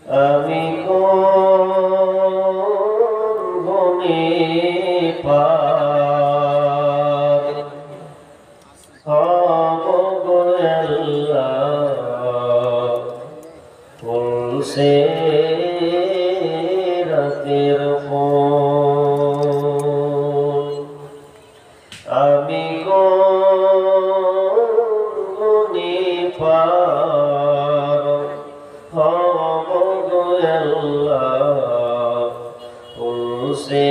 আমি কোন গুণে পার হব গো আল্লাহ ফুলসে রাতের ফুল আমি কোন গুণে পার হব গো আল্লাহ ফুলসে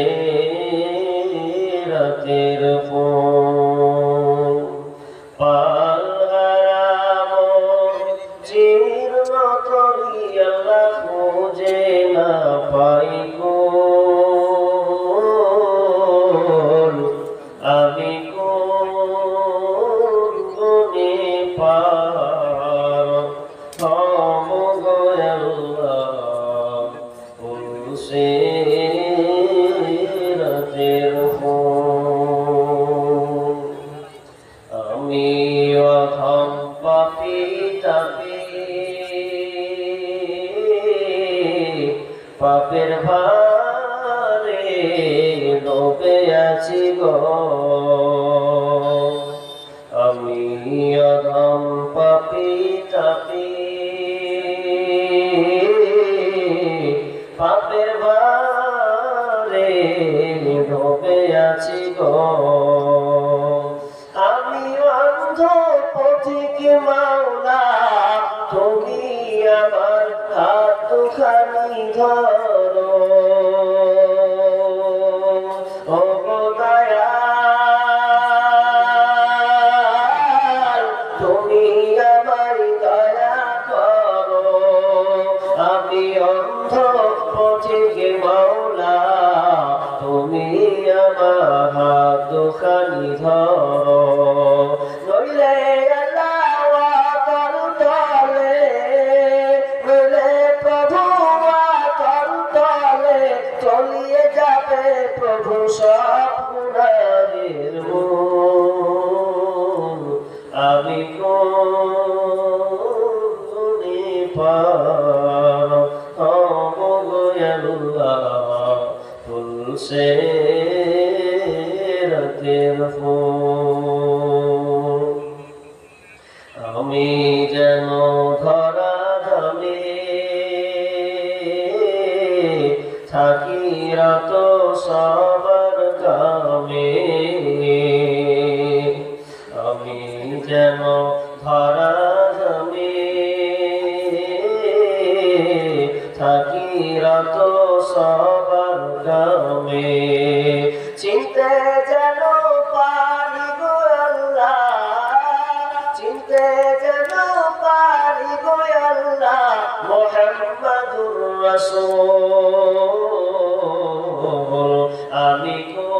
রাতের ফুল পাল হারাবো জীর্ণ তরি আল্লাহ খুঁজে না পাই গো আমি কোন গুণে পার হব গো আল্লাহ ফুলসে রাতের ফুল আমি অধম পাপী তাপী পাপের ভারে ডুবে আছি গো আমি অধম পাপী তাপী পাপের ভারে ডুবে আছি গো আমি অন্ধ পথিক মাওলা তুমি আমার হাত দুখানি ধরো ও গো দয়াল তুমি আমার দয়া করো আমি অন্ধ পথিক মাওলা তুমি আমার হাত দুখানি ধরো নইলে চলিয়ে যাবে প্রভু সব গুনাহের মূল আমি কোন গুণে পার হব গো আল্লাহ ফুলসে রাতের ফুল আমি যেন ধরা ধামে থাকি রাত সবার কামে আমি যেন ধরা ধামে থাকি রাত সবার কামে চিনতে যেন পারি গো আল্লাহ চিনতে যেন পারি গো আল্লাহ মুহাম্মাদুর রাসূল আমি কোন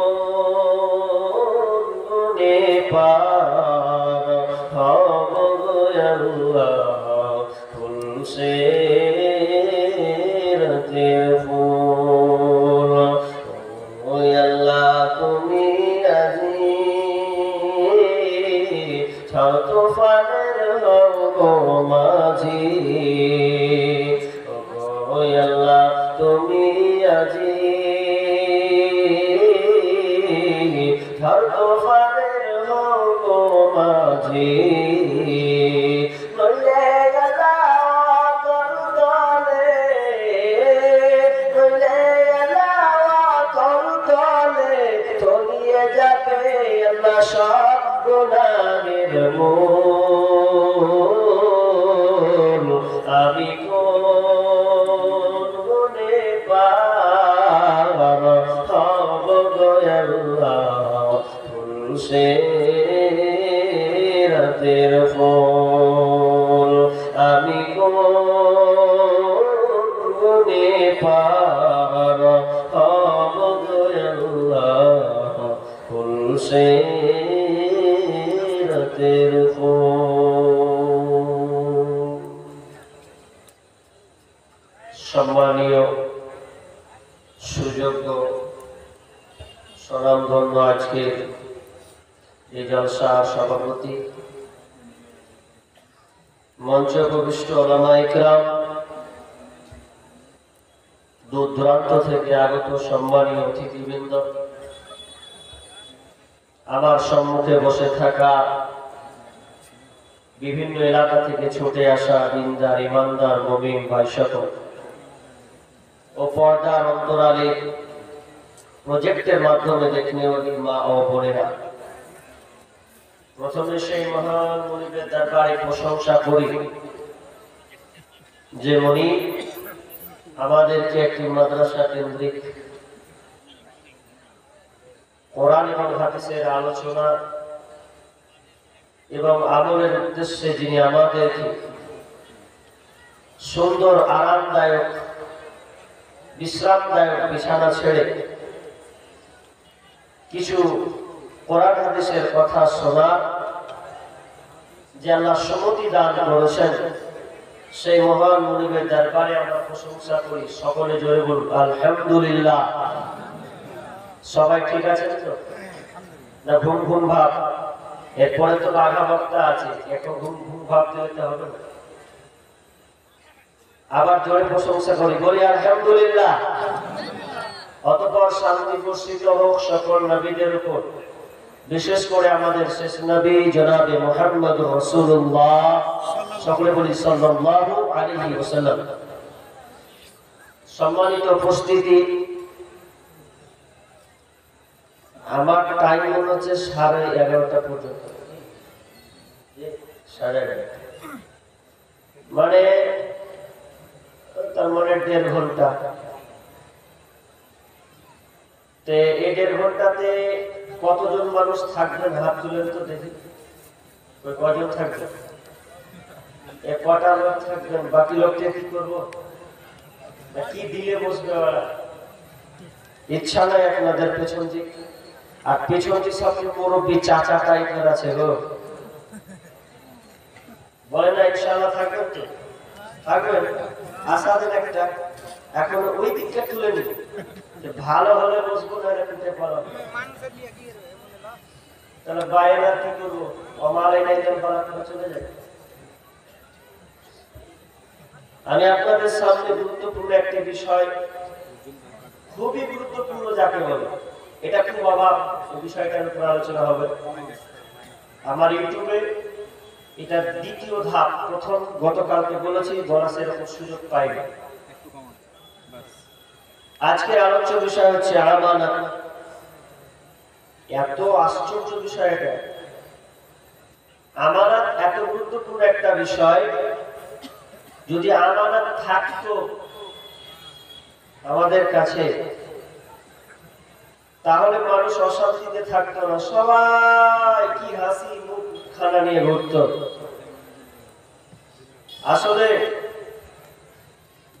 গুণে পার হব গো আল্লাহ ফুলসে রাতের ফুল ও আল্লাহ তুমি আজি তুফানের হও মাঝি ও আল্লাহ তুমি আজি তুফানের হও মাঝি নইলে চলিয়ে যাবে আল্লাহ সব গুনাহের মূল আমি কোন গুণে পার হব গো আল্লাহ ফুলসে রাতের ফুল আমি কোন গুণে পার হব গো আল্লাহ ফুলসে রাতের ফুল সম্মানীয় সুযোগ্য স্বনামধন্য আজকের এই জলসার সভাপতি মঞ্চ উপবিষ্ট ওলামা ইকরাম, দূর দূরান্ত থেকে আগত সম্মানীয় অতিথিবৃন্দ, আমার সম্মুখে বসে থাকা বিভিন্ন এলাকা থেকে ছুটে আসা দিনদার ইমানদার মুমিন ভাই সকল ও পর্দার অন্তরালে প্রজেক্টের মাধ্যমে দেখনেওয়ালি মা ও বোনেরা, প্রথমে সেই মহান মুনিবের দরবারে প্রশংসা করি যে উনি আমাদেরকে একটি মাদ্রাসা কেন্দ্রিক কোরআন এবং হাদিসের আলোচনা এবং আমলের উদ্দেশ্যে যিনি আমাদেরকে সুন্দর আরামদায়ক বিশ্রামদায়ক বিছানা ছেড়ে কিছু কোরআন হাদিসের কথা শোনা যে আল্লাহ সম্মতি দান করেছেন, সেই মহান মুনিবের দরবারে আমরা প্রশংসা করি। সকলে জোরে বলুন আলহামদুলিল্লাহ। সবাই ঠিক আছেন তো? না ঘুম ঘুম ভাব? এরপরে তো বাঘা বক্তা আছে, এখন ঘুম ঘুম ভাব দিতে হবে না। আবার জোরে প্রশংসা করি, বলি আলহামদুলিল্লাহ। অতঃপর শান্তি বর্ষিত হোক সকল নবীদের উপর, বিশেষ করে আমাদের শেষ নবী জনাবে মুহাম্মদুর রাসূলুল্লাহ, সকলে বলি সাল্লাল্লাহু আলাইহি ওয়াসাল্লাম। সম্মানিত উপস্থিতি, আমার টাইম মনে হচ্ছে 11:30 পর্যন্ত, 11:30 মানে তার মানে 1.5 ঘন্টা। এই 1.5 ঘন্টাতে কতজন মানুষ থাকবেন হাত তুলেন তো দেখি। কজন থাকবেন? কটা লোক থাকবেন? বাকি লোককে কি করবো? কি দিয়ে বসবে? ইচ্ছা নাই আপনাদের পেছন দিক, আর পেছন দিক সব মুরব্বী চাচা টাইপের আছে গো, বলে না ইনশাআল্লাহ থাকবেন তো? থাকবেন। আশা দেন একটা, এখন ওই দিকটা তুলে নিন, ভালো হলে বসবো, না রেখে পারো। তাহলে বাইরে কি করবো? অমালাই নাই চলে যাবে। আমি আপনাদের সামনে গুরুত্বপূর্ণ একটি বিষয়, খুবই গুরুত্বপূর্ণ যাকে বলে, এটা খুব অভাব, এই বিষয়টার উপর আলোচনা হবে। আমার ইউটিউবে এটা দ্বিতীয় ধাপ, প্রথম গতকালকে বলেছি, বলা সেরকম সুযোগ পাইনি। আজকে আলোচ্য বিষয় হচ্ছে আমানত। এত আশ্চর্য বিষয় এটা, আমানত এত গুরুত্বপূর্ণ একটা বিষয়। যদি আমানত থাকতো আমাদের কাছে, তাহলে মানুষ অশান্তিতে থাকতো না, সবাই কি হাসি মুখ খানা নিয়ে ঘুরত। আসলে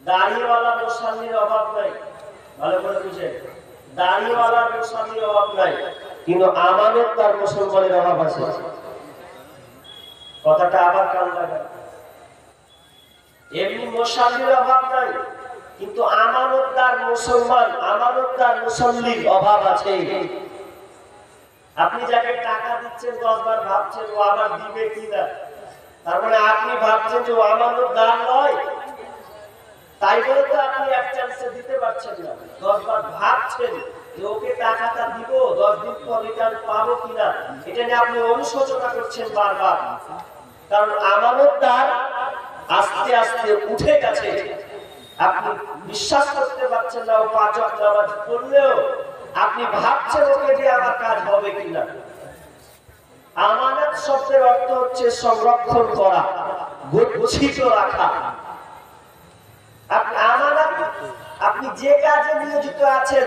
দাড়িওয়ালা মুসল্লির অভাব নাই, ভালো করে বুঝে, দাড়িওয়ালা মুসল্লির অভাব নাই, কিন্তু আমানতদার মুসলমানের অভাব আছে। কথাটা আবার কান লাগা। এমনি মুসল্লির অভাব নাই, কিন্তু আমানতদার মুসলমান, আমানতদার মুসল্লির অভাব আছে। আপনি যাকে টাকা দিচ্ছেন 10 বার ভাবছেন ও আবার দিবে কিনা, তার মানে আপনি ভাবছেন যে ও আমানতদার নয়, তাই বলে তো আপনি এক চান্সে দিতে পারছেন না। 10 বার ভাবছেন যে ওকে টাকাটা দিব, 10 দিন পর রিটার্ন পাবো কিনা, এটা নিয়ে আপনি অনুশোচনা করছেন বারবার। কারণ আমানতদার আস্তে আস্তে উঠে গেছে, আপনি বিশ্বাস করতে পারছেন না। ও 5 ওয়াক্ত নামাজ পড়লেও আপনি ভাবছেন ওকে দিয়ে আমার কাজ হবে কিনা। আমানত শব্দের অর্থ হচ্ছে সংরক্ষণ করা, গচ্ছিত রাখা। আপনি আমানত, আপনি যে কাজে নিয়োজিত আছেন,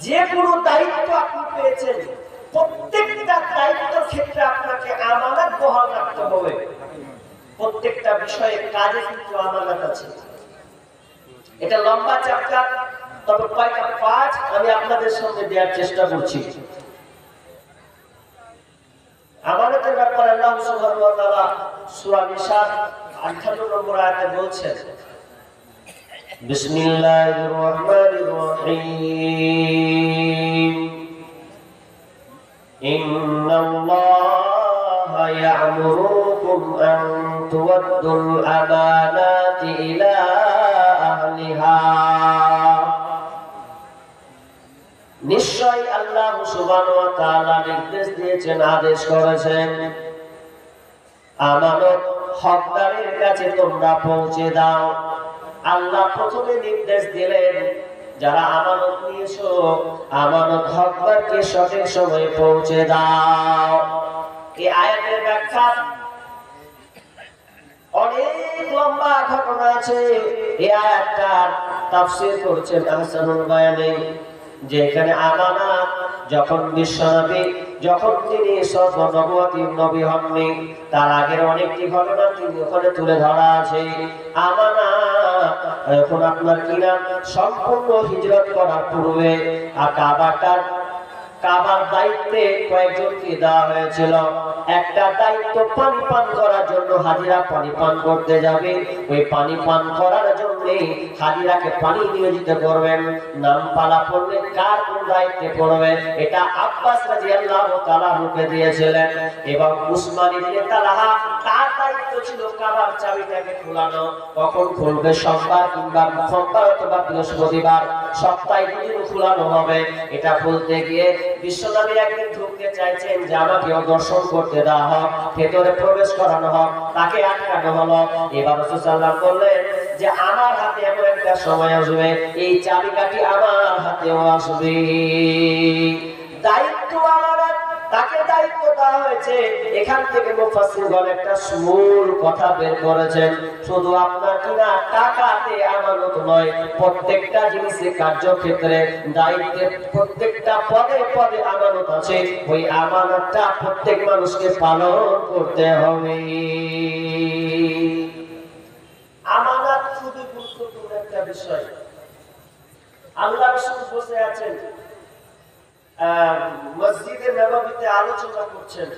যে কোনো দায়িত্ব আপনি পেয়েছেন, প্রত্যেকটা দায়িত্বের ক্ষেত্রে আপনাকে আমানত বহাল রাখতে হবে। প্রত্যেকটা বিষয়ে কাজে কিন্তু আমানত আছে। এটা লম্বা চ্যাপ্টার, তবে কয়েকটা পাঁচ আমি আপনাদের সামনে দেওয়ার চেষ্টা করছি। আমানতের ব্যাপারে আল্লাহ সুবহানাহু ওয়া তাআলা সূরা নিসা 58 নম্বর আয়াতে বলছেন, বিসমিল্লাহির রহমানির রহিম, ইন্নাল্লাহা ইয়া'মুরুকুম আন তুওয়াদ্দুল আমানাতি ইলা আহলিহা সুবহানাহু ওয়া তাআলা নির্দেশ দিয়েছেন, আদেশ করেছেন, আমানত হকদারের কাছে তোমরা পৌঁছে দাও। আল্লাহ প্রথমে নির্দেশ দিলেন, যারা আমানত নিয়েছো আমানত হকদারকে সঠিক সময়ে পৌঁছে দাও। এই আয়াতের ব্যাখ্যা অনেক লম্বা ঘটনা আছে। এই আয়াতটার তাফসীর করেছেন আহসানুল বায়ানে, যে এখানে আমানত যখন বিশ্বনবী যখন তিনি সর্বনবুয়তির নবী হননি, তার আগের অনেকটি ঘটনা তিনি ওখানে তুলে ধরা আছে। আমানত এখন আপনার কিনা সম্পূর্ণ হিজরত করার পূর্বে আর কাবার দায়িত্বে কয়েকজনকে দেওয়া হয়েছিল। একটা দায়িত্ব পানি পান করার জন্য, হাজিরা পানি পান করতে যাবে, ওই পানি পান করার জন্য হাজিরাকে পানি নিয়োজিত করবেন। নাম পালা পড়লে কার কোন দায়িত্বে পড়বে এটা আব্বাস রাদিয়াল্লাহু তাআলা রূপে দিয়েছিলেন, এবং উসমান ইবনে তালহা তার দায়িত্ব ছিল কাবার চাবিটাকে খোলানো। কখন খুলবে? সোমবার কিংবা অথবা বৃহস্পতিবার, সপ্তাহে দুদিন খোলানো হবে। এটা খুলতে গিয়ে বিশ্বনবী একদিন ঢুকতে চাইছেন যে আমাকেও দর্শন করতে দেওয়া হোক, ভেতরে প্রবেশ করানো হোক, তাকে আটকানো হলো। এবার রাসূল সাল্লাল্লাহু আলাইহি ওয়াসাল্লাম বললেন যে আমার হাতে এমন একটা সময় আসবে, এই চাবিকাঠি আমার হাতেও আসবে। দায়িত্ব আমানত, তাকে দায়িত্ব দেওয়া হয়েছে। এখান থেকে মুফাসসিরগণ একটা মূল কথা বের করেছেন, শুধু আপনার কিনা টাকাতে আমানত নয়, প্রত্যেকটা জিনিসে, কার্যক্ষেত্রে, দায়িত্বে, প্রত্যেকটা পদে পদে আমানত আছে। ওই আমানতটা প্রত্যেক মানুষকে পালন করতে হবে। আমানত খুবই গুরুত্বপূর্ণ একটা বিষয়। আল্লাহ রাসূল বসে আছেন মসজিদে নববীতে আলোচনা করছেন।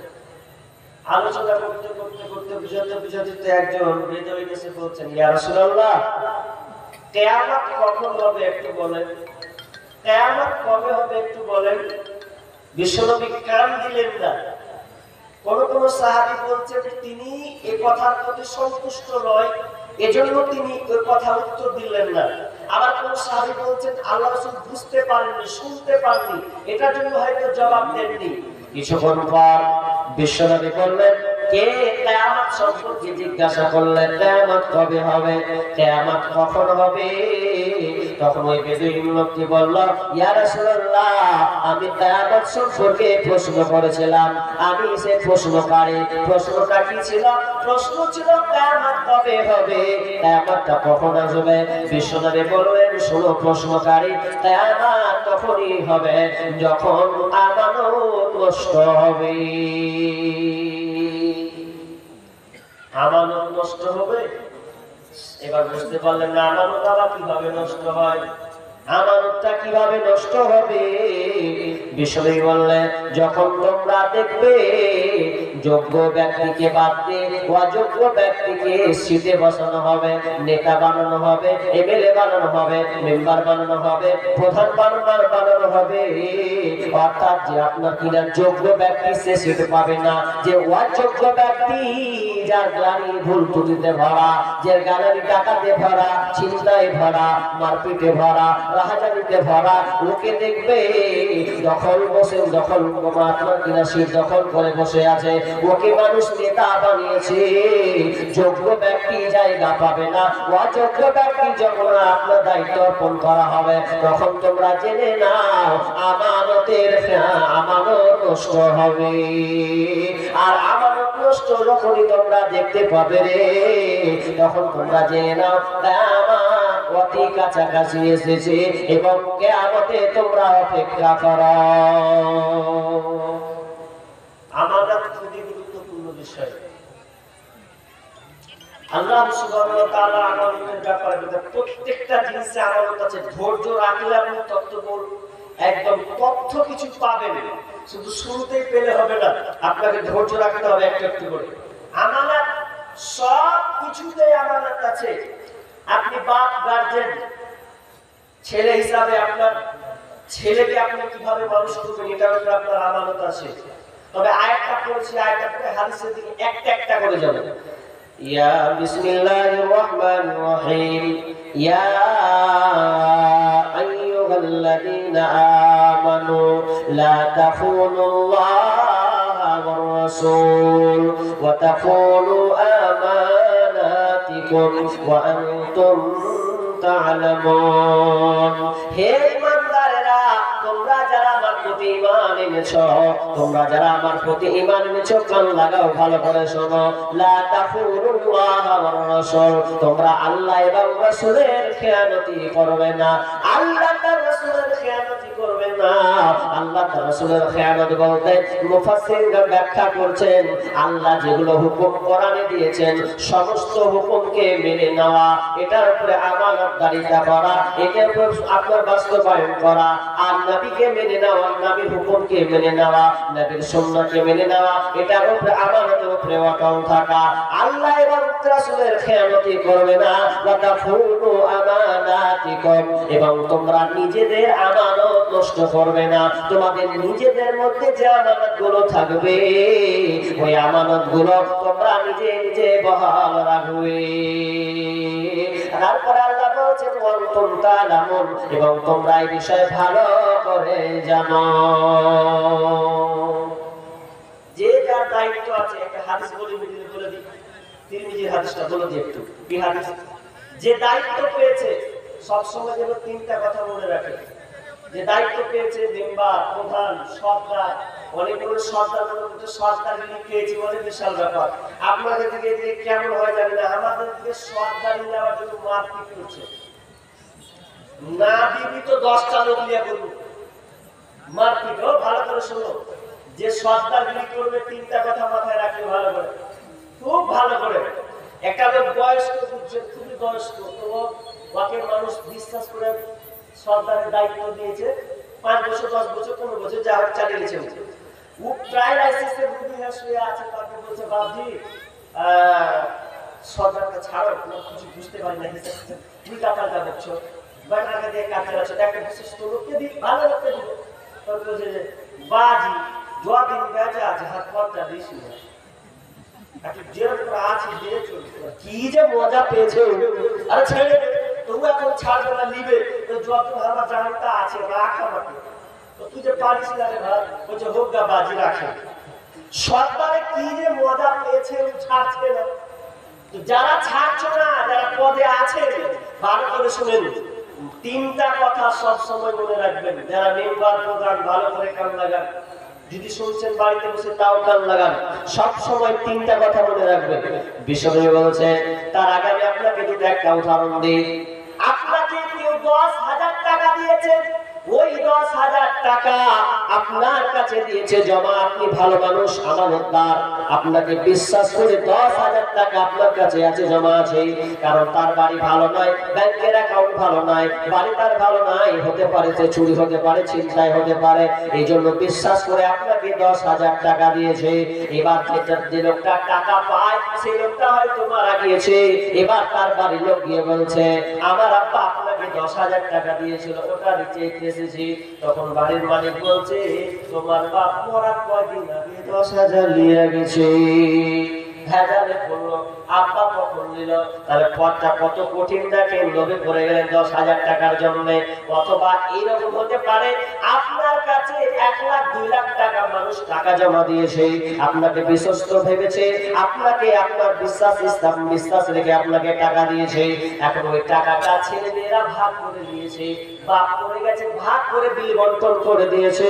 আলোচনা করতে করতে করতে বুঝাতে একজন বেদুইন এসে বলছেন, ইয়া রাসূলুল্লাহ, কিয়ামত কখন হবে একটু বলেন, কিয়ামত কবে হবে একটু বলেন। বিশ্বনবী কান দিলেন না। কোন কোন সাহাবী বলছেন তিনি এই কথার প্রতি সন্তুষ্ট নয়, এজন্য তিনি ওই কথা উত্তর দিলেন না। আবার কোন সাহাবী বলছেন আল্লাহ রাসূল বুঝতে পারেননি, শুনতে পারেননি, এটার জন্য হয়তো জবাব দেননি। কিছুক্ষণ পর বিশ্বনবী বললেন, কে কিয়ামত সম্পর্কে জিজ্ঞাসা করলেন, কিয়ামত কবে হবে, কিয়ামত কখন হবে? তখন ওই বেদুইন লোকটি বলল, ইয়া রাসূলুল্লাহ, আমি কিয়ামত সম্পর্কে প্রশ্ন করেছিলাম, আমি সে প্রশ্নকারী। প্রশ্নটা কি ছিল? প্রশ্ন ছিল কিয়ামত কবে হবে, কিয়ামতটা কখন আসবে? বিশ্বনবী বললেন, শোনো প্রশ্নকারী, কিয়ামত তখনই হবে যখন আমানত নষ্ট হবে। আমানত নষ্ট হবে। এবার বুঝতে পারলেন না আমানত আবার কিভাবে নষ্ট হয়, আমানতটা কিভাবে নষ্ট হবে। বিশ্বনবী বললেন, যখন তোমরা দেখবে যোগ্য ব্যক্তিকে বাদ দিয়ে অযোগ্য ব্যক্তিকে সিটে বসানো হবে, নেতা বানানো হবে, এমএলএ বানানো হবে, মেম্বার বানানো হবে, প্রধান বানানো হবে, অর্থাৎ যে আপনার কিনা যোগ্য ব্যক্তি সে সিট পাবে না, যে অযোগ্য ব্যক্তি যার গাড়ি ভুল ত্রুটিতে ভরা, যে গাড়ি টাকাতে ভরা, চিন্তায় ভরা, মারপিটে ভরা, রাহাজানিতে ভরা, লোকে দেখবে দখল আপনার কিনা সিট দখল করে বসে আছে, ওকে মানুষ নেতা বানিয়েছে। যোগ্য ব্যক্তি জায়গা পাবে না, অযোগ্য ব্যক্তি যখন আপনার দায়িত্ব অর্পণ করা হবে, তখন তোমরা জেনে নাও আমানত নষ্ট হবে। আর আমানত নষ্ট যখনই তোমরা দেখতে পাবে রে, তখন তোমরা জেনে নাও কিয়ামত অতি কাছাকাছি এসেছে, এবং কিয়ামতে তোমরা অপেক্ষা করো। আমানত খুবই গুরুত্বপূর্ণ বিষয়। আল্লাহ সুবহানাহু ওয়া তাআলা আমানতের ব্যাপারে প্রত্যেকটা জিনিসে আমানত আছে। ধৈর্য রাখলে আপনি একদম তথ্য কিছু পাবেন, শুধু শুরুতেই পেলে হবে না, আপনাকে ধৈর্য রাখতে হবে একটু একটু করে। আমানত সব কিছুতেই আমানত আছে। আপনি বাপ গার্জেন, ছেলে হিসাবে আপনার ছেলেকে আপনি কিভাবে মানুষ করবেন, এটার উপর আপনার আমানত আছে। তবে আয়াতটা পড়ছি, আয়াতটা পড়ে হাদিসের দিকে একটা একটা করে যাবেন। ইয়া বিসমিল্লাহির রহমানির রহিম, ইয়া আইয়ুহাল্লাযীনা আমানু লা তাখু تخونوا أماناتكم وأنتم تعلمون হে ইমানদারেরা তোমরা যারা আমার প্রতি ঈমান এনেছো তোমরা যারা আমার প্রতি ঈমান এনেছো কান লাগাও ভালো করে শোনো লা তাখুনুল্লাহ ওয়ার রাসূল তোমরা আল্লাহ এবং রাসূলের খেয়ানতি করবে না আল্লাহ তার রাসূলের খেয়ানতি করবে না আল্লাহ তার রাসূলের খেয়ানত বলতে মুফাসসিররা ব্যাখ্যা করছেন আল্লাহ যেগুলো হুকুম কোরআনে দিয়েছেন সমস্ত হুকুমকে মেনে নেওয়া এটার উপরে আমানতদারিতা করা এটার উপর আপনার বাস্তবায়ন করা আর নবীকে মেনে নেওয়া নবীর হুকুমকে মেনে নেওয়া নবীর সুন্নাহকে মেনে নেওয়া এটার উপরে আমানতের উপরে অটল থাকা আল্লাহ এবং রাসূলের খেয়ানতি করবে না ওয়া তাখুনু আমানাতিকুম এবং তোমরা নিজেদের আমানত নষ্ট করবে না তোমাদের নিজেদের মধ্যে যে আমানতগুলো থাকবে ওই আমানতগুলো তোমরা নিজে নিজে বহাল রাখবে তারপর আল্লাহ বলেছেন ওয়ান্তুম তা'লামুন এবং তোমরা এই বিষয়ে ভালো করে জানো যে যার দায়িত্ব আছে একটা হাদিস বলে দিই তিরমিজির হাদিসটা বলে দিই একটু কি হাদিস যে দায়িত্ব পেয়েছে সব সময় যেন তিনটা কথা মনে রাখে যে দায়িত্ব পেয়েছে মেম্বার প্রধান সরকার অনেকগুলো সরকার সরকারি পেয়েছে অনেক বিশাল ব্যাপার আপনাদের দিকে যে কেমন হয় জানি না আমাদের দিকে সরকারি নেওয়ার জন্য মারপিট করছে না দিবি তো 10টা লোক নিয়ে করবো মারপিট ভালো করে শোনো যে সরকারগিরি করবে তিনটা কথা মাথায় রাখবে ভালো করে খুব ভালো করে একটা লোক বয়স্ক বুঝছেন খুবই বয়স্ক তো ওকে মানুষ বিশ্বাস করে সরকারের দায়িত্ব দিয়েছে 5 বছর 10 বছর 15 বছর যা হোক চালিয়েছে ও প্রায় লাইসেন্সের বুদ্ধিহীন শুয়ে আছে তাকে বলছে বাবজি সরকারকে ছাড়ো কিছু বুঝতে পারি না তুই টাকাটা বলছো বাটাকে দিয়ে কাছে আছে একটা বিশেষ লোককে দিই ভালো লোককে দিব তোর বলছে বাজি যদিন বেজা আছে হাত পাটা বেশি না একটু জের করে আছে দিয়ে চলছে কি যে মজা পেয়েছে আরে ছেড়ে তবু এখন ছাড়বে না নিবে তো যত আমার জানতা আছে রাখ আমাকে তো তুই যে পারিস না রে ভাই ওই যে হোগা বাজি রাখে সরকারে কি যে মজা পেয়েছে ছাড়ছে না তো যারা ছাড়ছো না যারা পদে আছে ভালো করে শুনেন তিনটা কথা সব সময় মনে রাখবেন যারা মেম্বার প্রধান ভালো করে কান লাগান যদি শুনছেন বাড়িতে বসে তাও কান লাগান সব সময় তিনটা কথা মনে রাখবেন বিশ্বনবী বলেছে তার আগে আমি আপনাকে দুটো একটা উদাহরণ দিই আপনাকে কেউ 10,000 টাকা দিয়েছে ওই 10,000 টাকা আপনার কাছে দিয়েছে জমা আপনি ভালো মানুষ আমানতদার আপনাকে বিশ্বাস করে 10,000 টাকা আপনার কাছে আছে জমা আছে কারণ তার বাড়ি ভালো নয় ব্যাংকের অ্যাকাউন্ট ভালো নয় বাড়ি তার ভালো নয় হতে পারে যে চুরি হতে পারে ছিনতাই হতে পারে এইজন্য বিশ্বাস করে আপনাকে 10,000 টাকা দিয়েছে এবার যে লোকটা টাকা পায় সেই লোকটা হয়তো মারা গিয়েছে এবার তার বাড়ির লোক গিয়ে বলছে আমার আব্বা আপনাকে 10,000 টাকা দিয়েছিল ওটা রিচেক এসেছি তখন বাড়ির মালিক বলছে তোমার বাপ মরার কয়দিন আগে 10,000 নিয়ে গেছে ভেজালে পড়লো আব্বা কখন নিল তাহলে পথটা কত কঠিন দেখেন লোভে পড়ে গেলেন 10,000 টাকার জন্য অথবা এইরকম হতে পারে আপনার কাছে 1 লাখ 2 লাখ টাকা মানুষ টাকা জমা দিয়েছে আপনাকে বিশ্বস্ত ভেবেছে আপনাকে আপনার বিশ্বাস রেখে আপনাকে টাকা দিয়েছে এখন ওই টাকাটা ছেলে মেয়েরা ভাগ করে দিয়েছে বাপ করে গেছে ভাগ করে বিল বন্টন করে দিয়েছে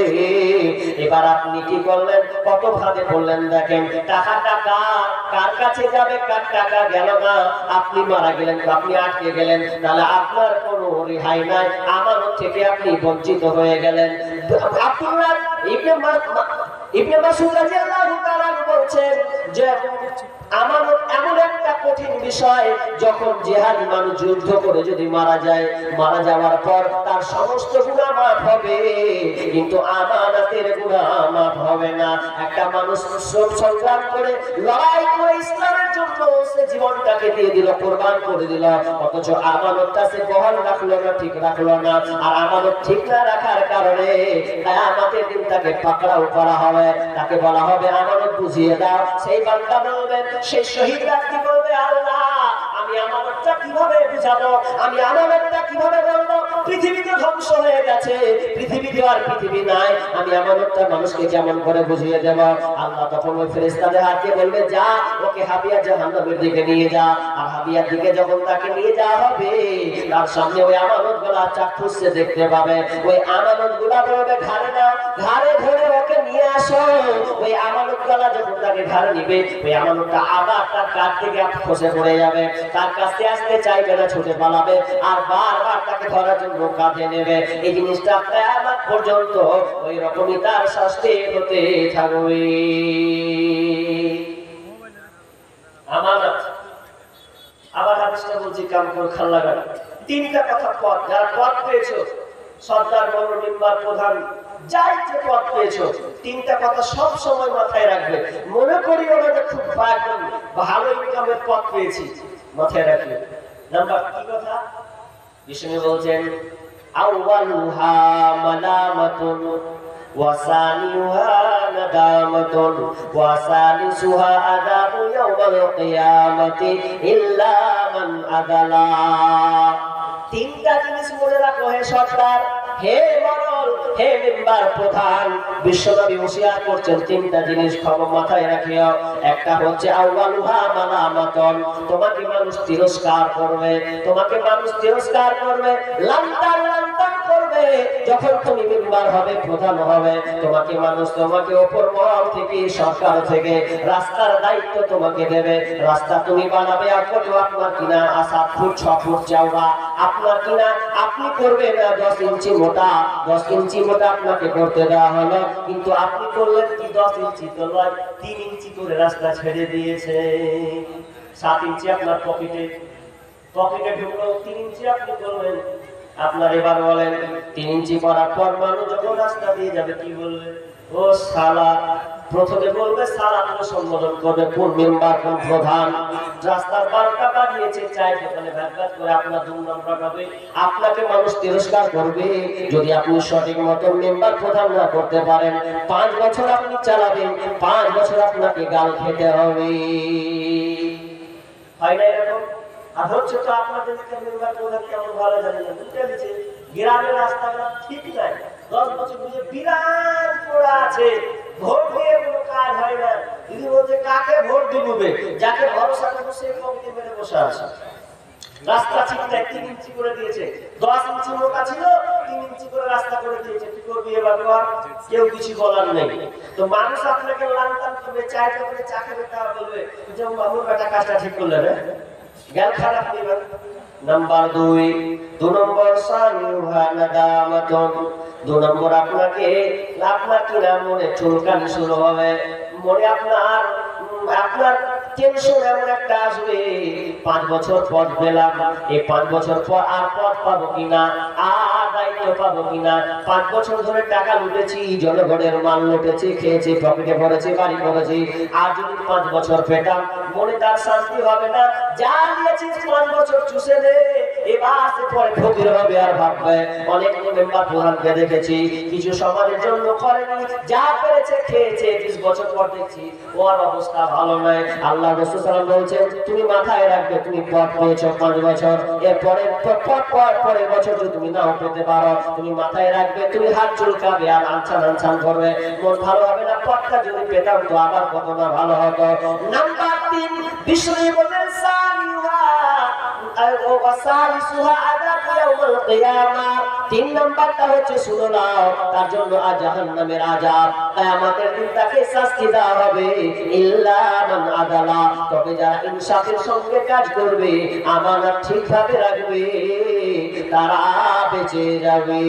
এবার আপনি কি করলেন কত ভাগে বললেন দেখেন টাকাটা কার কাছে যাবে কার টাকা গেল না আপনি মারা গেলেন আপনি আটকে গেলেন তাহলে আপনার কোনো রেহাই নাই আমানত থেকে আপনি বঞ্চিত হয়ে গেলেন আব্দুল্লাহ ইবনে মাসউদ রাদিয়াল্লাহু তাআলা বলছেন যে আমানত এমন একটা কঠিন বিষয় যখন জিহাদি মানুষ যুদ্ধ করে যদি মারা যায় মারা যাওয়ার পর তার সমস্ত গুনাহ মাফ হবে কিন্তু আমানতের গুনাহ মাফ হবে না একটা মানুষ সংগ্রাম করে লড়াই করে ইসলামের জন্য সে জীবনটাকে দিয়ে দিল কুরবান করে দিল অথচ আমানতটা সে বহাল রাখলো না ঠিক রাখলো না আর আমানত ঠিক না রাখার কারণে কিয়ামতের দিন তাকে পাকড়াও করা হবে তাকে বলা হবে আমানত বুঝিয়ে দাও সেই বান্দা বলবে সেই শহীদ ব্যক্তি বলবে আল্লাহ আমি আমানতটা কিভাবে বুঝাবো আমি আমানতটা কিভাবে বলবো পৃথিবীতে ধ্বংস হয়ে গেছে, পৃথিবীতে আর পৃথিবী নাই, আমি আমানতটা মানুষকে কেমন করে বুঝিয়ে দেব? আল্লাহ তখন ওই ফেরেশতাদের হাতকে বলবে, যা ওকে হাবিয়া জাহান্নামের দিকে নিয়ে যা। আর হাবিয়ার দিকে যখন তাকে নিয়ে যাওয়া হবে, তার সামনে ওই আমানতগুলা চাক্ষুষে দেখতে পাবে। ওই আমানতগুলা বলবে, ঘাড়ে নাও, ঘাড়ে ধরে ওকে নিয়ে আসো। ওই আমানতগুলা যখন তাকে ঘাড়ে নিবে, ওই আমানতটা আবার তার কাঁধ থেকে খসে পড়ে যাবে, তার কাছে আসতে চাইবে না, ছুটে পালাবে, আর বারবার তাকে ধরার জন্য কাঁধে নেবে। এই জিনিসটা কিয়ামত পর্যন্ত ওই রকমই তার শাস্তি হতে থাকবে। আমানত। আবার হাদিসটা বলছি, কাম করে খাল লাগানো। তিনটা কথা পথ, যারা পথ পেয়েছো, সর্দার, বড়, মেম্বার, প্রধান, যাই যে পথ পেয়েছো, তিনটা কথা সব সময় মাথায় রাখবে। মনে করিও না যে খুব একদম ভালো ইনকামের পথ পেয়েছি, মাথায় রাখবে। নাম্বার কি কথা? বিষ্ণু বলছেন, আউয়ালুহা মালামাতুন ওয়া সানিউহা নাদামাতুন ওয়া সালিসুহা আযাবু ইয়াউমাল কিয়ামাতি ইল্লা মান আদালা। তিনটা জিনিস মনে রাখো হে সরকার, হে মরল, হে মেম্বার, প্রধান। বিশ্বনবী ওসিয়াত করছেন তিনটা জিনিস খবর মাথায় রাখিও। একটা হচ্ছে আউয়ালুহা মালামাতুন, তোমাকে মানুষ তিরস্কার করবে, তোমাকে মানুষ তিরস্কার করবে, লান্তান লান্তান করবে। যখন তুমি মেম্বার হবে, প্রধান হবে, তোমাকে মানুষ, তোমাকে উপর মহল থেকে, সরকার থেকে রাস্তার দায়িত্ব তোমাকে দেবে। রাস্তা তুমি বানাবে, আর কত আপনার কিনা 7 ফুট 6 ফুট চওড়া, আপনার কিনা আপনি করবে না 10 ইঞ্চি মোটা, 10 ইঞ্চি মোটা আপনাকে করতে দেওয়া হলো, কিন্তু আপনি করলেন কি 10 ইঞ্চি তো নয়, 3 ইঞ্চি করে রাস্তা ছেড়ে দিয়েছে। 7 ইঞ্চি আপনার পকেটে ঢুকলো, 3 ইঞ্চি আপনি করলেন। আপনার এবার বলেন, 3 ইঞ্চি করার পর মানুষ যখন রাস্তা দিয়ে যাবে, কি বলবে? ও শালা। প্রথমে বলবে সালাম করে সম্বোধন করবে, কোন মেম্বার, কোন প্রধান। রাস্তার বারটা বানিয়েছে, চাই দোকানে ভ্যাট করে আপনার দুর্নাম রাখাবে, আপনাকে মানুষ তিরস্কার করবে যদি আপনি সঠিক মতো মেম্বার, প্রধান না করতে পারেন। 5 বছর আপনি চালাবেন, 5 বছর আপনাকে গাল খেতে হবে। হয় না এরকম? আর হচ্ছে তো আপনাদের মেম্বার, প্রধান কেমন ভালো জানেন না, বুঝতে পেরেছে? গ্রামের রাস্তাঘাট ঠিক নাই, 10 বছর ধরে বিরাট পড়া আছে, ভোট দিয়ে কোনো কাজ হয় না। দিদি বলছে, কাকে ভোট দিবে? যাকে ভরসা করবো সে কমিটি মেরে বসে আছে। রাস্তা ঠিক নাই, 3 ইঞ্চি করে দিয়েছে, 10 ইঞ্চি মোটা ছিল, 3 ইঞ্চি করে রাস্তা করে দিয়েছে। কি করবি এবার? কেউ কিছু বলার নেই। তো মানুষ আপনাকে লানতান করবে, চাই করে চাকে বেটা বলবে যে মামুর বেটা কাজটা ঠিক করলে না, জ্ঞান খারাপ নেবেন। নাম্বার 2 নম্বর সানিউহা নাদামাতুন, 2 নম্বর আপনাকে আপনার কিনা মনে চুলকানি শুরু হবে, মনে আপনার টেনশন এমন একটা আসবে, 5 বছর পথ পেলাম, এই 5 বছর পর আর পথ পাবো কিনা, আর দায়িত্ব পাবো কিনা। 5 বছর ধরে টাকা লুটেছি, জনগণের মাল লুটেছি, খেয়েছি, পকেটে ভরেছি, বাড়ি করেছি, আর যদি 5 বছর পেতাম, মনে তার শান্তি হবে না। যা নিয়েছিস 5 বছর চুষে দে, এবার পরে ফকির হবে আর ভাববে। অনেক মেম্বার প্রধানকে দেখেছি, কিছু সমাজের জন্য করেনি, যা পেরেছে খেয়েছে, 20 বছর পর দেখছি ওর অবস্থা ভালো নয়। আল্লাহ রাসূল সাল্লাল্লাহু আলাইহি ওয়াসাল্লাম বলছেন, তুমি মাথায় রাখবে, তুমি পথ পেয়েছো 5 বছর, এরপরে পরের বছর যদি তুমি নাও পেতে পারো, তুমি মাথায় রাখবে, তুমি হাত চুলকাবে আর আনছান করবে, মন ভালো হবে না। পথটা যদি পেতাম তো আবার কত না ভালো হতো। নাম্বার 3, বিষ্ণু বলেন সানিউহা ওয়া সালিসুহা আযাবু ইয়াউমাল কিয়ামাহ। 3 নাম্বারটা হচ্ছে, শুনো নাও, তার জন্য জাহান্নামের আযাব, কিয়ামতের দিন তাকে শাস্তি দেওয়া হবে। ইল্লা মান আদালা, তবে যারা ইনসাফের সঙ্গে কাজ করবে, আমানত ঠিকভাবে রাখবে, তারা বেঁচে যাবে।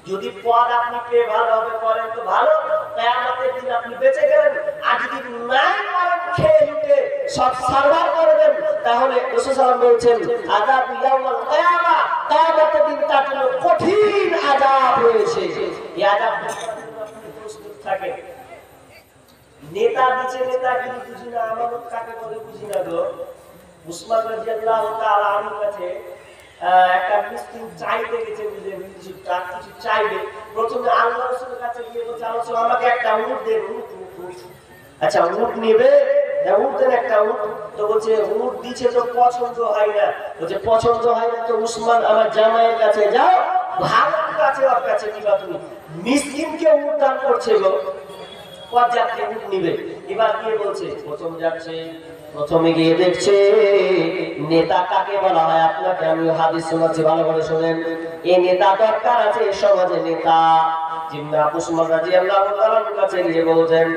যদি পদ আপনি পেয়ে ভালো হবে, করেন তো ভালো, কিয়ামতের দিন আপনি বেঁচে গেলেন। আর যদি নাই পারেন, খেয়ে লুটে সব সার্ভার করবেন, তাহলে রাসূল সাল্লাল্লাহু আলাইহি ওয়াসাল্লাম বলছেন, আযাবু ইয়াউমাল কিয়ামাহ, কিয়ামতের দিন তার জন্য কঠিন আযাব রয়েছে। এই আযাব প্রস্তুত থাকে। নেতা দিচ্ছে, নেতা কিন্তু বুঝি না, আমানত কাকে বলে বুঝি না গো। উসমান রাদিয়াল্লাহু তাআলা আনহু কাছে একটা মিসকিন চাইতে গেছে, বুঝে কিছু চাইবে। প্রথমে আল্লাহর রাসূলের কাছে গিয়ে বলছে, আল্লাহ আমাকে একটা উট দেন। উট, আচ্ছা উট নেবে, উঠ দেন একটা উঠ। তো বলছে উঠ দিচ্ছে তো পছন্দ হয় না। বলছে পছন্দ হয় না তো উসমান আমার জামাইয়ের কাছে যাও, ভালো কাছে ওর কাছে নিবা তুমি। মিসকিনকে উঠ দান করছে গো, পর্যাপ্তে উঠ নিবে। এবার গিয়ে বলছে প্রথম যাচ্ছে, প্রথমে গিয়ে দেখছে নেতা কাকে বলা হয়। আপনাকে আমি হাদিস শোনাচ্ছি, ভালো করে শোনেন। এই নেতা দরকার আছে সমাজে, নেতা। জিন্না উসমান রাদিয়াল্লাহু তাআলার কাছে গিয়ে বলতেন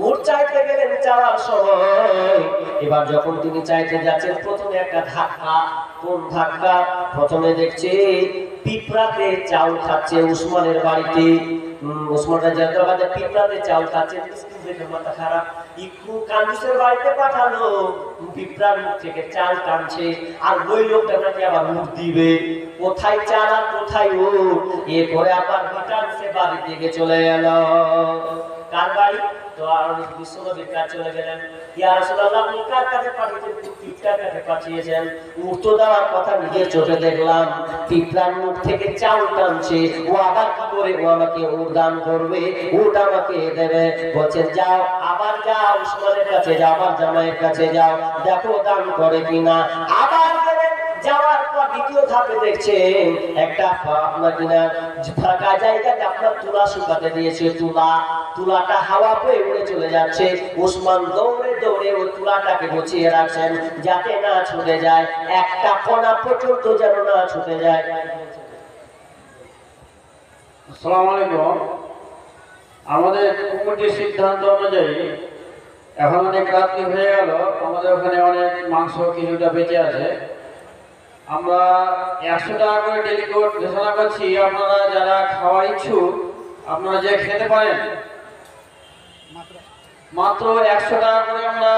উট চাইতে গেলেন চাওয়ার সময়। এবার যখন তিনি চাইতে যাচ্ছেন প্রথমে একটা ধাক্কা। কোন ধাক্কা? প্রথমে দেখছে পিঁপড়াতে চাউল খাচ্ছে উসমানের বাড়িতে। উসমান রাদিয়াল্লাহু তাআলা পিঁপড়াতে চাউল খাচ্ছে, মিসকিন দেখে মাথা খারাপ। একটু কাঞ্জুসের বাড়িতে পাঠালো, পিঁপড়ার মুখ থেকে চাল টানছে। আর ওই লোকটা নাকি আবার মুখ দিবে, কোথায় চাল আর কোথায় উট। এরপরে আবার ভিটামিনসে বাড়ি থেকে চলে গেল। কার বাড়ি? তো আর বিশ্বনবীর কাছে চলে গেলেন। ইয়া রাসূলুল্লাহ, আপনি কার কাছে পাঠিয়েছেন? পিঁপড়ার কাছে পাঠিয়েছেন। উট তো দেওয়ার কথা নিজের চোখে দেখলাম, পিঁপড়ার মুখ থেকে চাউল টানছে। ও আবার কি করে ও আমাকে উট দান করবে, উট আমাকে দেবে? বলছেন যাও, আবার যাও উসমানের কাছে যাও, আমার জামাইয়ের কাছে যাও, দেখো দান করে কিনা। আবার গেলেন, যাওয়ার পর দ্বিতীয় ধাপে দেখছেন একটা আপনার কিনা ফাঁকা জায়গাতে আপনার তুলা শুকাতে দিয়েছে। তুলাটা হাওয়া পেয়ে উড়ে চলে যাচ্ছে। উসমান দৌড়ে দৌড়ে ওই তুলাটাকে গুছিয়ে রাখছেন যাতে না ছুটে যায়, একটা কণা পর্যন্ত যেন না ছুটে যায়। আসসালামু আলাইকুম। আমাদের কমিটির সিদ্ধান্ত অনুযায়ী এখন অনেক রাত্রি হয়ে গেল, আমাদের ওখানে অনেক মাংস কিছুটা বেঁচে আছে। আমরা 100 টাকা করে ডেলিকেট ঘোষণা করছি। আপনারা যারা খাওয়ার ইচ্ছুক আপনারা যে খেতে পারেন, মাত্র 100 টাকা করে আমরা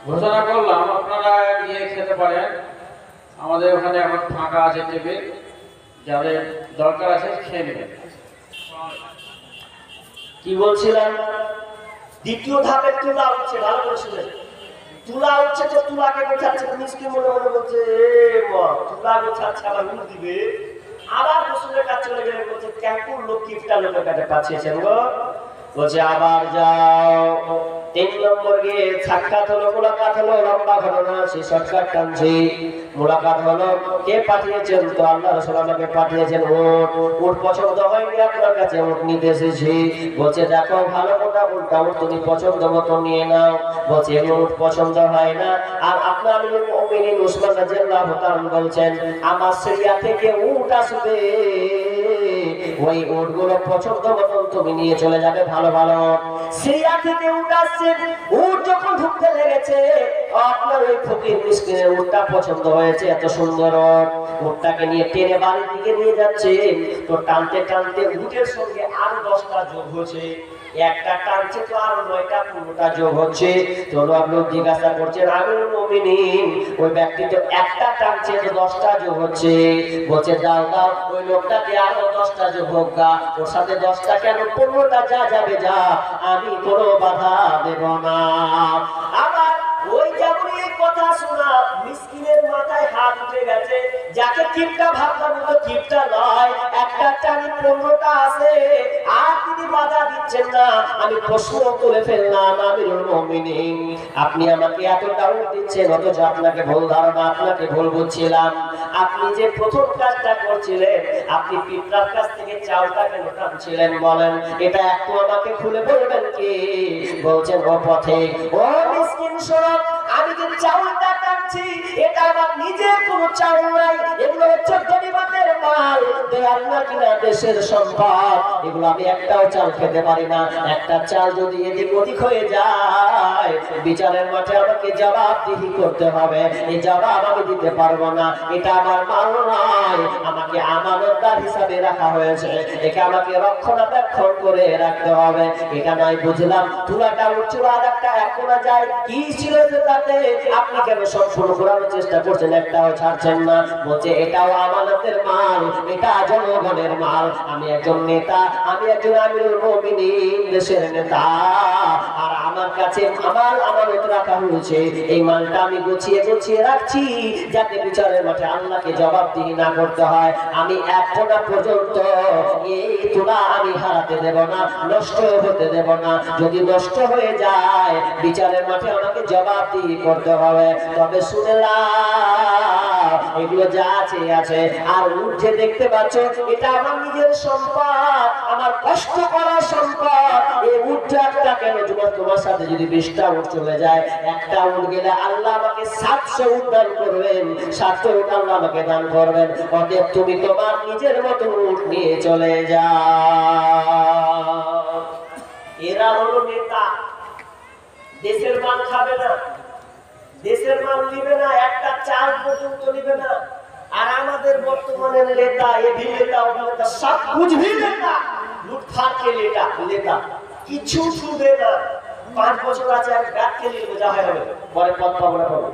ঘোষণা করলাম, আপনারা গিয়ে খেতে পারেন। আমাদের ওখানে এখন ফাঁকা আছে টেবিল, যাদের দরকার আছে খেয়ে নেবেন। কি বলছিলাম? দ্বিতীয় ধাপে তুলা উঠছে, ভালো করে শুনেন। তুলা উঠছে, তো তুলাকে গোছাচ্ছে। মিসকিন মনে মনে বলছে তুলা গোছাচ্ছে, আবার উঠ দিবে। আবার রসুলের কাছে চলে গেলে বলছে কেমন লোক কিফটা লোকের কাছে পাঠিয়েছেন গো। বলছে আবার যাও। 3 নম্বর গিয়ে সাক্ষাৎ হলো, মোলাকাত হলো। লম্বা ঘটনা, সে শর্টকাট টানছি। মোলাকাত হলো, কে পাঠিয়েছেন? তো আল্লাহ রাসূল আমাকে পাঠিয়েছেন উট। উট পছন্দ হয়নি আপনার কাছে, উট নিতে এসেছি। বলছে দেখো ভালো কথা, উটটা উট তুমি পছন্দ মতো নিয়ে নাও। বলছে উট পছন্দ হয় না। আর আপনার আমিরুল মুমিনিন উসমান রাদিয়াল্লাহু তাআলা বলছেন আমার সিরিয়া থেকে উট আসবে, ওই উটগুলো পছন্দ মতো তুমি নিয়ে চলে যাবে। ভালো ভালো সিরিয়া থেকে উট আসছে। উট যখন ঢুকতে লেগেছে, আপনার ওই ফকির মিসকিনের উটটা পছন্দ হয়েছে, এত সুন্দর উটটাকে নিয়ে টেনে বাড়ির দিকে নিয়ে যাচ্ছে। তো টানতে টানতে উটের সঙ্গে আরো 10টা যোগ হচ্ছে। একটা টানছে তো আরো 9টা 15টা যোগ হচ্ছে। তো লোক জিজ্ঞাসা করছেন আমিরুল মুমিনিন, ওই ব্যক্তি তো একটা টানছে তো 10টা যোগ হচ্ছে। বলছে দাও দাও, ওই লোকটাকে আরো 10টা যোগ হোক গা, ওর সাথে 10টা কেন 15টা যা যাবে যা, আমি কোনো বাধা দেব না। আবার ওই যেমন এই কথা শোনা মিসকিনের মাথায় হাত উঠে গেছে। যাকে কিপটা ভাবলাম তো কিপটা নয়, একটা টানি 15টা আছে, আর তিনি বাধা দিচ্ছেন না। আমি প্রশ্ন তুলে ফেললাম আমিরুল মুমিনিন, আপনি আমাকে এত ডাউট দিচ্ছেন, অথচ আপনাকে ভুল ধারণা, আপনাকে ভুল বুঝছিলাম। আপনি যে প্রথম কাজটা করছিলেন, আপনি পিঁপড়ার কাছ থেকে চাউলটা কেন টানছিলেন বলেন, এটা একটু আমাকে খুলে বলবেন কি? বলছেন ও পথে, ও মিসকিন শোনো, আমি যে চাউলটা টানছি এটা আমার নিজের কোনো চাউল নাই, এগুলো হচ্ছে গরিবদের মাল, দেয়ার না কিনা দেশের সম্পদ। এগুলো আমি একটাও চাল খেতে পারি না। একটা চাল যদি এদিক ওদিক হয়ে যায়, বিচারের মাঠে আমাকে জবাবদিহি করতে হবে। এই জবাব আমি দিতে পারবো না। এটা আমার মাল নয়, আমাকে আমানতদার হিসাবে রাখা হয়েছে, একে আমাকে রক্ষণাবেক্ষণ করে রাখতে হবে। এটা নয় বুঝলাম, তুলাটা উঠছিল আর একটা এখনো যায়, কি ছিল তাতে? আপনি কেন সব শুরু করার চেষ্টা করছেন, একটাও ছাড়ছেন না। বলছে এটাও আমানতের মাল, মাল, এটা জনগণের মাল। আমি একজন নেতা, আমি একজন আমিরুল মুমিনিন, দেশের নেতা, আর আমার কাছে আমার আমানত রাখা হয়েছে। এই মালটা আমি গুছিয়ে গুছিয়ে রাখছি যাতে বিচারের মাঠে আল্লাহকে জবাবদিহি না করতে হয়। আমি এক ফোঁটা পর্যন্ত এই তুলা আমি হারাতে দেব না, নষ্ট হতে দেব না। যদি নষ্ট হয়ে যায় বিচারের মাঠে আমাকে জবাবদিহি করতে হবে। তবে শুনলাম এগুলো যা আছে আছে, আর উঠ যে দেখতে পাচ্ছ এটা আমার নিজের সম্পদ, আমার কষ্ট করা সম্পদ। এই উঠটা একটা কেন, তোমার সাথে যদি 20টা উঠ চলে যায়, একটা উঠ গেলে আল্লাহ আমাকে 700 উঠ দান করবেন, 700 উঠ আল্লাহ আমাকে দান করবেন। অতএব তুমি তোমার নিজের মতো উঠ নিয়ে চলে যাও। এরা হলো নেতা, দেশের মাল খাবে না, দেশের মাল নিবে না, একটা চাল পর্যন্ত নিবে না। আর আমাদের বর্তমানের নেতা, এবি নেতা, ওবি নেতা, সব বুঝবি নেতা, লুটফাট কে নেতা, নেতা কিছু ছুবে না। 5 বছর আছে আমি ব্যাট খেলে বোঝা হয়ে হবে, পরে পদ পাবো না পাবো।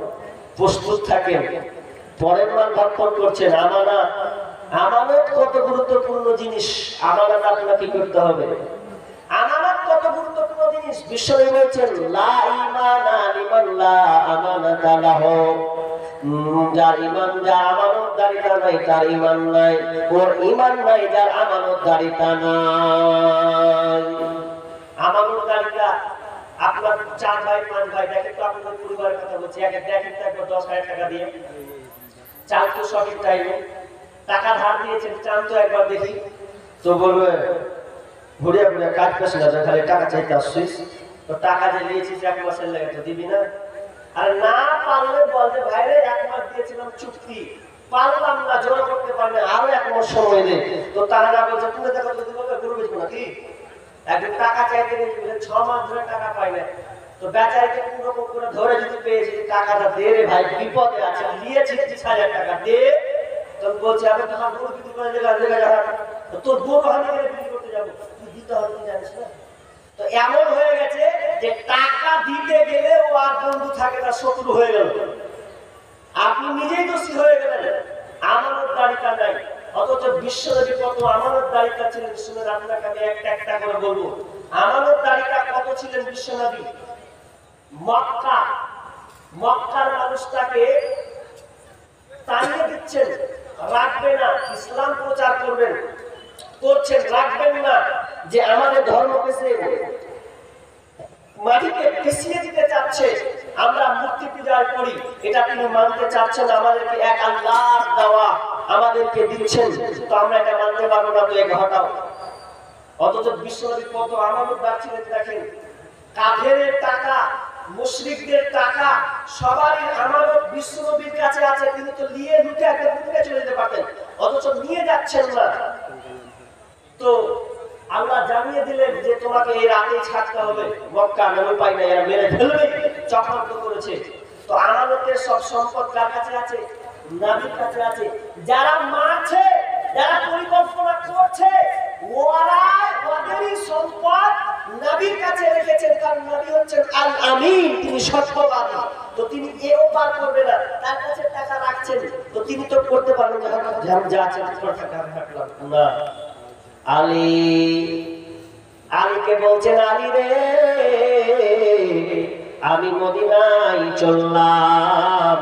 প্রস্তুত থাকেন, পরের মাল ভক্ষণ করছেন। আমানত, আমানত কত গুরুত্বপূর্ণ জিনিস। আমানত আপনাকে কি করতে হবে? আমানত কত গুরুত্বপূর্ণ জিনিস। বিশ্বনবী বলেছেন লা ঈমানা লিমান লা আমানাতা লাহু। যার ঈমান, যার আমানতদারিতা নাই তার ঈমান নাই, ওর ঈমান নাই যার আমানতদারিতা নাই। আমানতদারিতা আপনার 4 ভাই 5 ভাই, দেখেন তো আপনাদের পরিবারের কথা বলছি, আগে দেখেন তো একবার 10,000 টাকা দিয়ে চাল তো সঠিক টাইমে টাকা ধার দিয়েছেন, চাল তো একবার দেখি। তো বলবে ঘুরিয়া ঘুরিয়া কাজ পেছে না, খালি টাকা চাইতে আসছিস, তো টাকা যে নিয়েছিস 1 মাসের লেগে তো দিবি না। আর না পারলে বলতে ভাইরে 1 মাস দিয়েছিলাম চুক্তি, পারলাম না, জোর করতে পারলে আরো 1 মাস সময় দে। তো তারা না বলছে তুমি দেখো যদি বলবে গরু বেচবো নাকি। একদিন টাকা চাইতে গেছিলেন, 6 মাস ধরে টাকা পাই না। তো বেচারিকে কোনো রকম করে ধরে যদি পেয়েছি, টাকাটা দে রে ভাই, বিপদে আছে, নিয়েছি 30,000 টাকা দে। তো বলছে আমি তোমার গরু বিক্রি করে জায়গা তোর গরু আমি বিক্রি করতে যাবো, তুই দিতে হবে তুই জানিস না। তো এমন হয়ে গেছে যে টাকা দিতে গেলে ও আর বন্ধু থাকে না, শত্রু হয়ে গেল। আপনি নিজেই দোষী হয়ে গেলেন, আমানতদারিতা নাই। অথচ বিশ্বনবী কত আমানতদারিতা ছিলেন শুনেন, আপনাকে আমি একটা একটা করে বলবো। আমানতদারিতা কত ছিলেন বিশ্বনবী। মক্কা, মক্কার মানুষটাকে তাড়িয়ে দিচ্ছেন, রাখবে না, ইসলাম প্রচার করবেন, করছেন, রাখবেন না, যে আমাদের ধর্মকে সে মাটিকে পিছিয়ে দিতে চাচ্ছে, আমরা মূর্তি পূজা করি, এটা তিনি মানতে চাচ্ছেন। আমাদেরকে এক আল্লাহর দেওয়া আমাদেরকে দিচ্ছেন, তো আমরা এটা মানতে পারবো না, তো এটা হটাও। অথচ বিশ্বনবী কত আমানতদার ছিলেন দেখেন। কাফেরের টাকা, মুশরিকদের টাকা, সবারই আমানত বিশ্বনবীর কাছে আছে, তিনি তো নিয়ে লুটে একটা লুটে চলে যেতে পারতেন, অথচ নিয়ে যাচ্ছেন না। তো আল্লাহ জানিয়ে দিলেন যে তোমাকে এই রাতেই ছাড়তে হবে, মক্কা না উপায় নাই, এরা মেরে ফেলবে, চক্রান্ত করেছে। তো আমানতের সব সম্পদ কার কাছে আছে? নবীর কাছে আছে। যারা মারছে, যারা পরিকল্পনা করছে, ওরা ওদেরই সম্পদ নবীর কাছে রেখেছেন, কারণ নবী হচ্ছেন আল আমিন, তিনি সত্যবাদী। তো তিনি এও পার করবে না, তার কাছে টাকা রাখছেন, তো তিনি তো করতে পারবেন যে যা আছে টাকা রাখলাম না। আলী, আলীকে বলছেন আলী রে, আমি মদিনায় চললাম,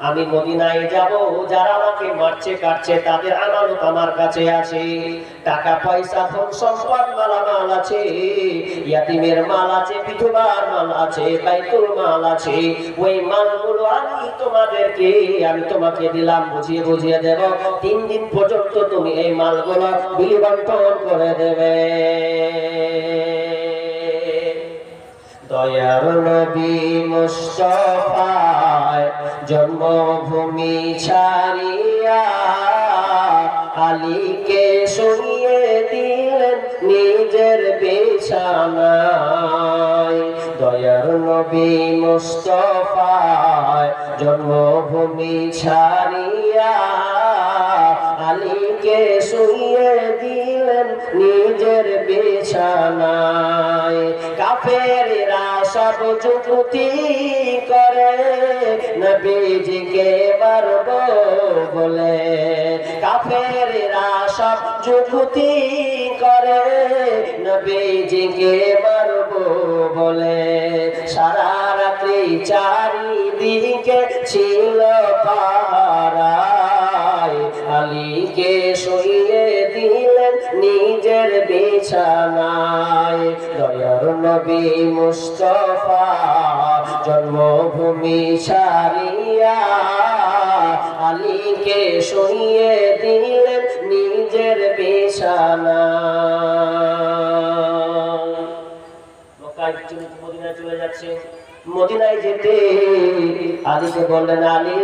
আমি মদিনায় যাব, যারা আমাকে মারছে কাটছে তাদের আমানত আমার কাছে আছে, টাকা পয়সা ধন সম্পদ মালামাল আছে, ইয়াতিমের মাল আছে, বিধবার মাল আছে, বাইতুল মাল আছে। ওই মালগুলো আমি তোমাকে দিলাম, বুঝিয়ে বুঝিয়ে দেব। 3 দিন পর্যন্ত তুমি এই মালগুলো বিলি বন্টন করে দেবে। দয়ার নবী মুস্তাফায় জন্মভূমি ছাড়িয়া আলীকে শুইয়ে দিলেন নিজের বিছানায়। দয়ার নবী মুস্তাফায় জন্মভূমি ছাড়িয়া আলীকে শুইয়ে দিলেন নিজের বিছানায়। কাফেররা সব যুক্তি করে নবীজিকে মারব বলে, কাফের কাফেররা সব যুক্তি করে নবীজিকে মারবো বলে। সারা রাত্রি চারিদিকে ছিল পাহারায়, আলীকে শুইয়ে দিলেন নিজের বিছানায়। দয়ার নবী মুস্তাফা জন্মভূমি ছাড়িয়া আলীকে শুইয়ে দিলেন নিজের বিছানায়। মক্কায় মদিনায় চলে যাচ্ছে। মদিনায় যেতে আলীকে বললেন, আলী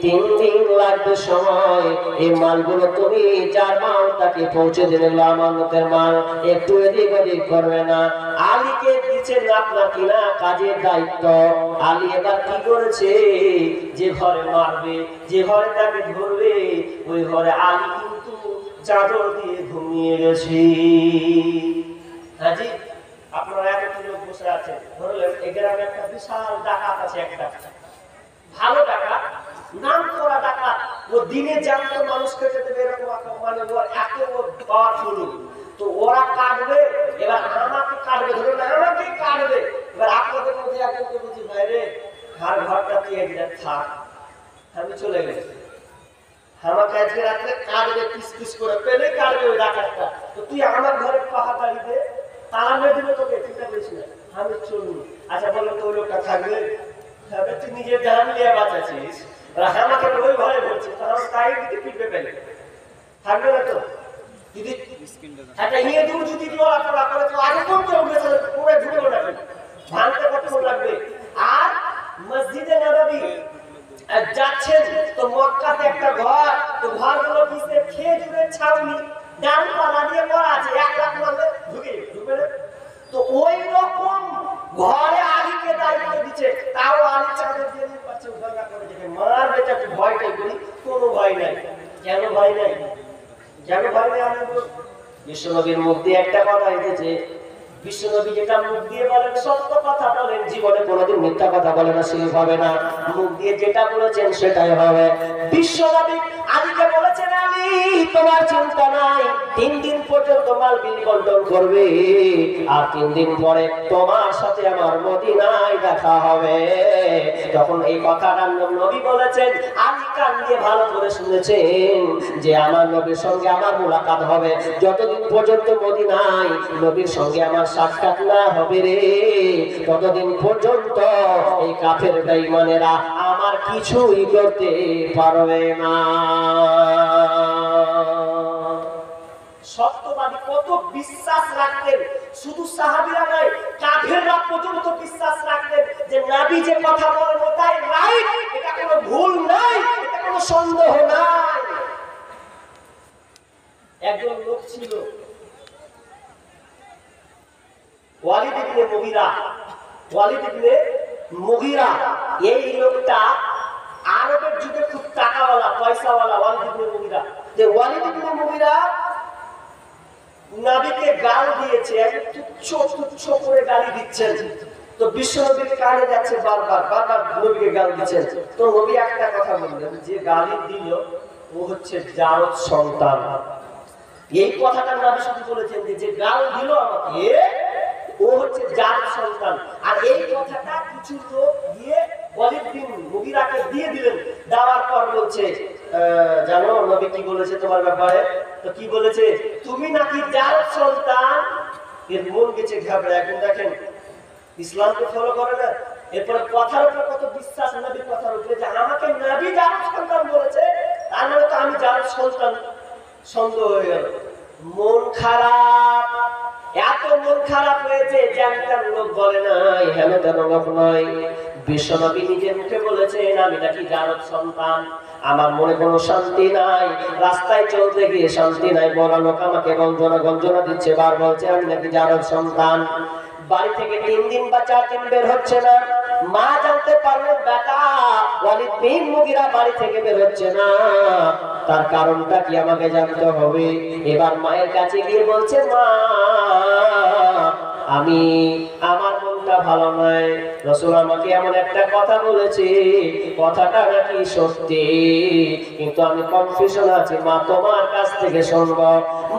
3 দিন লাগবে সময়, এই মালগুলো তুমি 4 মাল তাকে পৌঁছে দিলে আমানতের মাল, একটু এদিক ওদিক করবে না। আলীকে দিচ্ছেন আপনার কিনা কাজের দায়িত্ব। আলী এবার কি করেছে, যে ঘরে মারবে, যে ঘরে তাকে ধরবে, ওই ঘরে আলী কিন্তু চাদর দিয়ে ঘুমিয়ে গেছে। হাজি আপনারা এত লোক বসে আছেন, ধরলেন এই গ্রামে একটা বিশাল ডাকাত আছে, একটা ভালো ডাকাত, নাম করা ডাকাত। ও দিনে জানতো মানুষ কেটে দেবে এরকম, মানে এত পাওয়ারফুল। তো ওরা কাটবে, এবার আমাকে কাটবে, ধরুন আমাকে কাটবে। এবার আপনাদের মধ্যে একজনকে বুঝি, ভাই রে হার ঘরটা তুই একদিন থাক, আমি চলে গেছি। আমাকে আজকে রাত্রে কাটবে, পিস পিস করে পেলে কাটবে ওই ডাকাতটা। তো তুই আমার ঘরে পাহাড় দে, তালা মেরে দিল তোকে, চিন্তা করিস না, আমি চলুন। আচ্ছা বলো তো ওই লোকটা থাকবে? তুই নিজের জান নিয়ে বাঁচাচ্ছিস, আমাকে ওই ঘরে বলছে, তাহলে তাই দিতে পিটবে পেলে থাকবে না তো? যদি একটা হিন্দু যদি লড়াচড়া করে তো আগে কোন কেউ গেছে পুরো ঢুকে ওঠাবে, ভাঙতে কতক্ষণ লাগবে? আর মসজিদে নববী যাচ্ছেন তো মক্কাতে একটা ঘর, তো ঘরগুলো পিছনে খেজুরের ছাউনি, ডালপালা দিয়ে করা আছে, 1 লাখ মানুষ ঢুকে না। তো ওই রকম ঘরে আলীকে দায়িত্ব দিচ্ছে, তাও আলী চাদর দিয়ে দিতে পারছে, উদ্ধার করে দেখে মার বেটা ভয়টাই করি, কোনো ভয় নাই। কেন ভয় নাই? কেন ভয় নাই? আমি বিশ্বনবীর মুখ দিয়ে একটা কথা এসেছে, বিশ্বনবী যেটা মুখ দিয়ে বলেন সত্য কথা বলেন, জীবনে কোনোদিন মিথ্যা কথা বলে না, শিরিক হবে না। মুখ দিয়ে যেটা বলেছেন সেটাই হবে। বিশ্বনবী আলীকে বলেছেন, আলী তোমার চিন্তা নাই, 3 দিন পর্যন্ত মাল বিল বন্টন করবে, আর 3 দিন পরে তোমার সাথে আমার মদিনায় দেখা হবে। তখন এই কথাটা নবী বলেছেন, আলী কান দিয়ে ভালো করে শুনেছেন যে আমার নবীর সঙ্গে আমার মুলাকাত হবে, যতদিন পর্যন্ত মদিনায় নবীর সঙ্গে আমার সাক্ষাৎ না হবে রে, ততদিন পর্যন্ত এই কাফের বেঈমানেরা আমার কিছুই করতে পারবে না। সত্যবাদী কত বিশ্বাস রাখতেন, শুধু সাহাবীরা নয়, কাফেররা পর্যন্ত বিশ্বাস রাখতেন যে নবী যে কথা বলেন ওটাই রাইট, এটা কোনো ভুল নাই, এটা কোনো সন্দেহ নাই। একজন লোক ছিল ওয়ালিদ ইবনে মুগীরা। ওয়ালিদ ইবনে মুগীরা, এই লোকটা আরবের যুগে খুব টাকাওয়ালা, পয়সাওয়ালা। ওয়ালিদ ইবনে মুগীরা, যে ওয়ালিদ ইবনে মুগীরা নবীকে গাল দিয়েছে, তুচ্ছ তুচ্ছ করে গালি দিচ্ছেন। তো বিশ্বনবীর কানে যাচ্ছে, বারবার বারবার নবীকে গাল দিচ্ছেন। তো নবী একটা কথা বললেন, যে গালি দিল ও হচ্ছে জারদ সন্তান। এই কথাটা নবী শুধু বলেছেন যে গাল দিল আমাকে ও হচ্ছে জারদ সন্তান। আর এই কথাটা কিছু লোক গিয়ে ওয়ালিদ বিন মুগীরাকে দিয়ে দিলেন। দেওয়ার পর বলছে, জানো নবী কি বলেছে তোমার ব্যাপারে? তো কি বলেছে? তুমি নাকি জারদ সন্তান। এর মন গেছে ঘাবড়ে। এখন দেখেন ইসলামকে ফলো করে না, এরপরে কথার উপর কত বিশ্বাস নবীর কথার উপরে, যে আমাকে নবী জারদ সন্তান বলেছে, তার মানে তো আমি জারদ সন্তান। সন্দেহ হয়ে গেল, মন খারাপ। এত মন খারাপ হয়েছে যে একটা লোক বলে নাই, হেন তেন লোক নয়। বিশ্বনবী নিজের মুখে বলেছেন আমি নাকি জারদ সন্তান, আমার মনে কোনো শান্তি নাই, রাস্তায় চলতে গিয়ে শান্তি নাই, বড় লোক আমাকে গঞ্জনা দিচ্ছে, বার বলছে আমি নাকি জারদ সন্তান। বাড়ি থেকে 3 দিন বা 4 দিন বের হচ্ছে না। মা জানতে পারলেন বেটা ওয়ালিদ বিন মুগীরা বাড়ি থেকে বের হচ্ছে না, তার কারণটা কি আমাকে জানতে হবে। এবার মায়ের কাছে গিয়ে বলছে, মা আমি আমার মনটা মনটা ভালো নয়, রাসূল আমাকে এমন একটা কথা বলেছে, কথাটা নাকি সত্যি, কিন্তু আমি কনফিউশন আছি, মা তোমার কাছ থেকে শুনবো।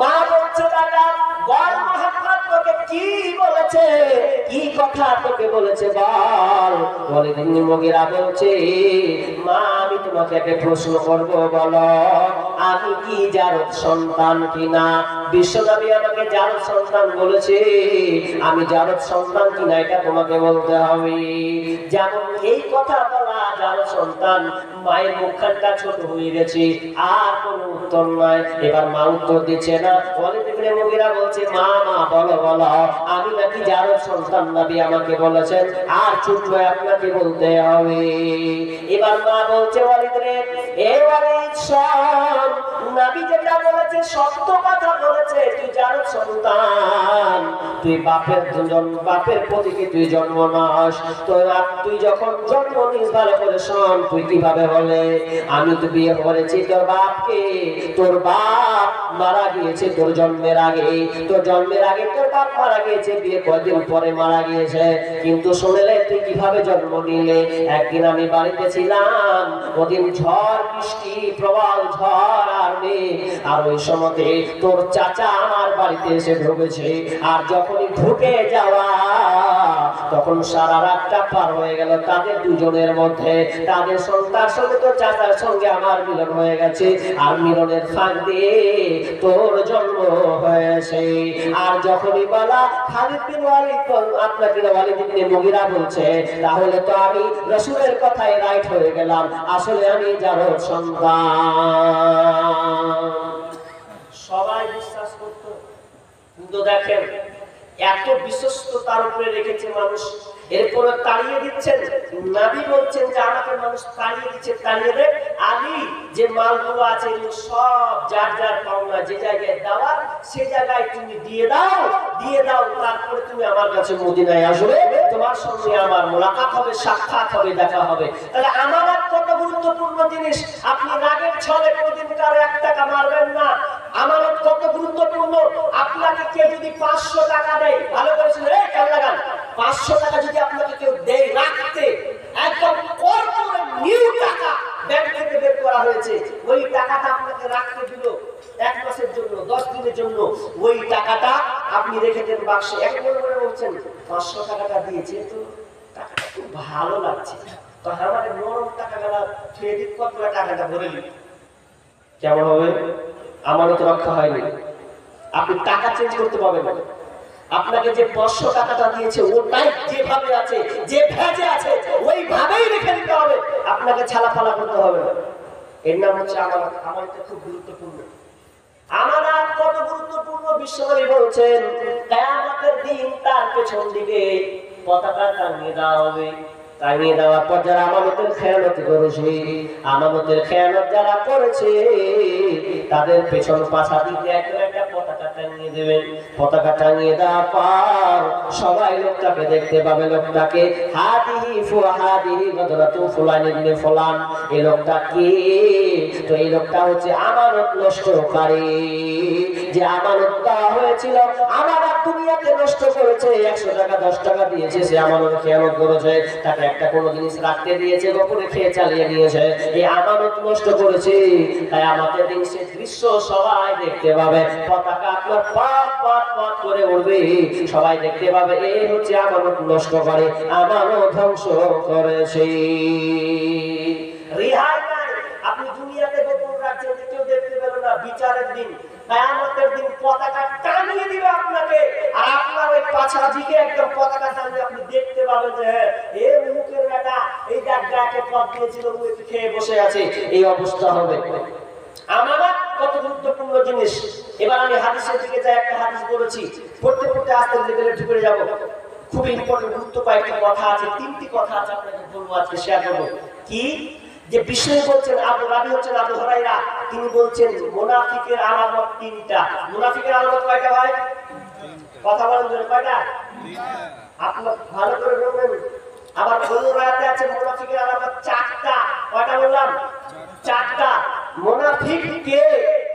মা বলছে দাদা বল মুহাম্মদ তোকে কি বলেছে, কি কথা তোকে বলেছে বল। ওয়ালিদ ইবনে মুগীরা বলছে মা আমি তোমাকে একটা প্রশ্ন করব, বলো আমি কি জারদ সন্তান কিনা। বিশ্বনবী আমাকে জারদ সন্তান বলেছে, আমি জারদ সন্তান কিনা এটা তোমাকে বলতে হবে। যেমন এই কথা বলা জারদ সন্তান, মায়ের মুখখানটা ছোট হয়ে গেছে, আর কোনো উত্তর নাই। এবার মা উত্তর দিচ্ছে না। ওয়ালিদ ইবনে মুগীরা বলছে মা মা বলো বলো আমি নাকি জারদ সন্তান, নবী আমাকে বলেছেন, আর চুপ করে আপনাকে বলতে হবে। এবার মা বলছে ওয়ালিদ রে, এ ওয়ালিদ শোন, নবী যেটা বলেছে সত্য কথা বলেছে, তুই জারদ সন্তান, তুই বাপের প্রতীকে তুই জন্ম নাস, তুই যখন জন্ম নিস ভালো করে শোন, তুই কিভাবে হলে। আমি তো বিয়ে করেছি তোর বাপকে, তোর বাপ মারা গিয়েছে তোর জন্মের আগে, তোর জন্মের আগে তোর বাপ মারা গিয়েছে, বিয়ে কয়েকদিন পরে মারা গিয়েছে, কিন্তু শুনলে তুই কিভাবে জন্ম নিলে। একদিন আমি বাড়িতে ছিলাম, ওদিন ঝড় বৃষ্টি প্রবল ঝড় আর মেঘ, আর ওই সময়তে তোর চাচা আমার বাড়িতে এসে ঢুকেছে, আর যখনই ঢুকে যাওয়া তখন সারা রাতটা পার হয়ে গেল তাদের দুজনের মধ্যে, তাদের সন্তান সঙ্গে তোর চাচার সঙ্গে আমার মিলন হয়ে গেছে, আর মিলনের ফাঁক দিয়ে তোর জন্ম হয়েছে। আর যখনই বলা খালিদ বিন ওয়ালিদ আপনাকে ওয়ালিদ ইবনে মুগীরা বলছে, তাহলে তো আমি রাসূলের কথায় রাইট হয়ে গেলাম, আসলে আমি জারদ সন্তান। সবাই বিশ্বাস করতো, কিন্তু দেখেন এত বিশ্বস্ত তার উপরে রেখেছে মানুষ, এরপরে তাড়িয়ে দিচ্ছেন। নবী বলছেন যে আমাকে মানুষ তাড়িয়ে দিচ্ছে, তাড়িয়ে দেয়। আলী যে মালগুলো আছে সব যার যার পাওনা যে জায়গায় দেওয়ার সে জায়গায় তুমি দিয়ে দাও, দিয়ে দাও, তারপরে তুমি আমার কাছে মদিনায় আসবে, তোমার সঙ্গে আমার মোলাকাত হবে, সাক্ষাৎ হবে, দেখা হবে। তাহলে আমানত কত গুরুত্বপূর্ণ জিনিস, আপনি রাগের ছলে কোনদিন কারো 1 টাকা মারবেন না। আমানত কত গুরুত্বপূর্ণ, আপনাকে কেউ যদি 500 টাকা দেয়, ভালো করে শুনুন, এই কান লাগান, 500 টাকা যদি আপনাকে কেউ দেয় রাখতে, একদম কর্পোরেট নিউ টাকা ব্যাংক থেকে বের করা হয়েছে, ওই টাকাটা আপনাকে রাখতে দিল 1 মাসের জন্য, 10 দিনের জন্য, ওই টাকাটা আপনি রেখে দেন বাক্সে। এক মনে মনে বলছেন 500 টাকাটা দিয়েছে তো টাকাটা খুব ভালো লাগছে, তো আমাদের নরম টাকাগুলো ক্রেডিট কত টাকাটা ভরে নিন, কেমন হবে? আমানত রক্ষা হয়নি, আপনি টাকা চেঞ্জ করতে পারবেন না। আপনাকে যে 500 টাকাটা দিয়েছে ওটাই যেভাবে আছে, যে ভেজে আছে ওইভাবেই রেখে দিতে হবে, আপনাকে ছালাফালা করতে হবে না। এর নাম হচ্ছে আমানত। আমানত খুব গুরুত্বপূর্ণ। আমানত কত গুরুত্বপূর্ণ বিশ্বনবী বলছেন, কিয়ামতের দিন তার পেছন দিকে পতাকা টাঙিয়ে দেওয়া হবে, টাঙিয়ে দেওয়ার পর যারা আমানতের খেয়ানত করেছে, আমানতের খেয়ানত যারা করেছে তাদের পেছন পাছা দিকে একটা পতাকা টাঙিয়ে দেবেন। পতাকা টাঙিয়ে দেওয়ার পর সবাই লোকটাকে দেখতে পাবে, লোকটাকে হাদিহি ফুহাদিহি গদরাতু ফুলান ইবনে ফুলান, এই লোকটা কি? তো এই লোকটা হচ্ছে আমানত নষ্টকারী, যে আমানত দেওয়া হয়েছিল, আমানত দুনিয়াতে নষ্ট করেছে, 100 টাকা 10 টাকা দিয়েছে, সে আমানত খেয়ানত করেছে, তাকে একটা কোনো জিনিস রাখতে দিয়েছে, গোপনে খেয়ে চালিয়ে নিয়েছে, এই আমানত নষ্ট করেছে। তাই আমাদের দিন সে দৃশ্য সবাই দেখতে পাবে, পতাকা আপনার পাট পাট পাট করে উঠবে, সবাই দেখতে পাবে এই হচ্ছে আমানত নষ্ট করে, আমানত ধ্বংস করেছে। রিহাই নাই, আপনি দুনিয়াতে গোপন রাখছেন, কেউ দেখতে পেল না, বিচারের দিন কিয়ামতের দিন পতাকা টানিয়ে দিবে আপনাকে, আর আপনার ওই পাছা দিকে একদম পতাকা টানিয়ে আপনি দেখতে পাবেন যে এই মুখের বেটা এই জায়গাকে পথ দিয়েছিল, ওই খেয়ে বসে আছে, এই অবস্থা হবে। আমানত কত গুরুত্বপূর্ণ জিনিস। এবার আমি হাদিসের দিকে যাই, একটা হাদিস বলেছি, পড়তে পড়তে আস্তে লেভেলে ঢুকে যাব। খুব ইম্পর্টেন্ট গুরুত্ব কয়েকটা কথা আছে, 3টি কথা আছে আপনাকে বলবো, আজকে শেয়ার করবো। কি যে বিষয় বলছেন রাবি হচ্ছেন আবু হুরায়রা, তিনি বলছেন মুনাফিকের আলামত 3টা। মুনাফিকের আলামত কয়টা ভাই? কথা বলেন জোরে, কয়টা? আপনারা ভালো করে বলবেন। আবার অন্য রাতে আছে মুনাফিকের আলামত 4টা। কয়টা বললাম? 4টা। মুনাফিক কে?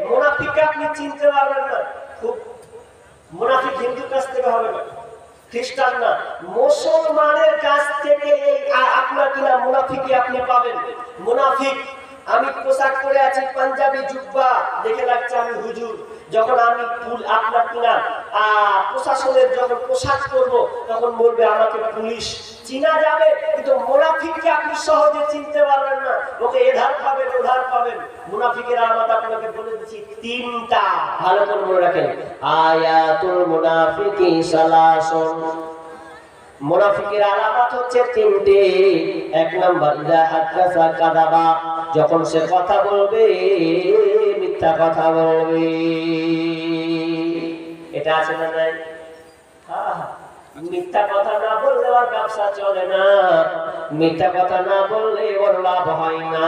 মুনাফিককে আপনি চিনতে পারবেন না, খুব মুনাফিক হিন্দুর কাছ থেকে হবে না, খ্রিস্টান না, মুসলমানের কাছ থেকে এই আপনার কিনা মুনাফিকি আপনি পাবেন। মুনাফিক, আমি পোশাক পরে আছি পাঞ্জাবি জুব্বা, দেখে লাগছে আমি হুজুর, যখন আমি ফুল আপনার কিনা প্রশাসনের যখন পোশাক করব তখন বলবে আমাকে পুলিশ, চিনা যাবে। কিন্তু মুনাফিককে আপনি সহজে চিনতে পারবেন না, ওকে এধার পাবেন ওধার পাবেন। মুনাফিকের আলামত আপনাকে বলে দিচ্ছি তিনটা, ভালো করে মনে রাখেন। আয়াতুল মুনাফিকি সালাসুন, মুনাফিকের আলামত হচ্ছে তিনটে। এক নাম্বার, ইযা হাদাসা কাযাবা, যখন সে কথা বলবে মিথ্যা কথা বলবে। এটা আছে না নাই? মিথ্যা কথা না বললে ওর ব্যবসা চলে না, মিথ্যা কথা না বললে ওর লাভ হয় না।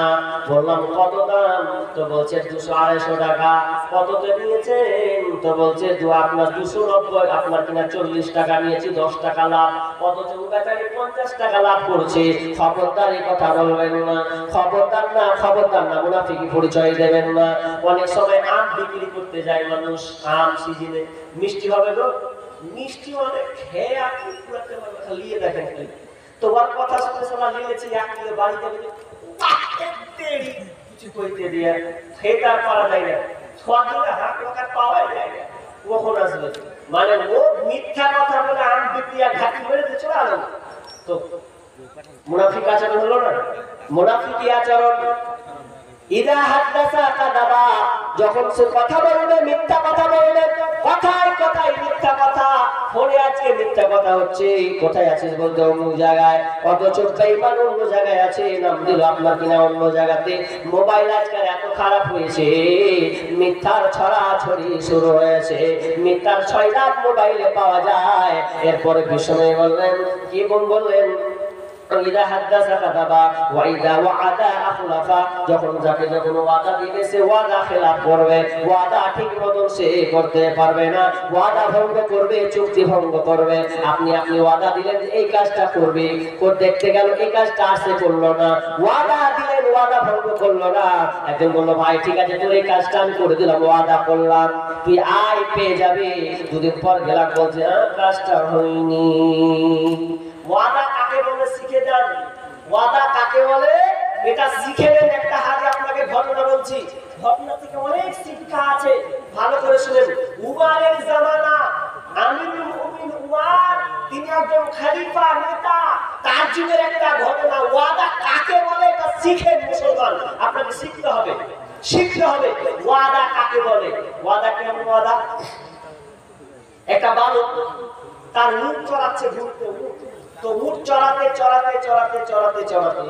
বললাম কত দাম, তো বলছে 200-250 টাকা। কততে নিয়েছেন, তো বলছে আপনার 290, আপনার কিনা 40 টাকা নিয়েছি, 10 টাকা লাভ। অথচ বেচারি 50 টাকা লাভ করছে। খবরদার এই কথা বলবেন না, খবরদার না, খবরদার না, মুনাফিকি পরিচয় দেবেন না। অনেক সময় আম বিক্রি করতে যায় মানুষ, আম সিজনে মিষ্টি হবে গো, মিষ্টি অনেক খেয়ে আপনি পুরাতে খালিয়ে দেখেন। তোমার কথা শুনে শোনা নিয়েছি, এক কিলো বাড়ি যাবে কিছু কইতে দিয়ে খেতার পারা যায় না, ছোয়াগুলো হাত লাগার পাওয়া যায় না, কখন আসবে? মানে ও মিথ্যা কথা বলে আম বিক্রিয়া ঘাটি মেরে দিয়ে চলে আলো। তো মুনাফিক আচরণ হলো না? মুনাফিকি আচরণ। ইদা হাদাসা কাযাবা, যখন সে কথা বলবে মিথ্যা কথা বলবে। কথায় কথায় মিথ্যা কথা, ফোনে আজকে মিথ্যা কথা হচ্ছে, কোথায় আছিস বলতে অমুক জায়গায়, অথচ বেঈমান অন্য জায়গায় আছে, নাম দিল আপনার কিনা অন্য জায়গাতে। মোবাইল আজকাল এত খারাপ হয়েছে, মিথ্যার ছড়াছড়ি শুরু হয়েছে, মিথ্যার ছয়লাভ মোবাইলে পাওয়া যায়। এরপরে বিষ্ণু বললেন, কি বললেন? ইদা হাদাসা কাযাবা ওয়া ইদা ওয়াআদা আখলাফা, যখন যাকে যখন ওয়াদা দিবে সে ওয়াদা খেলাফ করবে, ওয়াদা ঠিক মতন সে করতে পারবে না, ওয়াদা ভঙ্গ করবে, চুক্তি ভঙ্গ করবে। আপনি ওয়াদা দিলেন এই কাজটা করবে, দেখতে গেল এই কাজটা সে করলো না, ওয়াদা দিলেন ওয়াদা ভঙ্গ করলো না। একজন বললো ভাই ঠিক আছে তোর এই কাজটা আমি করে দিলাম, ওয়াদা করলাম, তুই আয় পেয়ে যাবে। দুদিন পর গেলাম, বলছে কাজটা হয়নি। ওয়াদা কাকে বলে শিখে যান, ওয়াদা কাকে বলে এটা শিখে নেন। একটা হাতে আপনাকে ঘটনা বলছি, ঘটনা থেকে অনেক শিক্ষা আছে, ভালো করে শুনেন। উমারের জামানা, আমিরুল মুমিনিন উমার, তিনি একজন খলিফা নেতা, তার যুগের একটা ঘটনা। ওয়াদা কাকে বলে এটা শিখেন মুসলমান, আপনাকে শিখতে হবে, শিখতে হবে ওয়াদা কাকে বলে। ওয়াদা কেমন? ওয়াদা, একটা বালক তার মুখ চড়াচ্ছে ঘুরতে, তো উঠ চড়াতে চড়াতে চড়াতে চড়াতে চড়াতে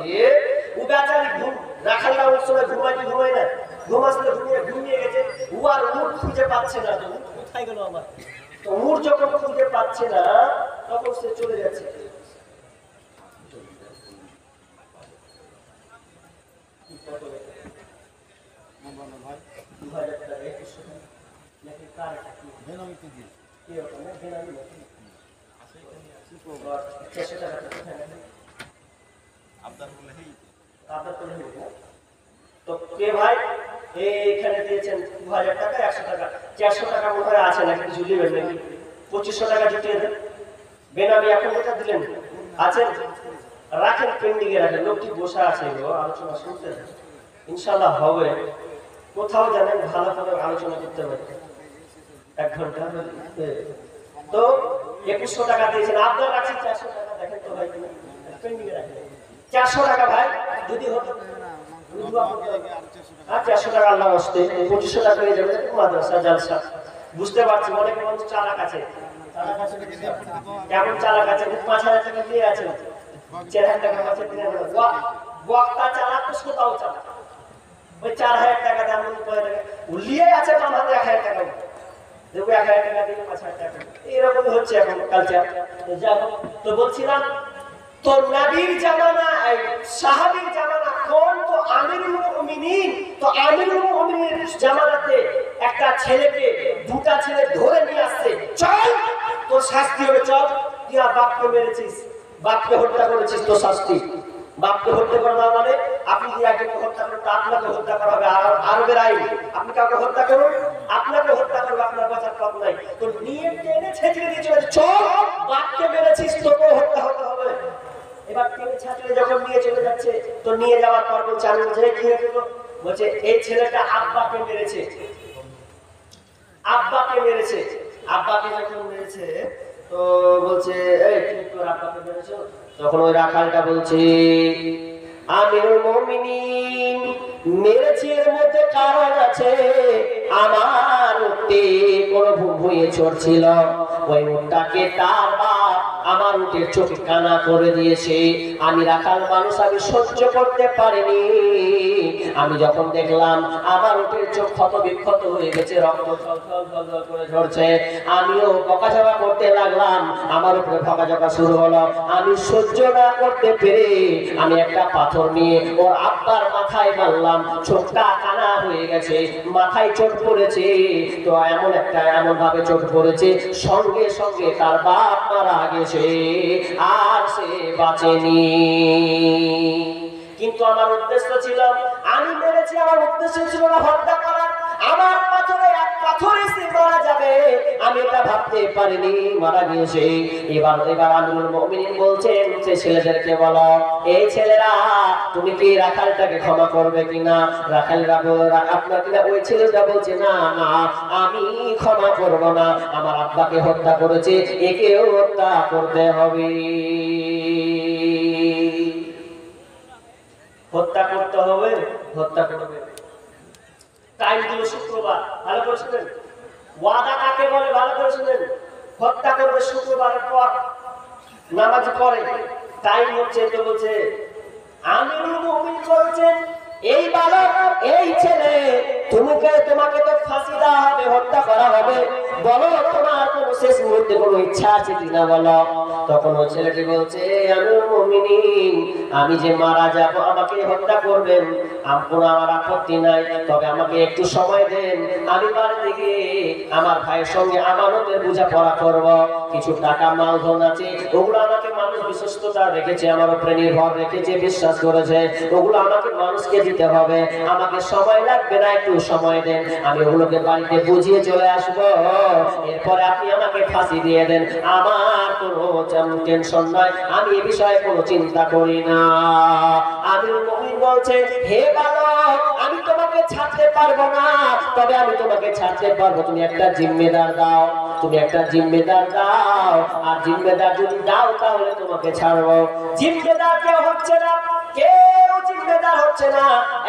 ও বেচারি ঘুম, রাখালরা ওর সময় ঘুমায় না, ঘুম আসলে ঘুমিয়ে গেছে। ও আর উঠ খুঁজে পাচ্ছে না, তো উঠ কোথায় গেল আমার? তো উঠ যখন খুঁজে পাচ্ছে না তখন সে চলে যাচ্ছে। তো কে ভাই এখানে দিয়েছেন 2000 টাকা, 100 টাকা, 400 টাকা মনে হয় আছে নাকি, কিছু দিবেন নাকি? 2500 টাকা জুটিয়ে দেন। বেনামি এখন যেটা দিলেন আছেন, রাখেন, পেন্ডিং এ রাখেন। লোকটি বসে আছে, আলোচনা শুনতে ইনশাআল্লাহ হবে। কোথাও জানেন ভালো করে আলোচনা করতে পারে 1 ঘন্টা। তো 2100 টাকা দিয়েছেন, আপনার কাছে 400 টাকা দেখেন তো ভাই, পেন্ডিং এ রাখেন 400 টাকা ভাই, যদি হতো 400 টাকা আল্লাহ আসতে 2500 টাকা হয়ে যাবে মাদ্রাসা জালসা। বুঝতে পারছি অনেক মানুষ চালাক আছে, কেমন চালাক আছে, 5000 টাকা দিয়ে আছে, 4000 টাকা আছে, বক্তা চালাক তো শ্রোতাও চালাক। ওই 4000 টাকা দাম উলিয়ে আছে, 5000 টাকা দেখো, 1000 টাকা দিয়ে 5000 টাকা, এরকম হচ্ছে এখন কালচার। তো বলছিলাম, তো নবীর জামানা, সাহাবীর জামানা কোন? তো আমিরুল মুমিনিন। তো আমিরুল মুমিনিনের জামানাতে একটা ছেলেকে দুটা ছেলে ধরে নিয়ে আসছে, চল তোর শাস্তি হবে, চল, তুই বাপকে মেরেছিস, বাপকে হত্যা করেছিস, তোর শাস্তি। বাপকে হত্যা করা না মানে আপনি যদি একজনকে হত্যা করেন তা আপনাকে হত্যা করা হবে। আরবের আইন, আপনি কাউকে হত্যা করুন আপনাকে হত্যা করবে, আপনার বাঁচার পথ নাই। তো নিয়ে টেনে ছেঁচড়ে দিয়ে চলে চল, বাপকে মেরেছিস তোকে হত্যা হতে হবে। এবার টেনে ছেঁচড়ে যখন নিয়ে চলে যাচ্ছে, তো নিয়ে যাওয়ার পর বলছে আমি বলছে কি হয়ে গেল, বলছে এই ছেলেটা আব্বাকে মেরেছে, আব্বাকে মেরেছে। আব্বাকে যখন মেরেছে তো বলছে এই তুমি তোর আব্বাকে মেরেছো? তখন ওই রাখালটা বলছে আমিরুল মুমিনিন মেরেছি, এর মধ্যে কারণ আছে। আমার উটে কোন ভুঁয়ে চড়ছিল, ওই উটটাকে তার বাপ আমার উটের চোখে কানা করে দিয়েছে। আমি রাখাল মানুষ, আমি সহ্য করতে পারিনি। আমি যখন দেখলাম আমার উটের চোখ ক্ষত বিক্ষত হয়ে গেছে, রক্ত ঝলঝল করে ঝরছে, আমিও বকাঝকা করতে লাগলাম। আমার উপরে বকাঝকা শুরু হলো। আমি সহ্য না করতে পেরে আমি একটা পাথর নিয়ে ওর আব্বার মাথায় মারলাম। চোখটা কানা হয়ে গেছে, মাথায় চোট পড়েছে। তো এমন ভাবে চোট পড়েছে, সঙ্গে সঙ্গে তার বাপ মারা গেছে, আর সে বাঁচেনি। কিন্তু আমার উদ্দেশ্য ছিল, আমি মেরেছি, আমার উদ্দেশ্য ছিল না হত্যা করা। আমার পাথরে এক পাথরে সে মারা যাবে, আমি এটা ভাবতে পারিনি, মারা গিয়েছে। এবার আমিরুল মুমিনিন বলছেন সে ছেলেদেরকে বলো, এই ছেলেরা তুমি কি রাখালটাকে ক্ষমা করবে কিনা? রাখালরা আপনার কিনা? ওই ছেলেটা বলছে না না, আমি ক্ষমা করব না, আমার আব্বাকে হত্যা করেছে, একেও হত্যা করতে হবে, হত্যা করতে হবে, হত্যা করবে। টাইম হলো শুক্রবার, ভালো করে শুনেন। ওয়াদা কাকে বলে ভালো করে শুনেন। হত্যা করবে শুক্রবারের পর, নামাজ পড়ে। টাইম হচ্ছে তো বলছে আমিরুল মুমিনিন বলছেন এই বালক, এই ছেলে, তোমাকে তো ফাঁসি দেওয়া হবে, হত্যা করা হবে, বলো তোমার কোন শেষ মুহূর্তে কোনো ইচ্ছা আছে কিনা বলো। তখন ওই ছেলেটি বলছে আমিরুল মুমিনিন আমি যে মারা যাব, আমাকে হত্যা করবেন, আমার আপত্তি নাই, তবে আমাকে একটু সময় দেন। আমি বাড়িতে গিয়ে আমার ভাইয়ের সঙ্গে আমানতের বোঝাপড়া করব, কিছু টাকা মালধন আছে, ওগুলো আমাকে মানুষ বিশ্বস্ততা রেখেছে, আমার উপরে নির্ভর রেখেছে, বিশ্বাস করেছে, ওগুলো আমাকে মানুষকে দিতে হবে, আমাকে সময় লাগবে না, একটু সময় দেন, আমি ওগুলোকে বাড়িতে বুঝিয়ে চলে আসবো, এরপরে আপনি আমাকে ফাঁসি দিয়ে দেন, আমার কোনো টেনশন নয়, আমি এ বিষয়ে কোনো চিন্তা করি না। আমিরুল মুমিনিন বলছে হে বালক, আমি তোমাকে ছাড়তে পারবো না, তবে আমি তোমাকে ছাড়তে পারবো, তুমি একটা জিম্মেদার দাও, তুমি একটা জিম্মেদার দাও, আর জিম্মেদার যদি দাও তাহলে তোমাকে ছাড়বো। জিম্মেদার কেউ হচ্ছে না, কেউ জিম্মেদার হচ্ছে না।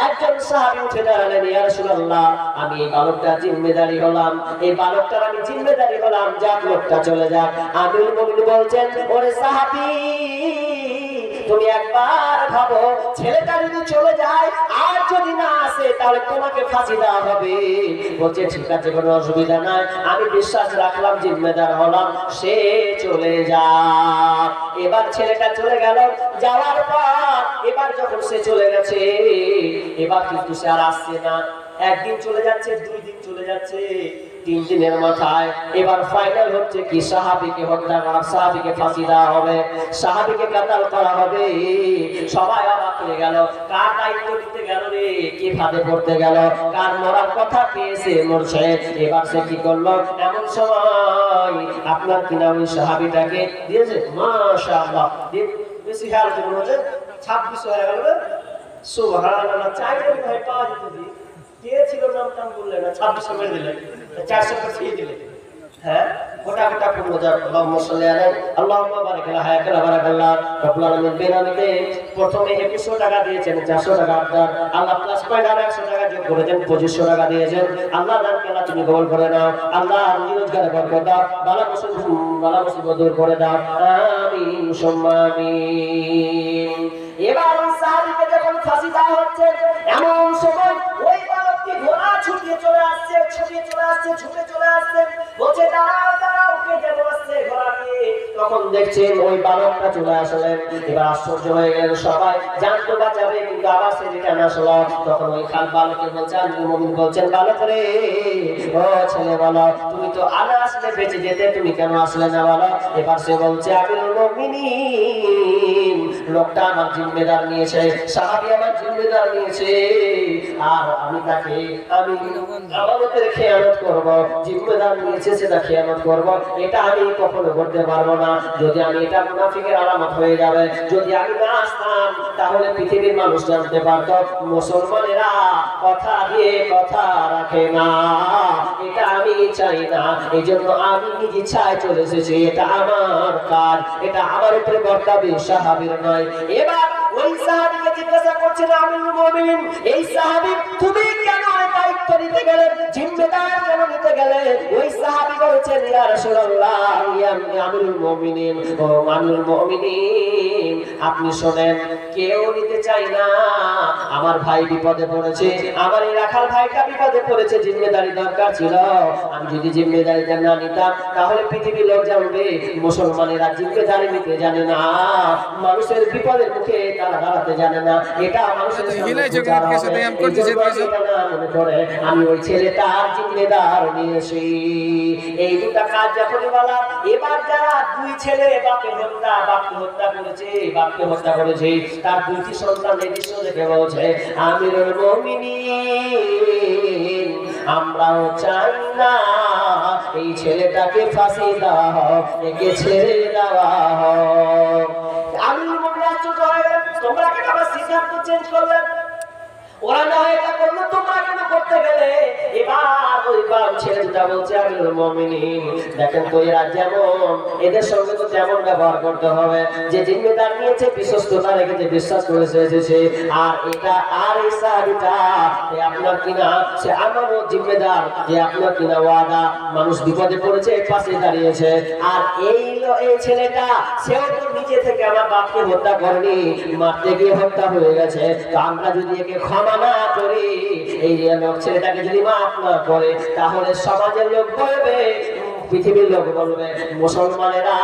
একজন সাহাবী উঠে দাঁড়ালেন, ইয়া রাসূলুল্লাহ আমি এই বালকটার জিম্মেদারি হলাম, এই বালকটার আমি জিম্মেদারি হলাম, যাক লোকটা চলে যাক। আমিরুল মুমিনিন বলছেন ওরে সাহাবী তুমি একবার ভাবো, ছেলেটা যদি চলে যায় আর যদি না আসে তাহলে তোমাকে ফাঁসি দেওয়া হবে। বলছে ঠিক আছে, কোনো অসুবিধা নাই, আমি বিশ্বাস রাখলাম, জিম্মেদার হলাম, সে চলে যা। এবার ছেলেটা চলে গেল, যাওয়ার পর এবার যখন সে চলে গেছে, এবার কিন্তু সে আর আসছে না। একদিন চলে যাচ্ছে, 2 দিন চলে যাচ্ছে, 3 দিনের মাথায় এবার ফাইনাল হচ্ছে কি সাহাবীকে হত্যা করা, সাহাবীকে ফাঁসি দেওয়া হবে, সাহাবীকে কাতাল করা হবে। সবাই অবাক হয়ে গেল, কার দায়িত্ব নিতে গেল রে, কে ফাঁদে পড়তে গেল, কার মরার কথা পেয়েছে মরছে। এবার সে কি করলো, এমন সময় আপনার কিনা ওই সাহাবীটাকে দিয়েছে, মাশাআল্লাহ, বেশি খেয়াল করুন, 26 হয়ে গেল, সুবহানাল্লাহ, চাইলে ভাই পাওয়া যেত, কে ছিল নাম টাম বললেন না, 26 করে দিলেন, 400 করে দিয়ে দিলেন। হ্যাঁ, গোটা গোটা পূর্ণ যার আল্লাহুম্মা সাল্লি আলাইহি আল্লাহুম্মা বারিক আলা হায়াতিল বারাকাল্লাহ রব্বুল আলামিন বেনামিতে প্রথমে 2100 টাকা দিয়েছেন, 400 টাকা আপনার, আল্লাহ প্লাস পয়েন্ট আর 100 টাকা যোগ করেছেন, 2500 টাকা দিয়েছেন। আল্লাহ দানকে আল্লাহ তুমি কবুল করে নাও, আল্লাহ রোজগারে বরকত দাও, বালা মুসিবত দূর করে দাও, আমিন সুম্মা আমিন। এবার ওই সাহাবীকে যখন ফাঁসি দেওয়া হচ্ছে, এমন সময় ওই বালকটি ঘোড়া ছুটিয়ে চলে আসছে, ছুটে চলে আসছে, বলছে দাঁড়াও দাঁড়াও, কে যেন আসছে ঘোড়াকে। তখন দেখছেন ওই বালকটা চলে আসলেন। এবার আশ্চর্য হয়ে গেল সবাই, জানতো বাঁচাবে কিন্তু আবার সে রিটার্ন আসলো। তখন ওই খাল বালকে বলছে, আমিরুল মুমিনিন বলছেন বালক রে, ও ছেলে বলো, তুমি তো আগে আসলে বেঁচে যেতে, তুমি কেন আসলে না বলো। এবার সে বলছে আমিরুল মুমিনিন লোকটা আমার জিম্মেদার নিয়েছে, সাহাবী আমার জিম্মেদার নিয়েছে, আর আমি তাকে আমাদের খেয়ানত করব, জিম্মেদার নিয়েছে সেটা খেয়ানত করব, এটা আমি কখনো করতে পারবো না। যদি আমি এটা মুনাফিকের আলামত হয়ে যাবে। যদি আমি না আসতাম তাহলে পৃথিবীর মানুষ জানতে পারত মুসলমানেরা কথা দিয়ে কথা রাখে না, এটা আমি চাই না। এই জন্য আমি নিজ ইচ্ছায় চলে এসেছি, এটা আমার কাজ, এটা আমার উপরে বর্তাবে, সাহাবীর নয়। এবার ওই সাহাবীকে জিজ্ঞাসা করছেন আমিরুল মুমিনিন, এই সাহাবী তুমি কেন দায়িত্ব নিতে গেলে, জিম্মেদার কেন নিতে গেলে? ওই সাহাবী বলেছেন ইয়া রাসূলুল্লাহ, ইয়া আমিরুল মুমিনিন, ও আমিরুল মুমিনিন আপনি শুনেন, কেউ নিতে চাই না, আমার ভাই বিপদে পড়েছে, আমার এই রাখাল ভাইটা বিপদে পড়েছে, জিম্মেদারি দরকার ছিল। আমি যদি জিম্মেদারিটা না নিতাম তাহলে পৃথিবীর লোক জানবে মুসলমানেরা জিম্মেদারি নিতে জানে না, মানুষের বিপদের মুখে তারা দাঁড়াতে জানে না, এটা মানুষের মনে করে আমি ওই ছেলেটার জিম্মেদার নিয়েছি। এই দুটা কাজ যখনই বলা, এবার যারা দুই ছেলে বাপকে হত্যা করেছে তার দুইটি সন্তান এই দৃশ্য দেখে বলছে আমিরুল মুমিনিন আমরাও চাই না এই ছেলেটাকে ফাঁসি দেওয়া হোক, একে ছেড়ে দেওয়া হোক। আমিরুল মুমিনিন আশ্চর্য হয়ে গেলেন, তোমরা কেন আবার সিদ্ধান্ত চেঞ্জ করলে? ওরা না এটা করলো, তোমরা কেন করতে গেলে? এবার ওই বাপ ছেলেটা বলছে আমিরুল মুমিনিন দেখেন তো এরা যেমন, এদের সঙ্গে তো তেমন ব্যবহার করতে হবে, যে জিম্মেদার নিয়েছে বিশ্বস্ততা রেখেছে, বিশ্বাস করেছে এসেছে, আর এটা আর এই সাহাবীটা আপনার কিনা সে আমারও জিম্মেদার, যে আপনার কিনা ওয়াদা, মানুষ বিপদে পড়েছে পাশে দাঁড়িয়েছে, আর এই ছেলেটা সেও তো নিজে থেকে আমার বাপকে হত্যা করেনি, মারতে গিয়ে হত্যা হয়ে গেছে। তো আমরা যদি একে ক্ষমা না করি, এই যে লোক ছেলেটাকে যদি মাফ না করে, তাহলে সমাজের লোক বলবে, পৃথিবীর লোক বলবে মুসলমানেরা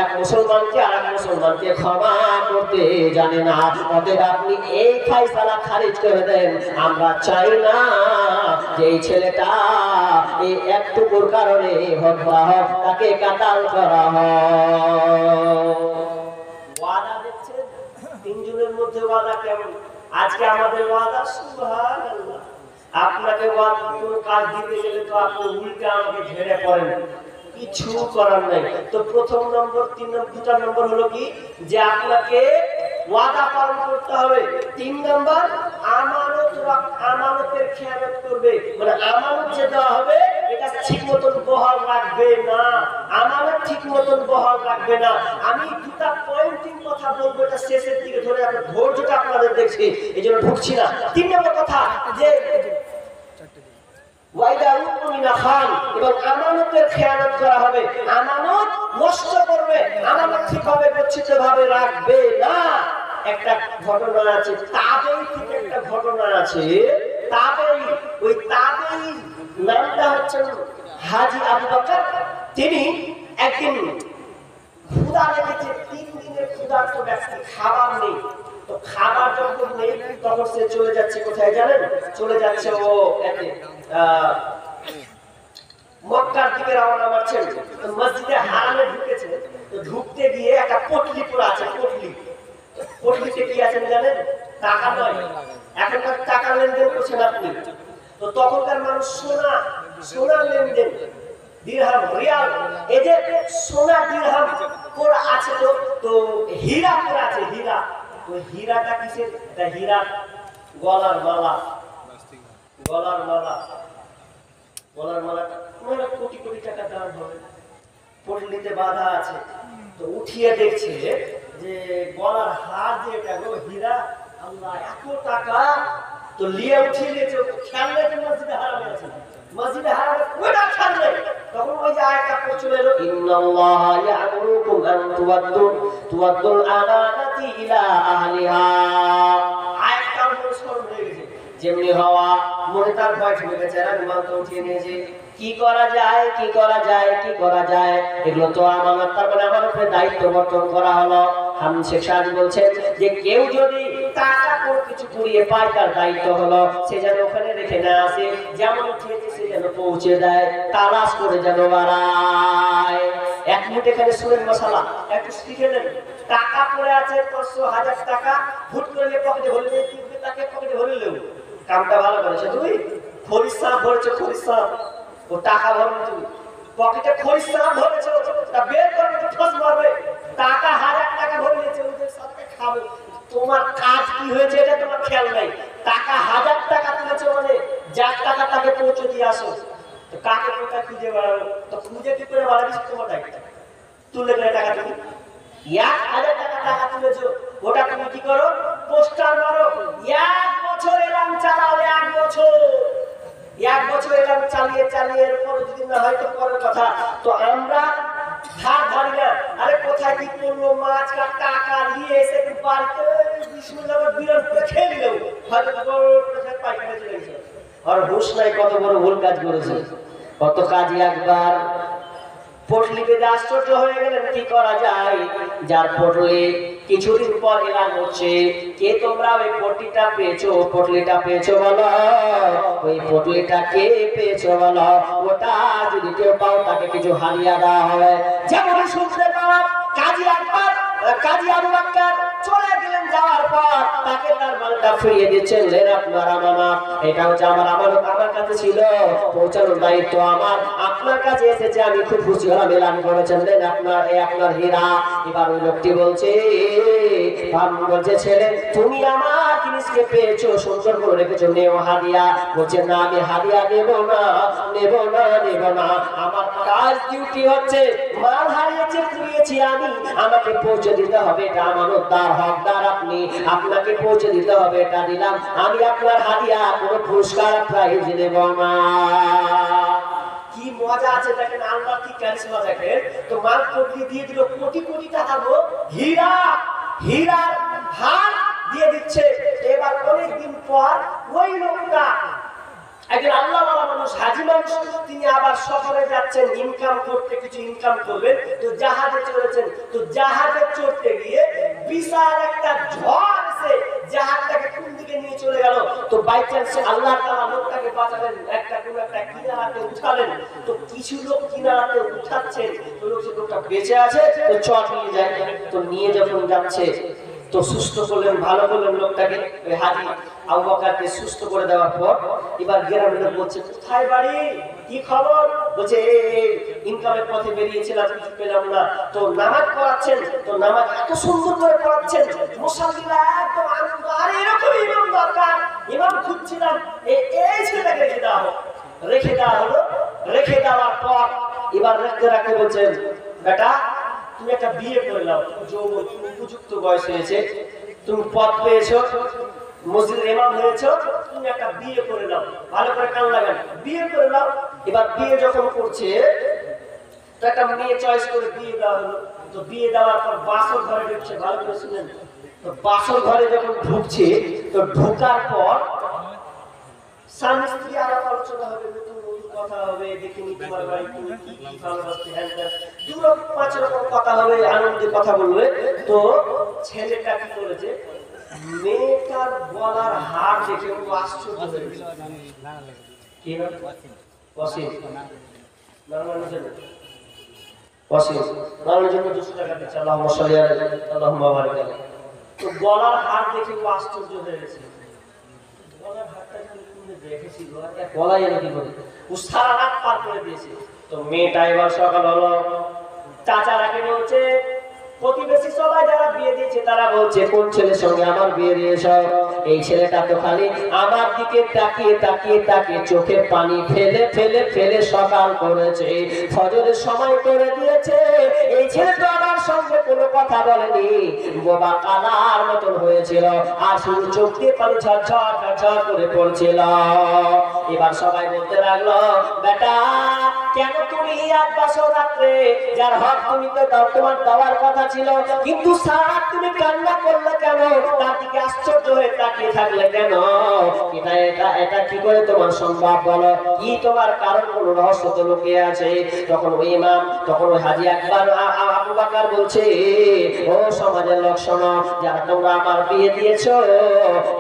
এক মুসলমানকে আর এক মুসলমানকে ক্ষমা করতে জানে না। অতএব আপনি এই ফয়সালা খারিজ করে দেন, আমরা চাই না যে এই ছেলেটা এই একটুকুর কারণে হত্যা হোক, তাকে কাতাল করা হোক। ওয়াদা দেখছেন তিনজনের মধ্যে ওয়াদা কেমন? আজকে আমাদের ওয়াদা সুবহানাল্লাহ, আপনাকে ওয়াদা কোনো কাজ দিতে গেলে তো আপনি উল্টা আমাকে ঝেড়ে পড়েন, কিছু করার নাই। তো প্রথম নম্বর, দুটা নম্বর হলো কি, যে আপনাকে ওয়াদা পালন করতে হবে। 3 নম্বর আমানতের খেয়ানত করবে, মানে আমানত যে দেওয়া হবে এটা ঠিক মতন বহাল রাখবে না, আমানত ঠিক মতন বহাল রাখবে না। আমি দুটা পয়েন্টিং কথা বলবো, এটা শেষের দিকে ধরে আপনার ধৈর্যটা আপনাদের দেখছি, এই জন্য ঢুকছি না। 3 নম্বর কথা, যে এবং আমানতের খেয়ানত করা হবে, আমানত নষ্ট করবে, আমানত ঠিকভাবে গচ্ছিতভাবে রাখবে না। একটা ঘটনা আছে, তাবেই থেকে একটা ঘটনা আছে, তাবেই, ওই তাবেই নামটা হচ্ছে হাজী আবু বকর। তিনি একদিন ক্ষুধা লেগেছে, 3 দিনের ক্ষুধার্ত ব্যক্তি, খাবার নেই। তো খাবার যখন নেই তখন সে চলে যাচ্ছে কোথায় জানেন? চলে যাচ্ছে ও মক্কার দিকে রওনা মারছেন। মসজিদে হারামে ঢুকেছে, তো ঢুকতে গিয়ে একটা পটলি পড়ে আছে, পটলিতে কি আছে জানেন? টাকা নয়, এখনকার টাকা লেনদেন করছেন আপনি, তো তখনকার মানুষ সোনা লেনদেন, দিরহাম, রিয়াল, এই যে সোনা দিরহাম পড়ে আছে, তো হীরা পড়ে আছে, হীরা। ওই হীরাটা কিসের? হীরা গলার মালা, মানে কোটি কোটি টাকা দাম হবে, পটলিতে বাঁধা আছে। তো উঠিয়ে দেখছে যে গলার হার যে এটা গো হীরা, আল্লাহ এত টাকা! তো লিয়ে উঠিয়ে নিয়েছে, খেয়াল নেই মসজিদে হারামে আছে, মসজিদে হারামে কোটা খেয়াল নেই। তখন ওই যে আয়াতটা পড়ছিল, ইন্নাল্লাহা ইয়া'মুরুকুম আন তুওয়াদ্দুল আমানাতি ইলা আহলিহা। আয়াতটা অনুসরণ হয়ে গেছে, যেমনি হওয়া মনে তার ভয় ঢুকে গেছে, রুমালটা উঠিয়ে নিয়েছে, কি করা যায়, এগুলো তো আমানত, তার মানে আমার উপরে দায়িত্ব বর্তন করা হলো। শেখ সাদি বলছেন যে কেউ যদি টাকা কোনো কিছু কুড়িয়ে পায়, তার দায়িত্ব হলো সে যেন ওখানে রেখে না আসে, যেমন উঠিয়েছে সে যেন পৌঁছে দেয়, তালাশ করে যেন বাড়ায়। এক মুঠ এখানে সুরের মশলা একটু শিখে নেন। টাকা পড়ে আছে 500,000 টাকা, হুট করে পকেটে ভরে নিয়ে তাকে পকেটে ভরে নেব, কামটা ভালো করেছে তুমি। খরিস সাপ ভরেছো, খরিস সাপ, ও টাকা ভরবে, তুমি পকেটে খরিস সাপ ভরেছো, তা বের করে ঠস মারবে। টাকা 1000 টাকা ভরে নিয়েছে, ওদের সাথে খাবে। তোমার কাজ কি হয়েছে এটা তোমার খেয়াল নাই। টাকা 1000 টাকা তুলেছো মানে যার টাকা তাকে পৌঁছে দিয়ে আসো। তো কাকে কোথায় খুঁজে বেড়াবো, তো খুঁজে কি করে বেড়াবি তোমার দায়িত্ব। তুলে গেলে টাকা তুমি 1000 টাকা টাকা তুলেছো, ওটা তুমি কি করো, পোস্টার মারো। 1 বছর এলাম চালাও, 1 বছর, 1 বছর এলাম চালিয়ে চালিয়ে এরপর যদি না হয় তো পরের কথা। তো আমরা ধার ধারি না, আরে কোথায় কি করলো, মাছ কা টাকা নিয়ে এসে বাড়িতে বিসমিল্লাহ বিরাট করে খেয়ে নিল, হয়তো বড় পাইকারি চলে গেছে। আর হুঁশ নাই কত বড় ভুল কাজ করেছে, কত কাজ একবার পটলি বেঁধে আশ্চর্য হয়ে গেলেন কি করা যায়। যার পটলি কিছুদিন পর এলান হচ্ছে, কে তোমরা ওই পটলিটা পেয়েছো, পটলিটা পেয়েছো বলো, ওই পটলিটা কে পেয়েছো বলো। ওটা যদি কেউ পাও তাকে কিছু হারিয়ে দেওয়া হবে। যেমন শুনতে পাওয়া কাজী আকবর, কাজী আবু বকর চলে গেলেন, যাওয়ার পর তাকে তার মালটা ফিরিয়ে দিচ্ছেন। লেন আপনার আমানত, এটা হচ্ছে আমার আমানত, আমার কাছে ছিল, পৌঁছানোর দায়িত্ব আমার, আপনার কাছে এসেছে, আমি খুব খুশি হলাম, এলান করেছেন, দেন আপনার এই আপনার হীরা। এবার ওই লোকটি বলছে, বলছে ছেলে তুমি আমার জিনিসকে পেয়েছো, সুন্দর করে রেখেছো, নেও হাদিয়া। বলছে না আমি হাদিয়া নেব না, নেব না, নেব না, আমার কাজ ডিউটি হচ্ছে, মাল হারিয়েছে কুড়িয়েছি আমি, আমাকে পৌঁছে দিতে হবে, এটা আমানতদার হকদার আপনি, আপনাকে পৌঁছে দিতে হবে, এটা দিলাম আমি আপনার হাদিয়া, কোনো পুরস্কার প্রাইজ দেব না। কি মজা আছে দেখেন, আল্লাহ কি কারিশমা দেখেন। তো মাল পটলি দিয়ে দিল, কোটি কোটি টাকা হীরা, হীরার হার দিয়ে দিচ্ছে। এবার অনেকদিন পর ওই লোকটা একজন আল্লাহওয়ালা মানুষ, হাজী মানুষ, তিনি আবার সফরে যাচ্ছেন ইনকাম করতে, কিছু ইনকাম করবেন, তো জাহাজে চড়েছেন। তো জাহাজে চড়তে গিয়ে বিশাল একটা ঝড় এসে জাহাজটাকে কোন দিকে নিয়ে চলে গেল। তো বাই চান্স আল্লাহ তাআলা লোকটাকে বাঁচালেন, একটা কোন একটা কিনারাতে উঠালেন। তো কিছু লোক কিনারাতে উঠাচ্ছেন, তো লোকটা বেঁচে আছে, তো চট নিয়ে যায়। তো নিয়ে যখন যাচ্ছে তো সুস্থ করলেন, ভালো করলেন লোকটাকে, ওই হাজী আবু বকরকে সুস্থ করে দেওয়ার পর এবার গ্রামের লোক বলছে কোথায় বাড়ি, কি খবর, বলছে ইনকামের পথে বেরিয়েছিলাম, কিছু পেলাম না। তো নামাজ পড়াচ্ছেন, তো নামাজ এত সুন্দর করে পড়াচ্ছেন, মুসাল্লিরা একদম আনন্দ, আর এরকম ইমাম দরকার, ইমাম খুঁজছিলাম, এই ছেলেটাকে রেখে দেওয়া হোক। রেখে দেওয়া হলো, রেখে দেওয়ার পর এবার রাখতে রাখতে বলছেন বেটা তুমি একটা বিয়ে করে নাও, যৌবন উপযুক্ত বয়স হয়েছে, তুমি পদ পেয়েছো, মসজিদের ইমাম হয়েছো, তুমি একটা বিয়ে করে নাও, ভালো করে কান লাগান, বিয়ে করে নাও। এবার বিয়ে যখন করছে তো একটা মেয়ে চয়েস করে বিয়ে দেওয়া হলো। তো বিয়ে দেওয়ার পর বাসর ঘরে ঢুকছে, ভালো করে শুনেন। তো বাসর ঘরে যখন ঢুকছে, তো ঢোকার পর স্বামী স্ত্রী আলাপ আলোচনা হবে, নতুন নতুন কথা হবে, দেখিনি তোমার বাড়ি, তুমি কি কি ভালোবাসতে, হ্যাঁ 2-5 রকম কথা হবে, আনন্দের কথা বলবে। তো ছেলেটা কি করেছে, মেয়েটার গলার হার দেখে ও আশ্চর্য হয়ে গেছে। কি নাম? ওয়াসিম। নামের জন্য ওয়াসিম, নামের জন্য 200 টাকা দিচ্ছে, আল্লাহুম্মা সাল্লি আলাইহি আল্লাহুম্মা বারিক আলাইহি। তো গলার হার দেখে ও আশ্চর্য হয়ে গেছে। গলার হারটা দেখেছি, গলায় এনে কি করে, ও সারা রাত পার করে দিয়েছে। তো মেয়েটা এবার সকাল হলো, চাচারাকে বলছে, প্রতিবেশী সবাই যারা বিয়ে দিয়েছে তারা বলছে কোন ছেলের সঙ্গে আমার বিয়ে দিয়েছ, এই ছেলেটা তো খালি আমার দিকে তাকিয়ে তাকিয়ে তাকিয়ে চোখে পানি ফেলে ফেলে ফেলে সকাল করেছে, ফজরের সময় করে দিয়েছে, এই ছেলে তো আমার সঙ্গে কোনো কথা বলেনি, বোবা কালার মতন হয়েছিল, আর শুধু চোখ দিয়ে পানি ঝরঝর ঝরঝর করে পড়ছিল। এবার সবাই বলতে লাগলো বেটা কেন তুমি আজ বাসর রাত্রে, যার হক তুমি তো তোমার দেওয়ার কথা ছিল, কিন্তু সারা তুমি কান্না করলে কেন, তার দিকে আশ্চর্য হয়ে তাকিয়ে থাকলে কেন, এটা এটা এটা কি করে তোমার সম্ভব বলো, কি তোমার কারণ, কোন রহস্য তো লুকিয়ে আছে। তখন ওই ইমাম, তখন ওই হাজী আকবর আবু বকর বলছে ও সমাজের লোক শোনো, যারা তোমরা আমার বিয়ে দিয়েছো,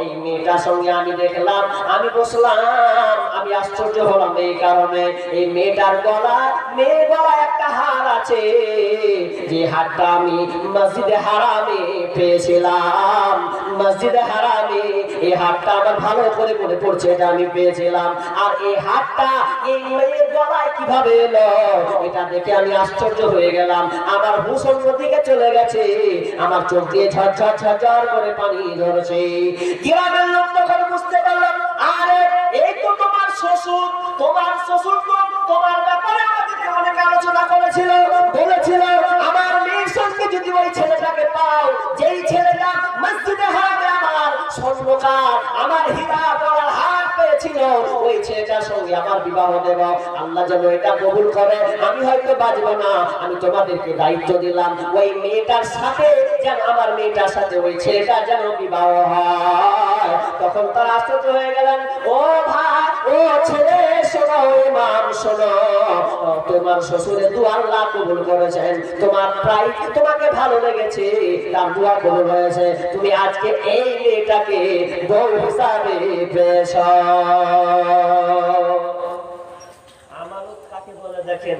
এই মেয়েটার সঙ্গে আমি দেখলাম, আমি বসলাম, আমি আশ্চর্য আশ্চর্য হলাম এই কারণে, এই মেয়েটার মেয়ে গলা একটা হার আছে, যে হারটা আমি মসজিদে হারামে পেয়েছিলাম। মসজিদে হারামে এই হারটা আমার ভালো করে মনে পড়ছে, এটা আমি পেয়েছিলাম। আর এই হারটা এই মেয়ের গলায় কিভাবে এলো, এটা দেখে আমি আশ্চর্য হয়ে গেলাম। আমার হুঁশ অন্যদিকে চলে গেছে, আমার চোখ দিয়ে ঝরঝর ঝরঝর করে পানি ঝরছে। গ্রামের লোক তখন বুঝতে পারলাম, আরে এই তো তোমার শ্বশুর। তোমার শ্বশুর তো তোমার ব্যাপারে আমাদেরকে অনেক আলোচনা করেছিল, বলেছিল আমার মেয়ের সঙ্গে যদি ওই ছেলেটাকে পাও, যেই ছেলেটা মসজিদে হারামে আমার স্বর্ণকার, আমার হীরা গলার হার পেয়েছিল, ওই ছেলেটার সঙ্গে আমার বিবাহ দেব। আল্লাহ যেন এটা কবুল করে। আমি হয়তো বাঁচবো না, আমি তোমাদেরকে দায়িত্ব দিলাম, ওই মেয়েটার সাথে যেন, আমার মেয়েটার সাথে ওই ছেলেটা যেন বিবাহ হয়। তখন তারা আশ্চর্য হয়ে গেলেন, ও ভাই, ও ছেলে শোনো, ইমাম শোনো, তোমার শ্বশুরের দোয়া আল্লাহ কবুল করেছেন, তোমাকে ভালো লেগেছে, তার দোয়া কবুল হয়েছে, তুমি আজকে এই মেয়েটাকে বউ হিসাবে পেয়েছ। আমানত কাকে বলে দেখেন,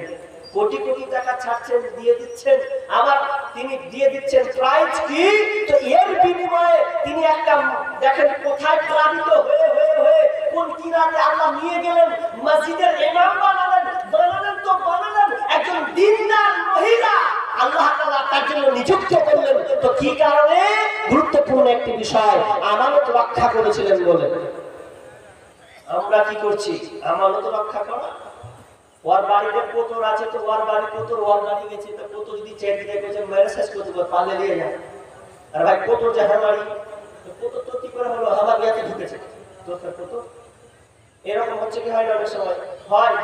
কোটি কোটি টাকা ছাড়ছেন, দিয়ে দিচ্ছেন, আবার তিনি দিয়ে দিচ্ছেন প্রাইজ কি, তো এর বিনিময়ে তিনি একটা দেখেন কোথায় প্লাবিত হয়ে হয়ে হয়ে কোন কিরাতে আল্লাহ নিয়ে গেলেন, মসজিদের ইমাম বানালেন তো বানালেন, একজন দিনদার মহিলা আল্লাহ তাআলা তার জন্য নিযুক্ত করলেন। তো কি কারণে? গুরুত্বপূর্ণ একটি বিষয়, আমানত রক্ষা করেছিলেন বলে। আমরা কি করছি? আমানত রক্ষা করা। ওর বাড়িতে কোতর আছে, তো ওর বাড়ি কোতর, ওর বাড়ি গেছে, তো কোতর যদি চেক দিয়ে গেছে মেরে শেষ করতে পারলে নিয়ে যায়। আর ভাই কোতর যে হামারি, তো কোতর তো কি করে হলো, আমার বিয়াতে ঢুকেছে তো কোতর। এরকম হচ্ছে কি হয় না অনেক সময় হয়।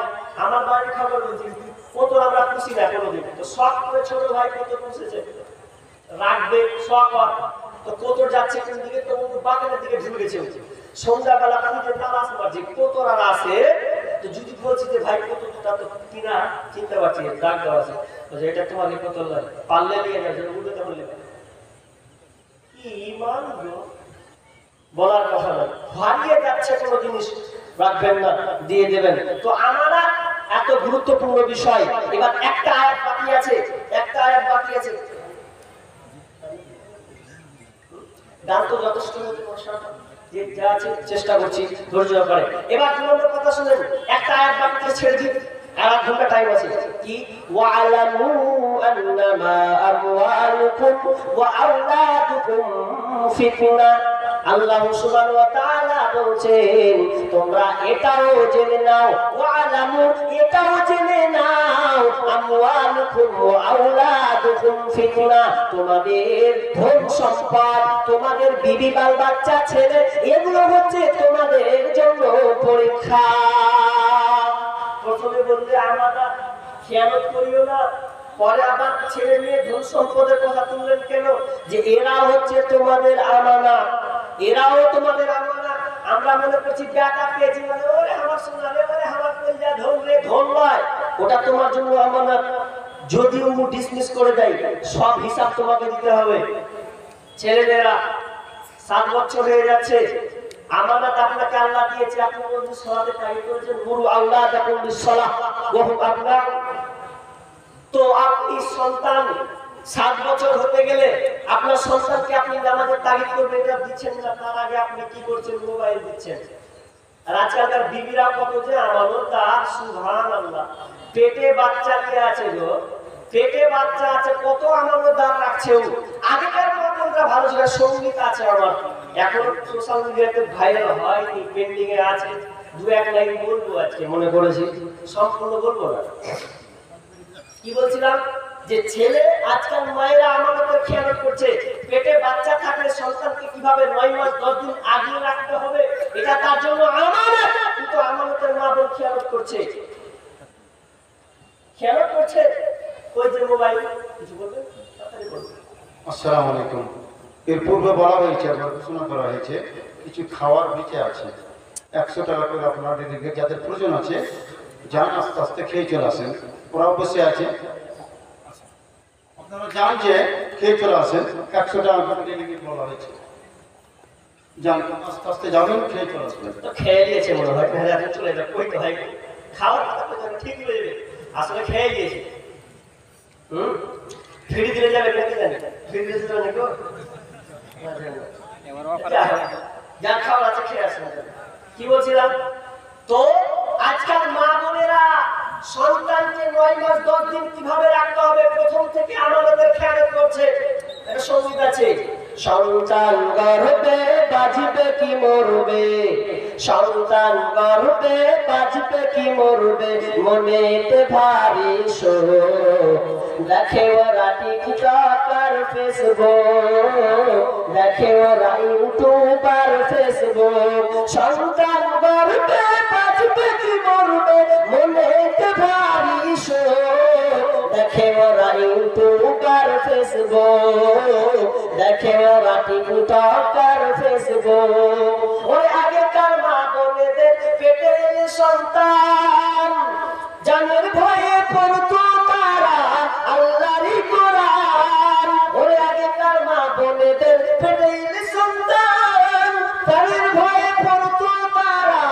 আমার বাড়ির খবর বলছি, কোতর আমরা খুশি না কোনোদিন, তো শখ করে ছোট ভাই কোতর পুষেছে, রাখবে শখ আর, তো কোতর যাচ্ছে কোন দিকে, তো বাগানের দিকে ঢুকে গেছে। সন্ধ্যাবেলা খুঁজে তালাশ মারছে, কোতর আর আসে, তো যদি বলছি যে ভাই কোতরটা তো কিনা চিনতে পারছি, দাগ দেওয়া আছে, এটা তোমাকে কোতর লাগে, পারলে নিয়ে যাবে, উঠে তেমন নেবে। কি ইমান বলার কথা নয়, হারিয়ে যাচ্ছে কোনো জিনিস রাখবেন না, দিয়ে দেবেন। তো আমরা এত গুরুত্বপূর্ণ বিষয়। এবার একটা আয়াত বাকি আছে, গান তো যথেষ্ট যে যা আছে চেষ্টা করছি ধৈর্য করে। এবার 2 নম্বর কথা শুনেন, একটা আয়াত বাকি ছেড়ে দিন, আর 1 ঘন্টা টাইম আছে। কি ওয়ালামু আন্নামা আমওয়ালুকুম ওয়া আওলাদুকুম ফিতনা। আল্লাহ সুবহানাহু ওয়া তাআলা বলছেন, তোমরা এটাও জেনে নাও, ওয়ালামু এটাও জেনে নাও, আমওয়ালুকুম ওয়া আওলাদুকুম ফিতনা, তোমাদের ধন সম্পদ, তোমাদের বিবি বাল বাচ্চা ছেলে, এগুলো হচ্ছে তোমাদের জন্য পরীক্ষা। প্রথমে বললে আমাদের খেয়ানত করিও না, পরে আবার ছেলে মেয়ে ধন সম্পদের কথা তুললেন কেন? যে এরা হচ্ছে তোমাদের আমানত, এরাও তোমাদের আমানত। আমরা মনে করছি টাকা পেয়েছি মানে ওরে আমার সোনা রে, ওরে আমার কইলা ধন রে, ধন নয়, ওটা তোমার জন্য আমানত। যদি ও ডিসমিস করে দেয়, সব হিসাব তোমাকে দিতে হবে। ছেলেমেয়েরা 7 বছর হয়ে যাচ্ছে, আমানত আপনাকে আল্লাহ দিয়েছে, আপনি বলছেন সালাতে তাগিদ করেছেন, মুরু আওলাদাকুম বিসসালাহ ওয়া হুম আবনা। তো আপনি সন্তান 7 বছর হতে গেলে আপনার সন্তানকে আপনি নামাজের তাগিদ করবেন, এটা দিচ্ছেন না, তার আগে আপনি কি করছেন? মোবাইল দিচ্ছেন। আর আজকালকার বিবিরা কত যে আমানতদার, সুবহানাল্লাহ। পেটে বাচ্চা কে আছে গো, পেটে বাচ্চা আছে, কত আমানতদার রাখছে ও। আগেকার মতনটা ভালো ছিল, সঙ্গীত আছে আমার, এখন সোশ্যাল মিডিয়াতে ভাইরাল হয়, পেন্ডিং এ আছে। 2-1 লাইন বলবো আজকে, মনে করেছি সম্পূর্ণ বলবো না। কি বলছিলাম? যে ছেলে আজকাল মায়েরা আমানতের খেয়ানত করছে। পেটে বাচ্চা থাকলে সন্তানকে কিভাবে 9 মাস 10 দিন আগে রাখতে হবে, এটা তার জন্য আমানত, কিন্তু আমানতের মা বোন খেয়ানত করছে। ওই যে মোবাইল। কিছু বলবেন? তাড়াতাড়ি বলুন। আসসালামু আলাইকুম। এর পূর্বে বলা হয়েছে, আবার ঘোষণা করা হয়েছে, কিছু খাওয়ার বেঁচে আছে, 100 টাকা করে আপনাদেরকে যাদের প্রয়োজন আছে যান, আস্তে আস্তে খেয়ে চলে আসেন। ওরাও বসে আছে, আপনারা যান যে খেয়ে চলে আসেন। 100 টাকা করে বলা হয়েছে। যান, আস্তে আস্তে যাবেন, খেয়ে চলে আসবেন। তো খেয়ে নিয়েছে মনে হয়, নাহলে এখন চলে যাবে, কই তো হয় খাওয়ার কথা তো জানো, ঠিক হয়ে যাবে, আসলে খেয়ে গিয়েছে। ফিরে দিলে যাবে নাকি জানি, ফিরে দিলে যাবে নাকি যা খাওয়ার আছে খেয়ে আসবে। কি বলছিলাম? তো আজকাল মা বোনেরা সন্তানকে 9 মাস 10 দিন কিভাবে রাখতে হবে প্রথম থেকে আমাদের খেয়াল করছে। একটা সঙ্গীত আছে, সন্তান গর্ভে বাজবে কি মরবে, সন্তান গর্ভে বাজবে কি মরবে, মনেতে ভারী শোক, দেখে ওরা টিকটক আর ফেসবুক, দেখে ওরা ইউটিউব আর ফেসবুক, সন্তান গর্ভে বাজবে কি মরবে, মনেতে ভারী শোক, দেখে ওরা ইউটিউব আর ফেসবুক, দেখে ওরা টিকটক আর ফেসবুক। ওই আগেকার মা বোনেদের পেটে সন্তান জানের ভয়ে পড়তো তারা আল্লাহরই কোরআন। ওই আগেকার মা বোনেদের পেটে সন্তান জানের ভয়ে পড়তো তারা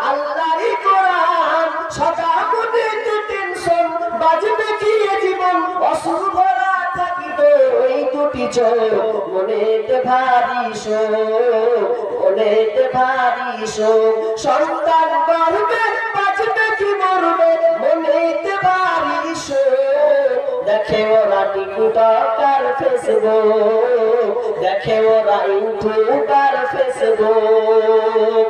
আল্লাহরই কোরআন। সদা মনে টেনশন বাজবে কি জীবন, অসুর ভরা থাকিত ওই দুটি চোখ, মনেতে ভারী শোক, মনেতে ভারী শোক, সন্তান গর্ভে বাজবে কি মরবে, মনেতে ভারী শোক, দেখে ওরা টিকটক আর ফেসবুক, দেখে ওরা ইউটিউব আর ফেসবুক।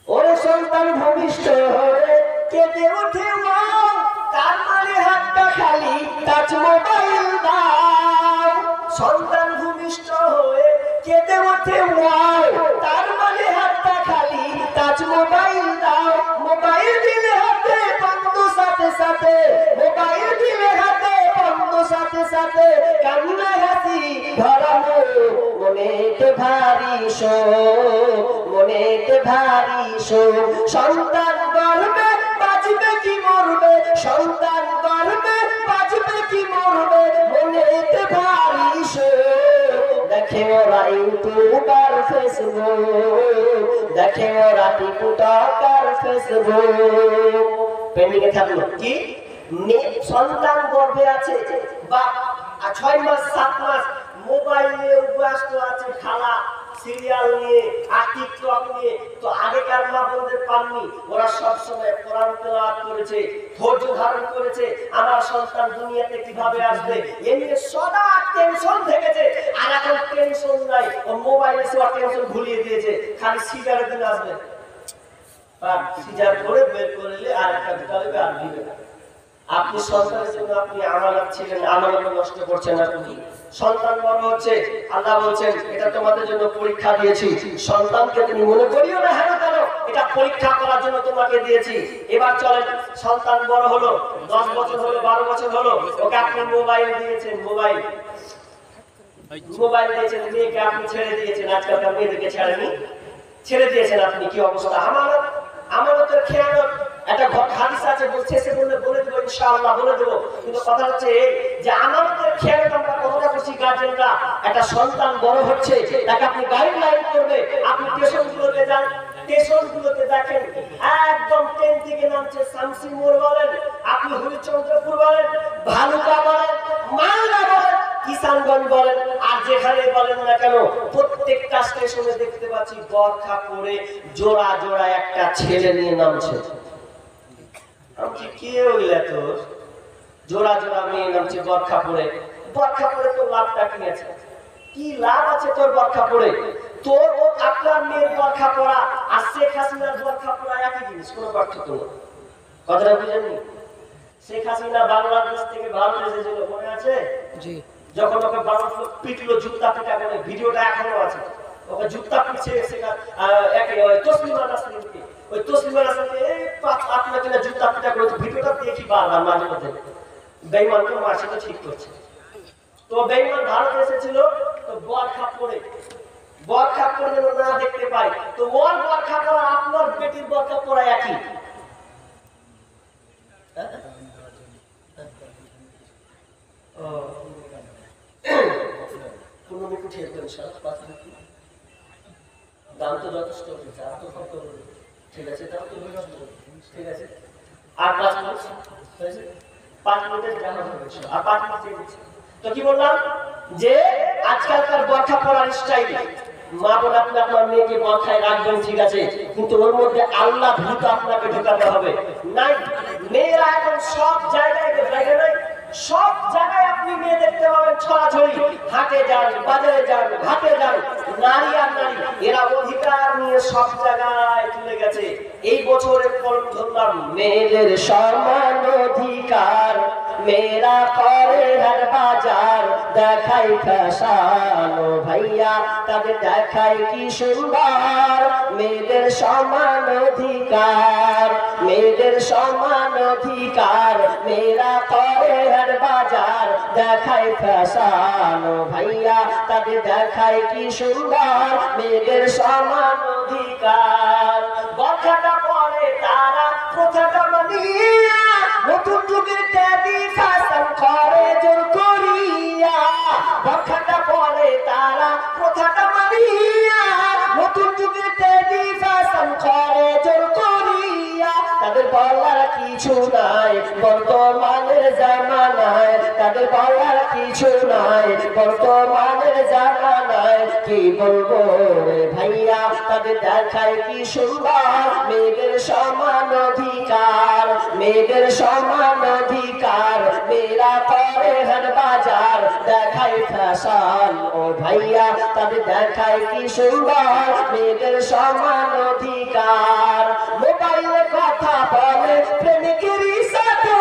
ওরে সন্তান ভূমিষ্ঠ হয়ে কেঁদে ওঠে মা, তার মানে হাতটা খালি টাচ মোবাইল দাও। সন্তান ভূমিষ্ঠ হয়ে কেঁদে ওঠে মা, তার মানে হাতটা খালি টাচ মোবাইল দাও। মোবাইল দিলে হাতে বন্ধ সাথে সাথে, মোবাইল দিলে হাতে বন্ধ সাথে সাথে, কান্না হাসি ধরানো, মনেতে ভারী শোক, মনেতে ভারী শোক, সন্তান গর্ভে বাজবে কি মরবে, সন্তান গর্ভে বাজবে কি মরবে, মনেতে ভারী শোক, দেখে ওরা ইউটিউব আর ফেসবুক, দেখে ওরা টিকটক আর ফেসবুক। পেন্ডিং এ থাকলো কি সন্তান গর্ভে আছে বা 6 মাস 7 মাস মোবাইলে ব্যস্ত আছে, খালা সিরিয়াল নিয়ে আর টিকটক নিয়ে। তো আগেকার মা বোনদের পাননি, ওরা সবসময় কোরআন তেলাওয়াত করেছে, ধৈর্য ধারণ করেছে, আমার সন্তান দুনিয়াতে কিভাবে আসবে এ নিয়ে সদা টেনশন থেকেছে। আর এখন টেনশন নাই, ও মোবাইলে সব টেনশন ভুলিয়ে দিয়েছে, খালি সিজারের দিন আসবে, সিজার করে বের করলে আর একটা বিকালে আর দিবে না। আপনি সন্তানের জন্য আপনি আমানত ছিলেন, আমানত নষ্ট করছেন আপনি। সন্তান বড় হচ্ছে, আল্লাহ বলছেন এটা তোমাদের জন্য পরীক্ষা দিয়েছি, সন্তানকে তুমি মনে করিও না হেন কেন, এটা পরীক্ষা করার জন্য তোমাকে দিয়েছি। এবার চলেন, সন্তান বড় হলো, 10 বছর হলো, 12 বছর হলো, ওকে আপনি মোবাইল দিয়েছেন, মোবাইল দিয়েছেন, মেয়েকে আপনি ছেড়ে দিয়েছেন। আজকালকার মেয়েদেরকে ছেড়েনি, ছেড়ে দিয়েছেন আপনি। কি অবস্থা? আমানতের খেয়ানত একটা হাদিস আছে, শেষে বলে দেবো ইনশাআল্লাহ, বলে দেবো। কিন্তু কথা হচ্ছে যে আমানতের খেয়ানত আমরা কতটা করছি গার্জেনরা। একটা সন্তান বড় হচ্ছে, তাকে আপনি গাইডলাইন করবে, আপনি স্টেশনগুলোতে যান, স্টেশনগুলোতে দেখেন একদম ট্রেন থেকে নামছে, শামসি মোড় বলেন, আপনি হরিচন্দ্রপুর বলেন, ভালুকা বলেন, মালদা বলেন, কিষানগঞ্জ বলেন, আর যেখানে বলেন না কেন প্রত্যেকটা স্টেশনে দেখতে পাচ্ছি বরখা পরে জোড়া জোড়া একটা ছেলে নিয়ে নামছে। জোড়া জোড়া মেয়ে নামছে বরখা পরে। বরখা পরে তোর লাভটা কি আছে? কি লাভ আছে তোর বরখা পরে? তোর ও আপনার মেয়ের বরখা পরা আর শেখ হাসিনার বরখা পরা একই জিনিস, কোনো পার্থক্য নেই। কথাটা বুঝেননি? শেখ হাসিনা বাংলাদেশ থেকে ভারতে এসেছিল, মনে আছে? জি। যখন ওকে বাংলাদেশ পিটলো, জুতা পিটা করে, ভিডিওটা এখনো আছে। ওকে জুতা পিটছে তসলিমা নাসরিনকে, ওই তসলিমা নাসরিনকে আপনার কিনা জুতা পিটা করে, ভিডিওটা দেখি বারবার মাঝে মধ্যে। বেঈমানকে মাসে তো ঠিক করছে। তো বেঈমান ভারতে এসেছিল, তো বরখা পরে যেন না দেখতে পাই, তো ওর বরখা পরা আপনার বেটির বরখা পরা একই। কোন শ্রমিক উঠিয়ে দেবেন স্যার, 5 মিনিট দাম তো যথেষ্ট হয়েছে, আর তো কত ঠিক আছে, দাম তো ঠিক আছে, আর 5 মিনিট হয়েছে, 5 মিনিটের জানা হবে আর 5 মিনিট দিয়ে দিচ্ছি। তো কি বললাম যে আজকালকার বোরখা পরার স্টাইল, মা বোন আপনি আপনার মেয়েকে বোরখায় রাখবেন ঠিক আছে, কিন্তু ওর মধ্যে আল্লাহ ভীত আপনাকে ঢোকাতে হবে নাই। মেয়েরা এখন সব জায়গায় বাইরে নাই, সব জায়গায় আপনি মেয়ে দেখতে পাবেন ছড়াছড়ি, হাটে যান, বাজারে যান, ঘাটে যান, নারী আর নারী এরা অধিকার নিয়ে সব জায়গায় চলে গেছে। এই বছরের কলম ধরলাম মেয়েদের সমান অধিকার, মেয়েরা করে হাট বাজার, দেখাই ফ্যাশন ও ভাইয়া তাদের দেখাই কি সুন্দর, মেয়েদের সমান অধিকার, মেয়েদের সমান অধিকার, মেয়েরা করে হাট বাজার, দেখাই ফ্যাশন ও ভাইয়া তাদের দেখাই কি সুন্দর, মেয়েদের সমান অধিকার। বোরখাটা পরে তারা প্রথাটা মানিয়া, নতুন যুগের ট্যাদি ফ্যাশন করে জোর করিয়া, বোরখাটা পরে তারা প্রথাটা মানিয়া, নতুন যুগের ট্যাদি ফ্যাশন করে জোর করিয়া, তাদের বলার কিছু নাই বর্তমানের জামানায়, তাদের বলার কিছু নাই বর্তমানের জামানায়, কি বলবো রে ভাইয়া তাদের দেখায় কি সুন্দর, মেয়েদের সমান অধিকার, মেয়েদের সমান অধিকার, মেয়েরা করে হাট বাজার, দেখায় ফ্যাশন ও ভাইয়া তাদের দেখায় কি সুন্দর, মেয়েদের সমান অধিকার। মোবাইলে কথা বলে প্রেমিকের সাথে,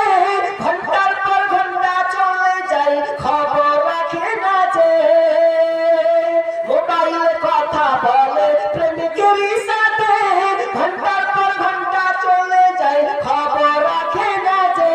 ঘন্টার পর ঘন্টা চলে যায় খবর রাখে না যে, মোবাইলে কথা বলে প্রেমিকের সাথে, ঘন্টার পর ঘন্টা চলে যায় খবর রাখে না যে,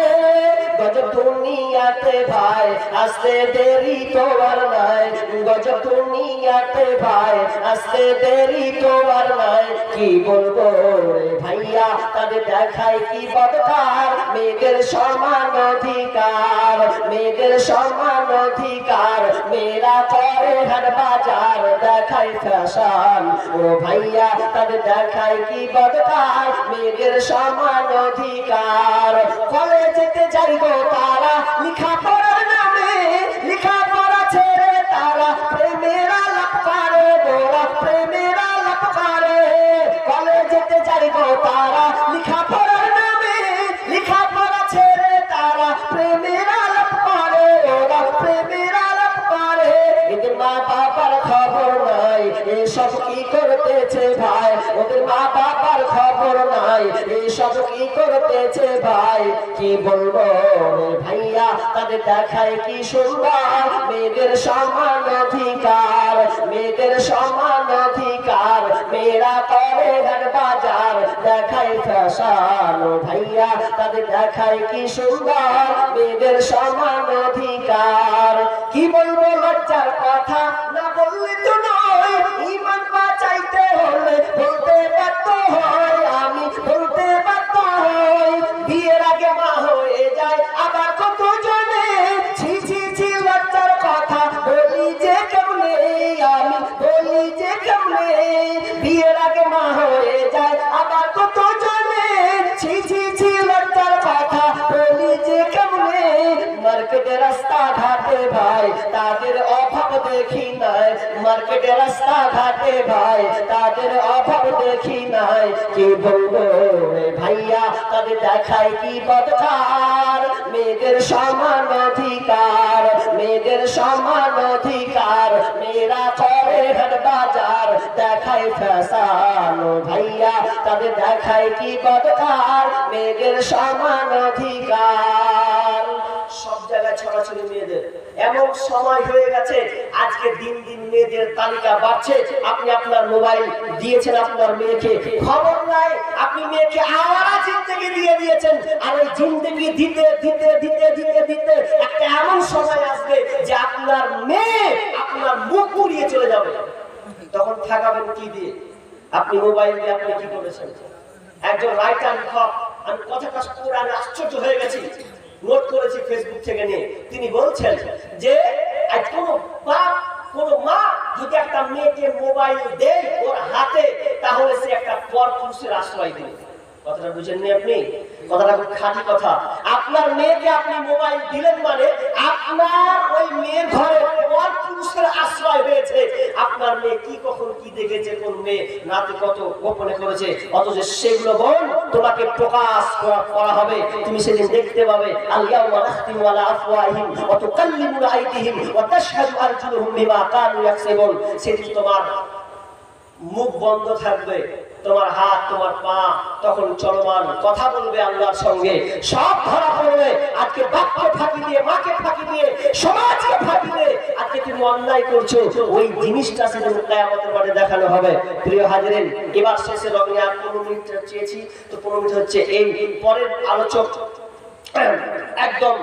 গজব দুনিয়াতে ভাই আসতে দেরি তো আর নাই, গজব দুনিয়াতে ভাই আসতে দেরি তো আর নাই, কি বলবো রে ভাইয়া তাদের দেখায় কি বদকার, মেয়েদের সমান অধিকার, মেয়েদের সমান অধিকার, মেয়েরা করে হাট বাজার, দেখায় ফ্যাশন ও ভাইয়া তাদের দেখায় কি বদকার, মেয়েদের সমান অধিকার। কলেজেতে যাইবো তারা লেখাপড়ার নামে, লেখাপড়া ছেড়ে তারা প্রেমের আলাপ করে, গোরা প্রেমের আলাপ করে, কলেজেতে যাইবো তারা লেখাপড়ার নামে, লেখাপড়া ছেড়ে তারা প্রেমের আলাপ করে, ওরা প্রেমের আলাপ করে, এদের মা বাবার খবর নাই এসব কি করতেছে ভাই, ওদের মা বাবার খবর নাই এসব কি করতেছে ভাই, কি বলবো রে ভাইয়া তাদের দেখায় কি সুন্দর, মেয়েদের সমান অধিকার, মেয়েদের সমান অধিকার, মেয়েরা করে হাট বাজার, দেখায় ফ্যাশন ও ভাইয়া তাদের দেখায় কি সুন্দর, মেয়েদের সমান অধিকার। কি বলবো লজ্জার কথা না বললে তো নয়, ঈমান বাঁচাইতে হলে বলতে বাধ্য হয়, আমি বলতে বাধ্য হই, বিয়ের আগে মা হয়ে যায় আবার কত জনে, ছি ছি ছি লজ্জার কথা বলি যে কেমনে, আমি বলি যে কেমনে, বিয়ের আগে মা হয়ে যায় আবার কত জনে, ছি ছি ছি লজ্জার কথা বলি যে কেমনে, মার্কেটে রাস্তা ঘাটে ভাই তাদের অভাব দেখি নাই, মার্কেটে রাস্তা ঘাটে ভাই তাদের অভাব দেখি নাই, কি বলবো রে ভাইয়া তাদের দেখায় কি বদকার, মেয়েদের সমান অধিকার, মেয়েদের সমান অধিকার, মেয়েরা করে হাট বাজার, দেখায় ফ্যাশন ও ভাইয়া তাদের দেখায় কি বদকার, মেয়েদের সমান অধিকার। সব জায়গায় ছড়াছড়ি মেয়েদের, এমন সময় হয়ে গেছে আজকে দিন দিন মেয়েদের তালিকা বাড়ছে। আপনি আপনার মোবাইল দিয়েছেন আপনার মেয়েকে, খবর নাই আপনি মেয়েকে আওয়ারা জিন্দেগি দিয়ে দিয়েছেন, আর ওই জিন্দেগি দিতে দিতে দিতে দিতে দিতে একটা এমন সময় আসবে যে আপনার মেয়ে আপনার মুখ পুড়িয়ে চলে যাবে, তখন ঠেকাবেন কি দিয়ে? আপনি মোবাইল দিয়ে আপনি কি করেছেন? একজন রাইটার লেখক, আমি কথাটা পুরো আমি আশ্চর্য হয়ে গেছি, নোট করেছি ফেসবুক থেকে নিয়ে, তিনি বলছেন যে কোন বাপ কোন মা যদি একটা মেয়েকে মোবাইল দেয় ওর হাতে, তাহলে সে একটা পরপুরুষের আশ্রয় দেবে। কথাটা বুঝেননি আপনি? কথাটা খুব খাঁটি কথা। আপনার মেয়েকে আপনি মোবাইল দিলেন মানে আপনার ওই মেয়ের ঘরে পরপুরুষের আশ্রয় হয়েছে। আপনার মেয়ে কি কখন কি দেখেছে, কোন মেয়ে রাতে কত গোপনে করেছে, অথচ সেগুলো বোন তোমাকে প্রকাশ করা হবে। তুমি সেদিন দেখতে পাবে আল-ইয়াওমা নাখতিমু আলা আফওয়াহিহিম ওয়া তুকাল্লিমুনা আইদিহিম ওয়া তাশহাদু আরজুলুহুম বিমা কানু ইয়াকসিবুন। সেদিন তোমার মুখ বন্ধ থাকবে, তোমার হাত, তোমার পা তখন চলমান, কথা বলবে আল্লাহর সঙ্গে, সব ধরা পড়বে। আজকে বাপকে ফাঁকি দিয়ে, মাকে ফাঁকি দিয়ে, সমাজকে ফাঁকি দিয়ে আজকে তুমি অন্যায় করছো, ওই জিনিসটা সেদিন কিয়ামতের মাঠে দেখানো হবে। প্রিয় হাজিরিন, এবার শেষে লগ্নে আর 15 মিনিট চেয়েছি, তো 15 মিনিট হচ্ছে এই পরের আলোচক একদম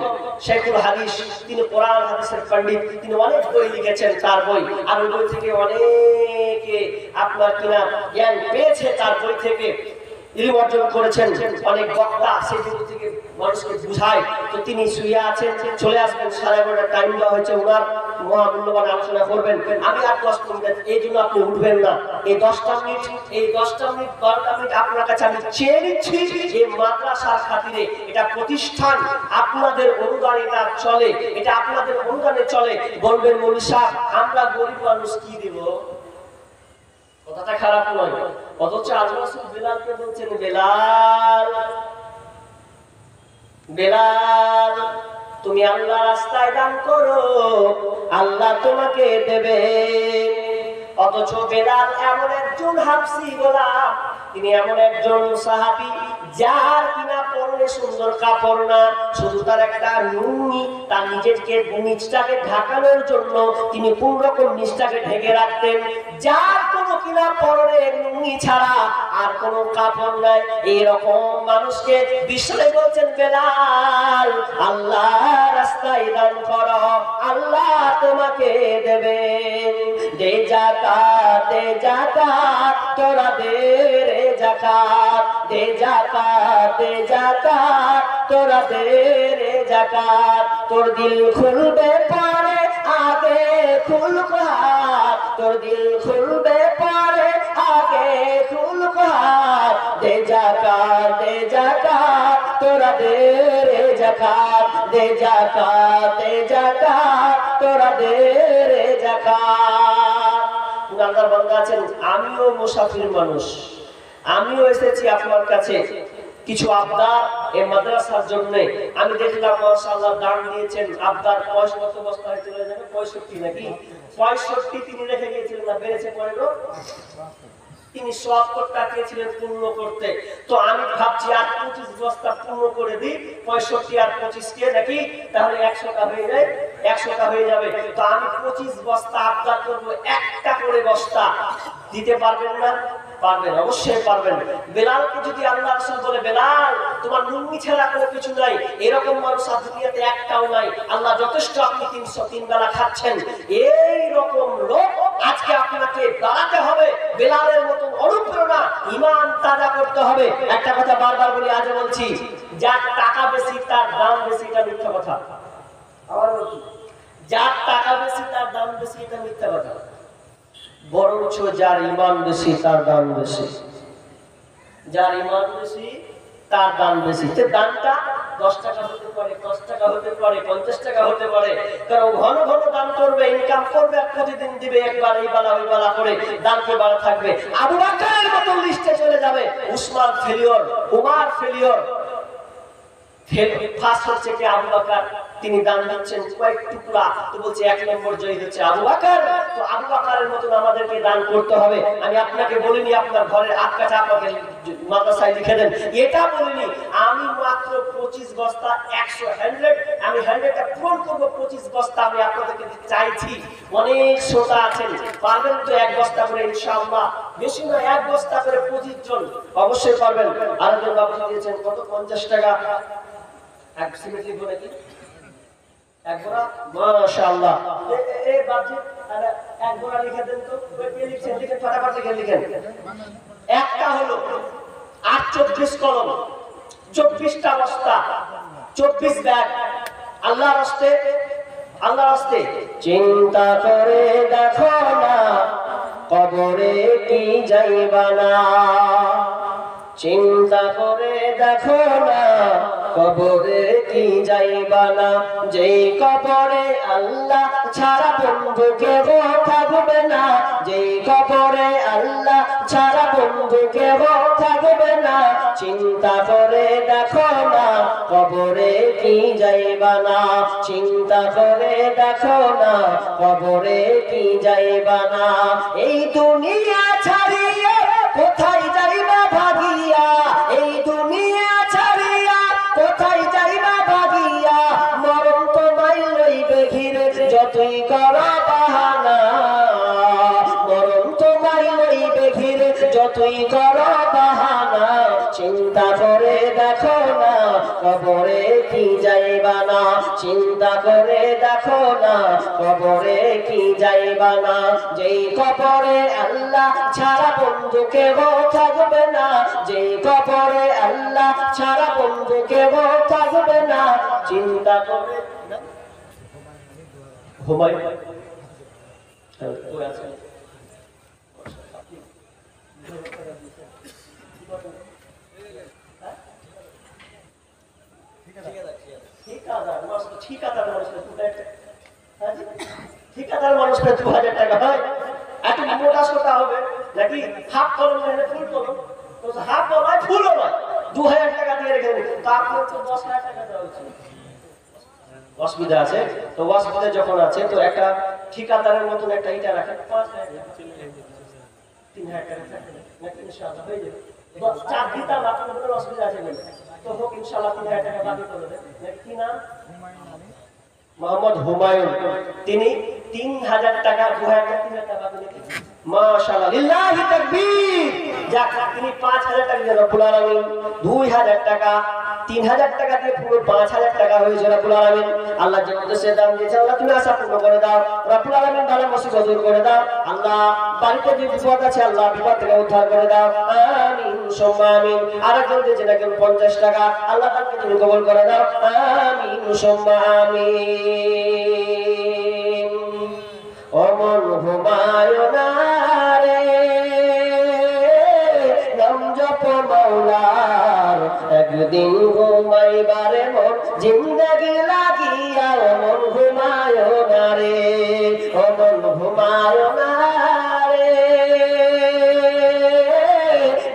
শেখুল হাদিস, তিনি কোরআন হাদিসের পণ্ডিত, তিনি অনেক বই লিখেছেন, তার বই আর ওই বই থেকে অনেকে আপনার কিনা জ্ঞান পেয়েছে, তার বই থেকে ইলম অর্জন করেছেন, অনেক বক্তা সেই বই থেকে মানুষকে বুঝায়। তো তিনি শুয়ে আছেন, চলে আসবেন, 11:30 টাইম দেওয়া হয়েছে, ওনার মহামূল্যবান আলোচনা করবেন। আমি আর 10 মিনিট, এই জন্য আপনি উঠবেন না। এই 10টা মিনিট, এই 10টা মিনিট 12টা মিনিট আপনার কাছে আমি চেয়ে নিচ্ছি। এই মাদ্রাসার খাতিরে, এটা প্রতিষ্ঠান, আপনাদের অনুদান এটা চলে, এটা আপনাদের অনুদানে চলে। বলবেন মৌলভী সাহেব আমরা গরিব মানুষ কি দিব, কথাটা খারাপ নয়, অথচ আল্লাহ রাসূল বেলালকে বলছেন, বেলাল, বেলাল তুমি আল্লাহ রাস্তায় দান করো, আল্লাহ তোমাকে দেবে। অথচ বেলাল এমন একজন হাবশী গোলাম, তিনি এমন একজন সাহাবী যার কিনা পরনে সুন্দর কাপড় না, শুধু তার একটা লুঙ্গি, তার নিজেকে নিচটাকে ঢাকানোর জন্য তিনি কোন রকম নিচটাকে ঢেকে রাখতেন, যার কোনো কিনা পরনে লুঙ্গি ছাড়া আর কোনো কাপড় নাই। এইরকম মানুষকে বিষ্ণু বলছেন, বেলাল আল্লাহ রাস্তায় দান করো, আল্লাহ তোমাকে দেবেন। দে যাকাত, দে যাকাত, তোরা দে রে যাকাত, দে যাকাত, দে যাকাত, তোরা দে রে যাকাত। তোর দিল খুলবে পরে, আগে খুলক হাত, তোর দিল খুলবে পরে, আগে খুলক হাত। দে যাকাত, দে যাকাত, তোরা দে রে যাকাত, দে যাকাত, দে যাকাত, তোরা দে রে যাকাত। গুনাহগার বান্দা আছেন, আমিও মুসাফির মানুষ, আমিও এসেছি আপনার কাছে কিছু আবদার এই মাদ্রাসার জন্য। আমি দেখলাম মাশাআল্লাহ দান দিয়েছেন, আবদার কত বস্তা হয়ে চলে যাবে, 65 নাকি 65 তিনি রেখে গিয়েছিলেন, না বেড়েছে পরে গো, তিনি 70টা চেয়েছিলেন পূর্ণ করতে। তো আমি ভাবছি আর 25 বস্তা পূর্ণ করে দিই, 65 আর 25 কে নাকি, তাহলে 100টা হয়ে যায়, 100টা হয়ে যাবে। তো আমি 25 বস্তা আবদার করবো, একটা করে বস্তা দিতে পারবেন না? পারবেন, অবশ্যই পারবেন। বেলালকে যদি আল্লাহ রাসূল বলে, বেলাল তোমার লুঙ্গি ছাড়া কোনো কিছু নাই, এরকম মানুষ আর দুনিয়াতে একটাও নাই, আল্লাহ যথেষ্ট, আপনি 303 বেলা খাচ্ছেন, এই রকম লোক আজকে আপনাকে দাঁড়াতে হবে। বেলালের মতন অনুপ্রেরণা, ঈমান তাজা করতে হবে। একটা কথা বারবার বলি, আজ বলছি, যার টাকা বেশি তার দাম বেশি, এটা মিথ্যা কথা। আবার বলছি, যার টাকা বেশি তার দাম বেশি, এটা মিথ্যা কথা। বরঞ্চ যার ঈমান বেশি তার দাম বেশি, যার ঈমান বেশি তার দাম বেশি। তো দানটা 10 টাকা হতে পারে, 10 টাকা হতে পারে, 50 টাকা হতে পারে, কারণ ঘন ঘন দান করবে, ইনকাম করবে, প্রতিদিন দিবে, একবার এই বালা ওই বালা করে দানকে বাড়া থাকবে। আবু বকরের মতো লিস্টে চলে যাবে, উসমান ফেলিওর, উমার ফেলিওর। ফার্স্ট হচ্ছে কি আবু বকর, তিনি দান দিচ্ছেন কয়েক টুকরা, তো বলছে 1 নম্বর জয়ী হচ্ছে আবু বকর। তো আবু বকরের মতন আমাদেরকে দান করতে হবে। আমি আপনাকে বলিনি আপনার ঘরের আটকাটা আপনাকে মাদ্রাসায় লিখে দেন, এটা বলিনি। আমি মাত্র 25 বস্তা 100 আমি 100টা পূরণ করবো, 25 বস্তা আমি আপনাদেরকে চাইছি। অনেক শ্রোতা আছেন, পারবেন তো 1 বস্তা করে ইনশাআল্লাহ, বেশি না 1 বস্তা করে 25 জন অবশ্যই পারবেন। আরেকজন বাবু দিয়েছেন কত, 50 টাকা এক সিমেন্ট লিখবো নাকি, এক গোড়া, মাশাআল্লাহ। এই বাবজি এক গোড়া লিখে দেন তো, লিখছেন, লিখেন, ফটাফট লিখেন। একটা হলো 24 কলম, 24টা বস্তা, 24 ব্যাগ। আল্লাহর রাস্তায় আল্লাহর রাস্তে চিন্তা করে দেখো না কবরে কি যাইবা না, চিন্তা করে দেখো না কবরে কি যাইবা না, যেই কবরে আল্লাহ ছাড়া বন্ধু কেহ থাকবে না, যেই কবরে আল্লাহ ছাড়া বন্ধু কেহ থাকবে না, চিন্তা করে দেখো না কবরে কি যাইবা না, চিন্তা করে দেখো না কবরে কি যাইবা না। এই দুনিয়া ছাড়িয়া কোথায় যাইবা ভাগিয়া, এই দুনিয়া ছাড়িয়া কোথায় যাইবা ভাগিয়া, মরণ তোমায় লইবে ঘিরে যতই করো বাহানা, মরণ তোমায় লইবে ঘিরে যতই করো বাহানা, চিন্তা করে দেখো না কবরে কি যাইবা না, চিন্তা করে দেখো না কবরে কি যাইবা না, যেই কবরে আল্লাহ ছাড়া বন্ধু কেহ থাকবে না, যেই কবরে আল্লাহ ছাড়া বন্ধু কেহ থাকবে না, চিন্তা করে হুমায়ুন ঠিকাদার মানুষটা 2000 টাকা হয়, এত মোটা সোটা হবে নাকি হাফ কলম মানে ফুল কলম, হাফ নয় ফুলও নয়, 2000 টাকা দিয়ে রেখে দেবে, তারপর তো 10,000 টাকা দেওয়া উচিত। অসুবিধা আছে তো, অসুবিধা যখন আছে তো একটা ঠিকাদারের মতন একটা ইটা রাখেন, 5,000 টাকা 3,000 টাকা নাকি ইনশাআল্লাহ হয়ে যাবে। চার দিতাম আপনার কোনো অসুবিধা আছে বলে তো হোক ইনশাআল্লাহ 3,000 টাকা বাকি করে দেন নাকি কি নাম মোহাম্মদ হুমায়ুন, তিনি 3,000 টাকা 2,000 টাকা 3,000 টাকা বাকি নাকি মাশাআল্লাহ লিল্লাহি তাকবীর। যাক তিনি 5,000 টাকা দিয়ে রব্বুল আলামিন 2,000 টাকা 3,000 টাকা দিয়ে পুরো 5,000 টাকা হয়েছে রব্বুল আলামিন। আল্লাহ যে উদ্দেশ্যে দান দিয়েছে আল্লাহ তুমি আশা পূর্ণ করে দাও রব্বুল আলামিন, বালা মুসিবত দূর করে দাও আল্লাহ, বাড়িতে যে বিপদ আছে আল্লাহ বিপদ থেকে উদ্ধার করে দাও আমিন সুম্মা আমিন। আরেকজন দিয়েছে নাকি 50 টাকা আল্লাহ তাকে তুমি কবুল করে দাও আমিন সুম্মা আমিন। অমন হুমায়ুন রে নাম জপ মাওলার, একদিন ঘুমাইবারে মন জিন্দেগি লাগিয়া, অমন হুমায়ুন রে অমন হুমায়ুন রে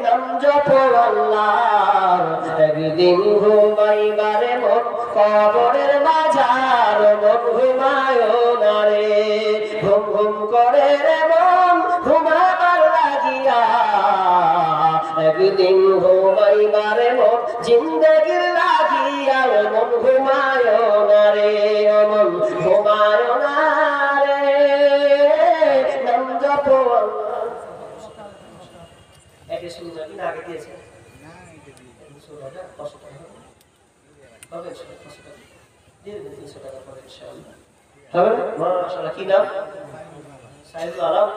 নাম জপ আল্লাহর, একদিন ঘুমাইবারে মন কবরের বাজার, অমন হুমায়ুন রে ঘুম ঘুম করে রে মন ঘুমাবার লাগিয়া, একদিন ঘুমাইবারে মন জিন্দেগি লাগিয়া, অমন ঘুমায়ুন রে অমন ঘুমায়ুন রে নাম জপ এটি শুনতে কি আগে দিয়েছে হবে মাশাআল্লাহ। কি নাম সাইদুল আলম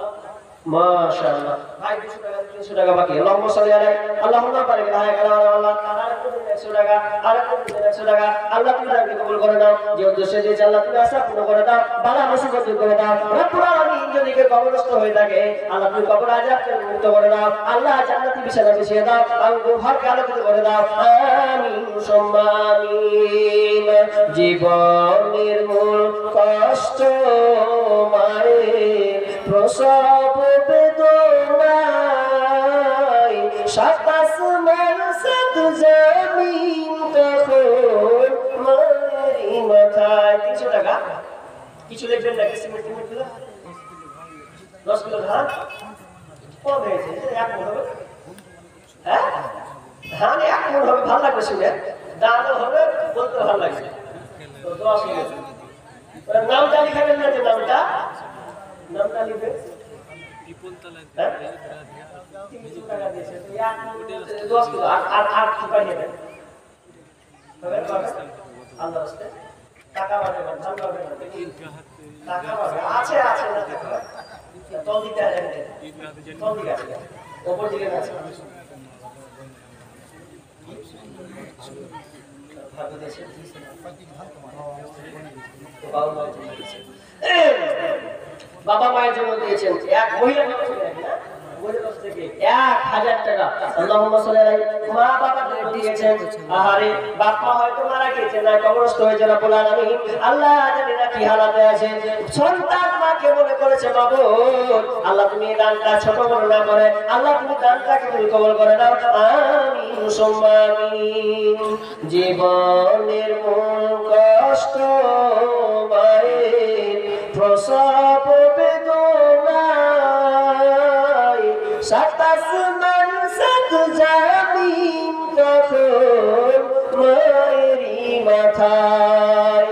মাশাআল্লাহ ভাই 200 টাকা 300 টাকা বাকি আল্লাহুম্মা সাল্লি আলাইহি আল্লাহুম্মা বারিক আলাইহি আল্লাহ আরেকজন 100 টাকা আরেকজন 100 টাকা আল্লাহ তুমি তাকে কবুল করে দাও, যে উদ্দেশ্যে যে আল্লাহ তুমি আশা পূর্ণ করে দাও, বালা মুসিবত দূর করে দাও রব্বুল আলামিন। যদি কেউ কবরস্থ হয়ে থাকে আল্লাহ তুমি কবর আযাব থেকে মুক্ত করে দাও আল্লাহ, জান্নাতি বিছানা বিছিয়ে দাও আর ঘরকে আলোকিত করে দাও আমিন সুম্মা আমিন। জীবনের মূল কষ্ট মায়ের প্রসব বেদনায়, 27 মান 7 জমিন তখন মায়েরই মাথায়। 300 টাকা কিছু লিখবেন নাকি সিমেন্ট কিলো 10 কিলো ধান কম হয়েছে 1 মণ হবে, হ্যাঁ ধান 1 মণ হবে, ভালো লাগবে শুনে, দানও হবে বলতে ভালো লাগছে তো 10 কিলো। নামটা লিখাবেন না, যে নামটা লিখবে 300 টাকা দিয়েছে 10 কিলো আর কি পাইয়ে দেন আল্লাহ রাস্তে টাকা বাড়বে না, ধান বাড়বে না, টাকা বাড়বে আছে আছে না তল দিতে আছে, তল দিকে আছে ওপর দিকে আছে ভাবি দিয়েছেন বাবা মায়ের জন্য দিয়েছেন বাবা মায়ের জন্য দিয়েছেন এক মহিলা থেকে 1000 টাকা আল্লাহুম্মা সাল্লি আলাইহি মা বাবা দিয়েছেন আহারে বাপ মা হয়তো মারা গেছে না কবরস্থ হয়েছে না বলে আলামিন আল্লাহ জানি না কি হালাতে আছে সন্তান মাকে মনে করেছে মাবুদ আল্লাহ তুমি এই দানটা ছোট বড় না করে আল্লাহ তুমি দানটাকে তুমি কবুল করে নাও আমিন সুম্মা আমিন জীবনের মূল কষ্ট মায়ের প্রসব বেদনায় সাত আসমান সাত জমিন তখন মায়েরই মাথায়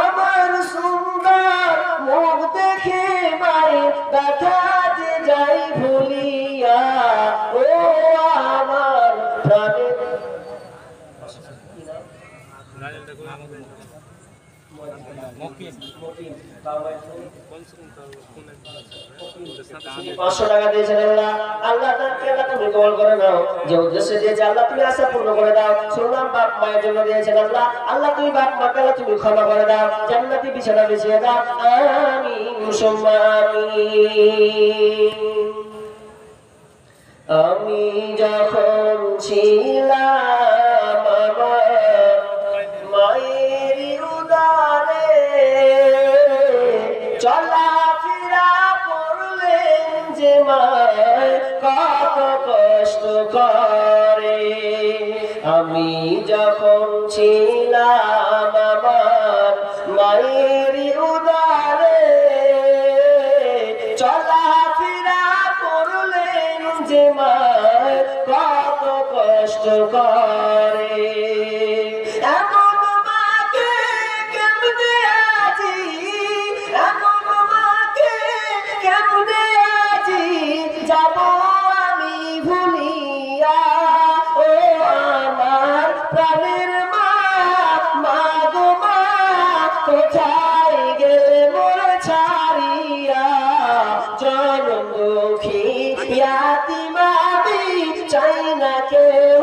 আমার সুন্দর মুখ দেখে মায়ের ব্যথা যে যাই ভুলিয়া ও আমার প্রাণের তিনি 500 টাকা দিয়েছেন আল্লাহ আল্লাহ তাকে আল্লাহ তুমি কবুল করে নাও যে উদ্দেশ্যে দিয়েছে আল্লাহ তুমি আশা পূর্ণ করে দাও শুনলাম বাপ মায়ের জন্য দিয়েছেন আল্লাহ আল্লাহ তুমি বাপ মাকে আল্লাহ তুমি ক্ষমা করে দাও জান্নাতি বিছানা বিছিয়ে দাও আমিন সুম্মা আমিন আমি যখন ছিলাম আমার মায়ের উদারে চলাফেরা করলেন যে মায় কত কষ্ট করে আমি যখন ছিলাম আমার মায়ের উদারে চলাফেরা করলেন যে মায় কত কষ্ট করে এমন মাকে কেমনে আজি এমন মাকে কেমনে আজি যাব আমি ভুলিয়া ও আমার প্রাণের মা মা গো মা কোথায় গেলে মোর ছাড়িয়া জনম দুঃখী ইয়াতিমামি চাই না কেউ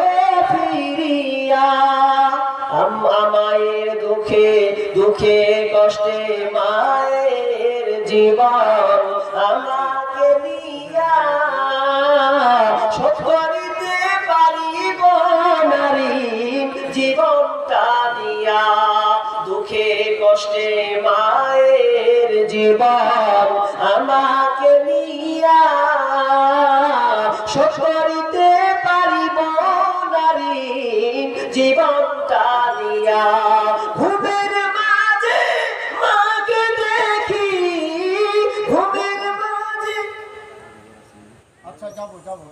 ফিরিয়া মায়ের দুঃখে দুঃখে কষ্টে মায়ের জীবন আমাকে নিয়া শোধ করিতে পারিব নারী জীবনটা দিয়া দুঃখে কষ্টে মায়ের জীবন আমাকে নিয়া শোধ করিতে পারিব নারী জীবনটা দিয়া ঘুমের মাঝে মাকে দেখি ঘুমের মাঝে আচ্ছা যাবো যাবো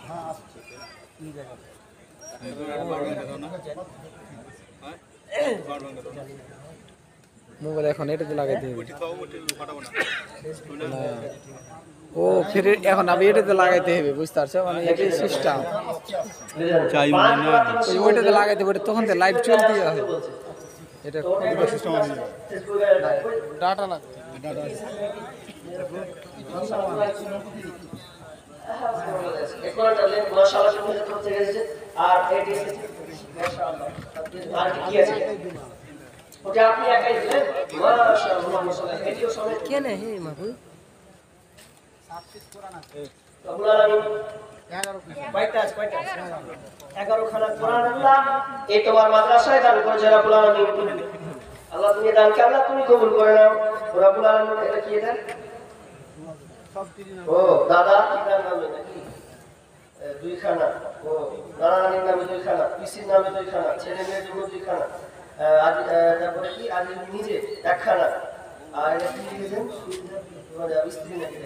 হ্যাঁ আসছে মোবাইল এখন এটাতে লাগাইতে হবে ও ফির এখন আমি এটাতে লাগাইতে হবে বুঝতে পারছো মানে এটাই সিস্টেম ওইটাতে লাগাইতে হবে তখন তো লাইভ চলতে হবে এটা সিস্টেম আছে ডাটা লাগবে ডাটা আর কি আছে ওটা আপনি একাই দিলেন মাশাআল্লাহ মাশাআল্লাহ এটিও সমেত কেন হে মাবু রব্বুল আলামিন 11 খানা কোরআন আল্লাহ এই তোমার মাদ্রাসায় দান করেছে রব্বুল আলামিন আল্লাহ তুমি দানকে আল্লাহ তুমি কবুল করে নাও রব্বুল আলামিন এটা কি দেন ও দাদা পিতার নামে নাকি 2 খানা ও নানার নামে 2 খানা পিসির নামে 2 খানা ছেলে মেয়ের জন্য 2 খানা আজ তারপরে কি আজ নিজে 1 খানা আর এটা কি লিখেছেন মানে স্ত্রী নাকি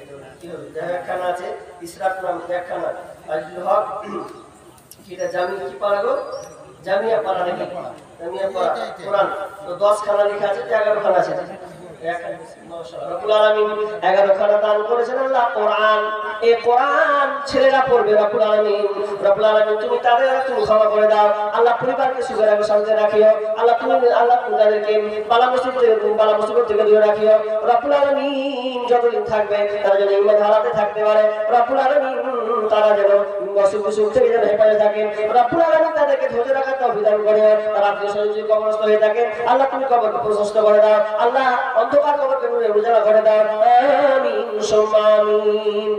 কি হবে একখানা আছে ইসরাত নাম একখানা আজিজুল হক কিটা জামি কি পারা গো জামিয়া পারা নাকি জামিয়া পারা কোরআন তো 10 খানা লেখা আছে 11 খানা আছে রব্বুল আলামিন 11 খানা দান করেছেন আল্লাহ কোরআন। এই কোরআন ছেলেরা পড়বে রব্বুল আলামিন। রব্বুল আলামিন তুমি তুমি ক্ষমা করে দাও আল্লাহ, পরিবারকে সুখে রাখো, শান্তিতে রাখিও আল্লাহ। তুমি আল্লাহ তাদেরকে বালা মুসিবত থেকে দূরে রাখিও রব্বুল আলামিন। যতদিন থাকবে তারা যেন ঈমান হারাতে থাকতে পারে রব্বুল আলামিন। তারা যেন অসুখ থেকে যেন হেফাজতে থাকে রব্বুল আলামিন। তাদেরকে ধৈর্য রাখার তৌফিক দান করে। তারা আত্মীয়-স্বজন যদি কবরস্থ হয়ে থাকে আল্লাহ তুমি কবরকে প্রশস্ত করে দাও আল্লাহ। অন্ধকার কবরকে নূরে উজালা করে দাও আমিন সুম্মা আমিন।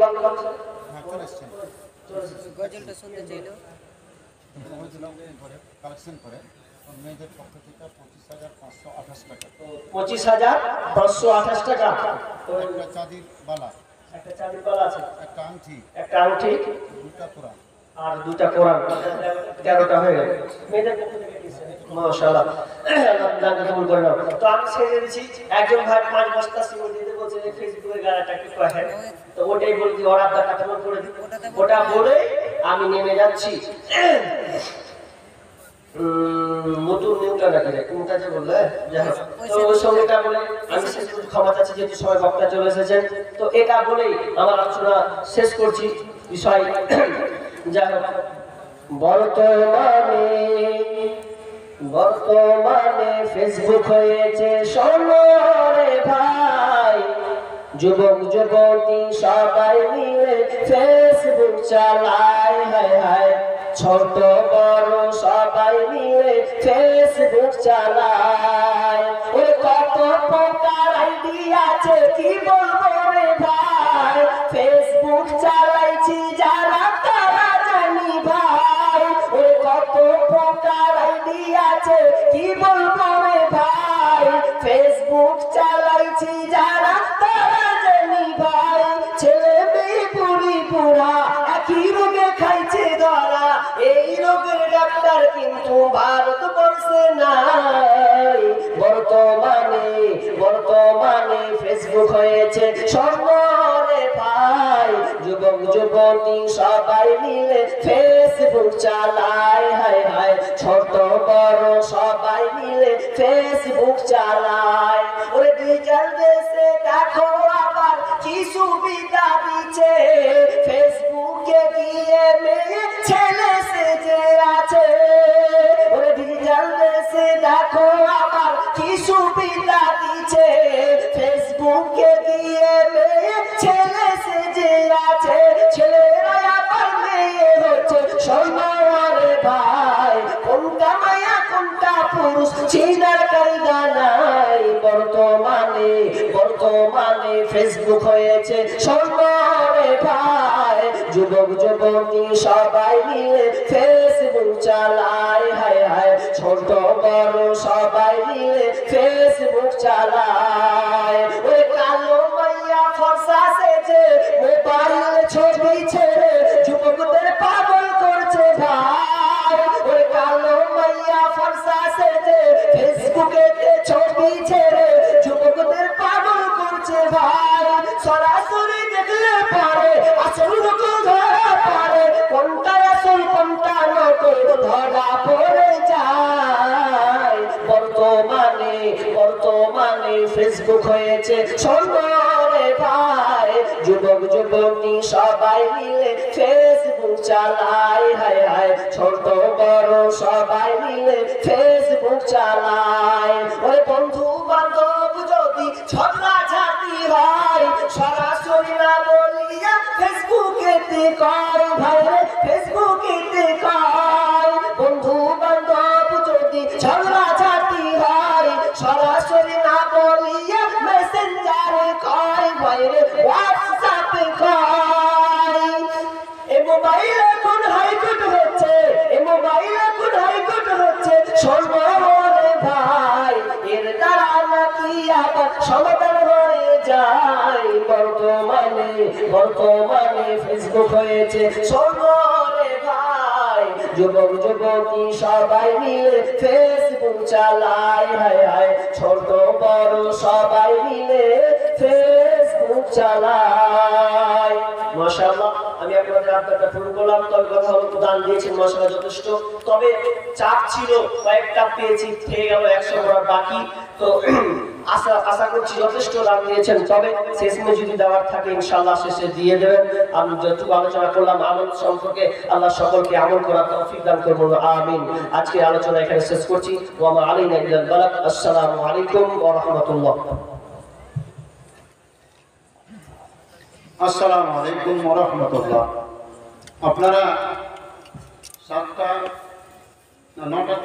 গজলটা শুনতে চাইলো কালেকশন করে মেয়েদের পক্ষ থেকে 25,528 টাকা, 25,528 টাকা। একটা চাঁদির বালা, একটা চাঁদির বালা আছে, একটা আংটি, একটা আংটি, দুটা কোরআন আর দুটা কোরআন, 13টা হয়ে গেল। মেয়েদের পক্ষ থেকে দিয়েছে মাশাআল্লাহ, আল্লাহ দানকে কবুল করে নাও। তো আমি ছেড়ে দিয়েছি একজন ভাই 5 বস্তা সিমেন্ট দিতে বলছে যে ফেসবুকে গাড়াটা কি কয়, তো ওটাই বলছি ওরা আপনার টাকা করে দিই। ওটা বলে আমি নেমে যাচ্ছি নতুন নিউটা রাখি রে কোনটা যে বললে তো ওই সময়টা বলে আমি শেষ করছি। ক্ষমা চাচ্ছি যেহেতু সবাই বক্তা চলে এসেছেন, তো এটা বলেই আমার আলোচনা শেষ করছি। বিষয় যাই হোক, বর্তমানে ফেসবুক হয়েছে সোনারে ভাই, যুবক যুবতী সবাই মিলে ফেসবুক চালায়, হায় হায় ছোট বড় সবাই মিলে ফেসবুক চালায়। ওই কত প্রকার আইডি আছে কি বলবো রে ভাই, ফেসবুক চালাইছি যারা তারা জানি ভাই। ওই কত প্রকার আইডি আছে কি বলবো রে ভাই, ফেসবুক চালাইছি যারা তারা জানি ভাই। ছেলে মেয়ে বুড়ি বুড়া একই রোগে খাইছে ধরা, এই রোগের ডাক্তার কিন্তু ভারতবর্ষে নাই। বর্তমানে ফেসবুক হয়েছে স্বর্ণরে ভাই, যুবক যুবতী সবাই মিলে ফেসবুক চালায়, হায় হায় ছোট বড় সবাই মিলে ফেসবুক চালায়। ওরে ডিজিটাল দেশে দেখো আবার কি সুবিধা দিচ্ছে, ফেসবুকে গিয়ে মেয়ে ছেলে সেজে আছে। ওরে ডিজিটাল দেশে দেখো আবার কি সুবিধা দিচ্ছে, ফেসবুকে গিয়ে মেয়ে ছেলে সেজে আছে। ছেলেরা আবার মেয়ে হচ্ছে সোনারে ভাই, কোনটা মায়া কোনটা পুরুষ চিনার কায়দা নাই। বর্তমানে ফেসবুক হয়েছে সোনারে ভাই, যুবক যুবতী সবাই মিলে ফেসবুক চালায়, হায় হায় ছোট বড় সবাই মিলে ফেসবুক চালায়। ওই কালো মাইয়া ফর্সা সেজে মোবাইল ছবি ছেড়ে যুবকদের পাগল করছে ভাই। ওই কালো মাইয়া ফর্সা সেজে ফেসবুকে ছবি ছেড়ে যুবকদের পাগল করছে ভাই। সরাসরি দেখলে পারে আসল লোক ধরা পারে, কোনটা আসল কোনটা নকল ধরা পড়ে যায়। বর্তমানে ফেসবুক হয়েছে সোনারে ভাই, যুবক যুবতী সবাই মিলে ফেসবুক চালায়, হায় হায় ছোট বড় সবাই মিলে ফেসবুক চালায়। ওই বন্ধু বান্ধব যদি ঝগড়াঝাটি হয় সরাসরি না বলিয়া ফেসবুকেতে কয় ভাই, ফেসবুকেতে কয়। বন্ধু বান্ধব যদি ঝগড়াঝাটি হয় সরাসরি না বলিয়া মেসেঞ্জারে কয় ভাই, হোয়াটসঅ্যাপে কয়। এই মোবাইল এখন হাইকোর্ট হচ্ছে, এই মোবাইল এখন হাইকোর্ট হচ্ছে সোনারে ভাই, এর দ্বারা নাকি আবার সমাধান হয়ে যায়। বর্তমানে ফেসবুক হয়েছে সোনারে ভাই, যুবক যুবতী সবাই মিলে ফেসবুক চালায়, হায় হায় ছোট বড় সবাই মিলে ফেসবুক চালায়। মাশাআল্লাহ। আমি আপনাদের আবদারটা পূরণ করলাম। তবে কথা হলো দান দিয়েছেন মাশাআল্লাহ যথেষ্ট, তবে চাপ ছিল, কয়েকটা পেয়েছি, থেকে গেল 100 করার বাকি। তো আশা করছি যথেষ্ট দান দিয়েছেন, তবে শেষমে যদি দেওয়ার থাকে ইনশাআল্লাহ শেষে দিয়ে দেবেন। আমি যতটুকু আলোচনা করলাম আমল সম্পর্কে, আল্লাহ সকলকে আমল করার তৌফিক দান করুন, আমিন। আজকে আলোচনা এখানে শেষ করছি। ওয়া মা আলাইনা ইল্লাল বালাগ। আসসালামু আলাইকুম ওয়া রাহমাতুল্লাহ। আসসালামু আলাইকুম ওয়া রাহমাতুল্লাহ। আপনারা 7টা 9টা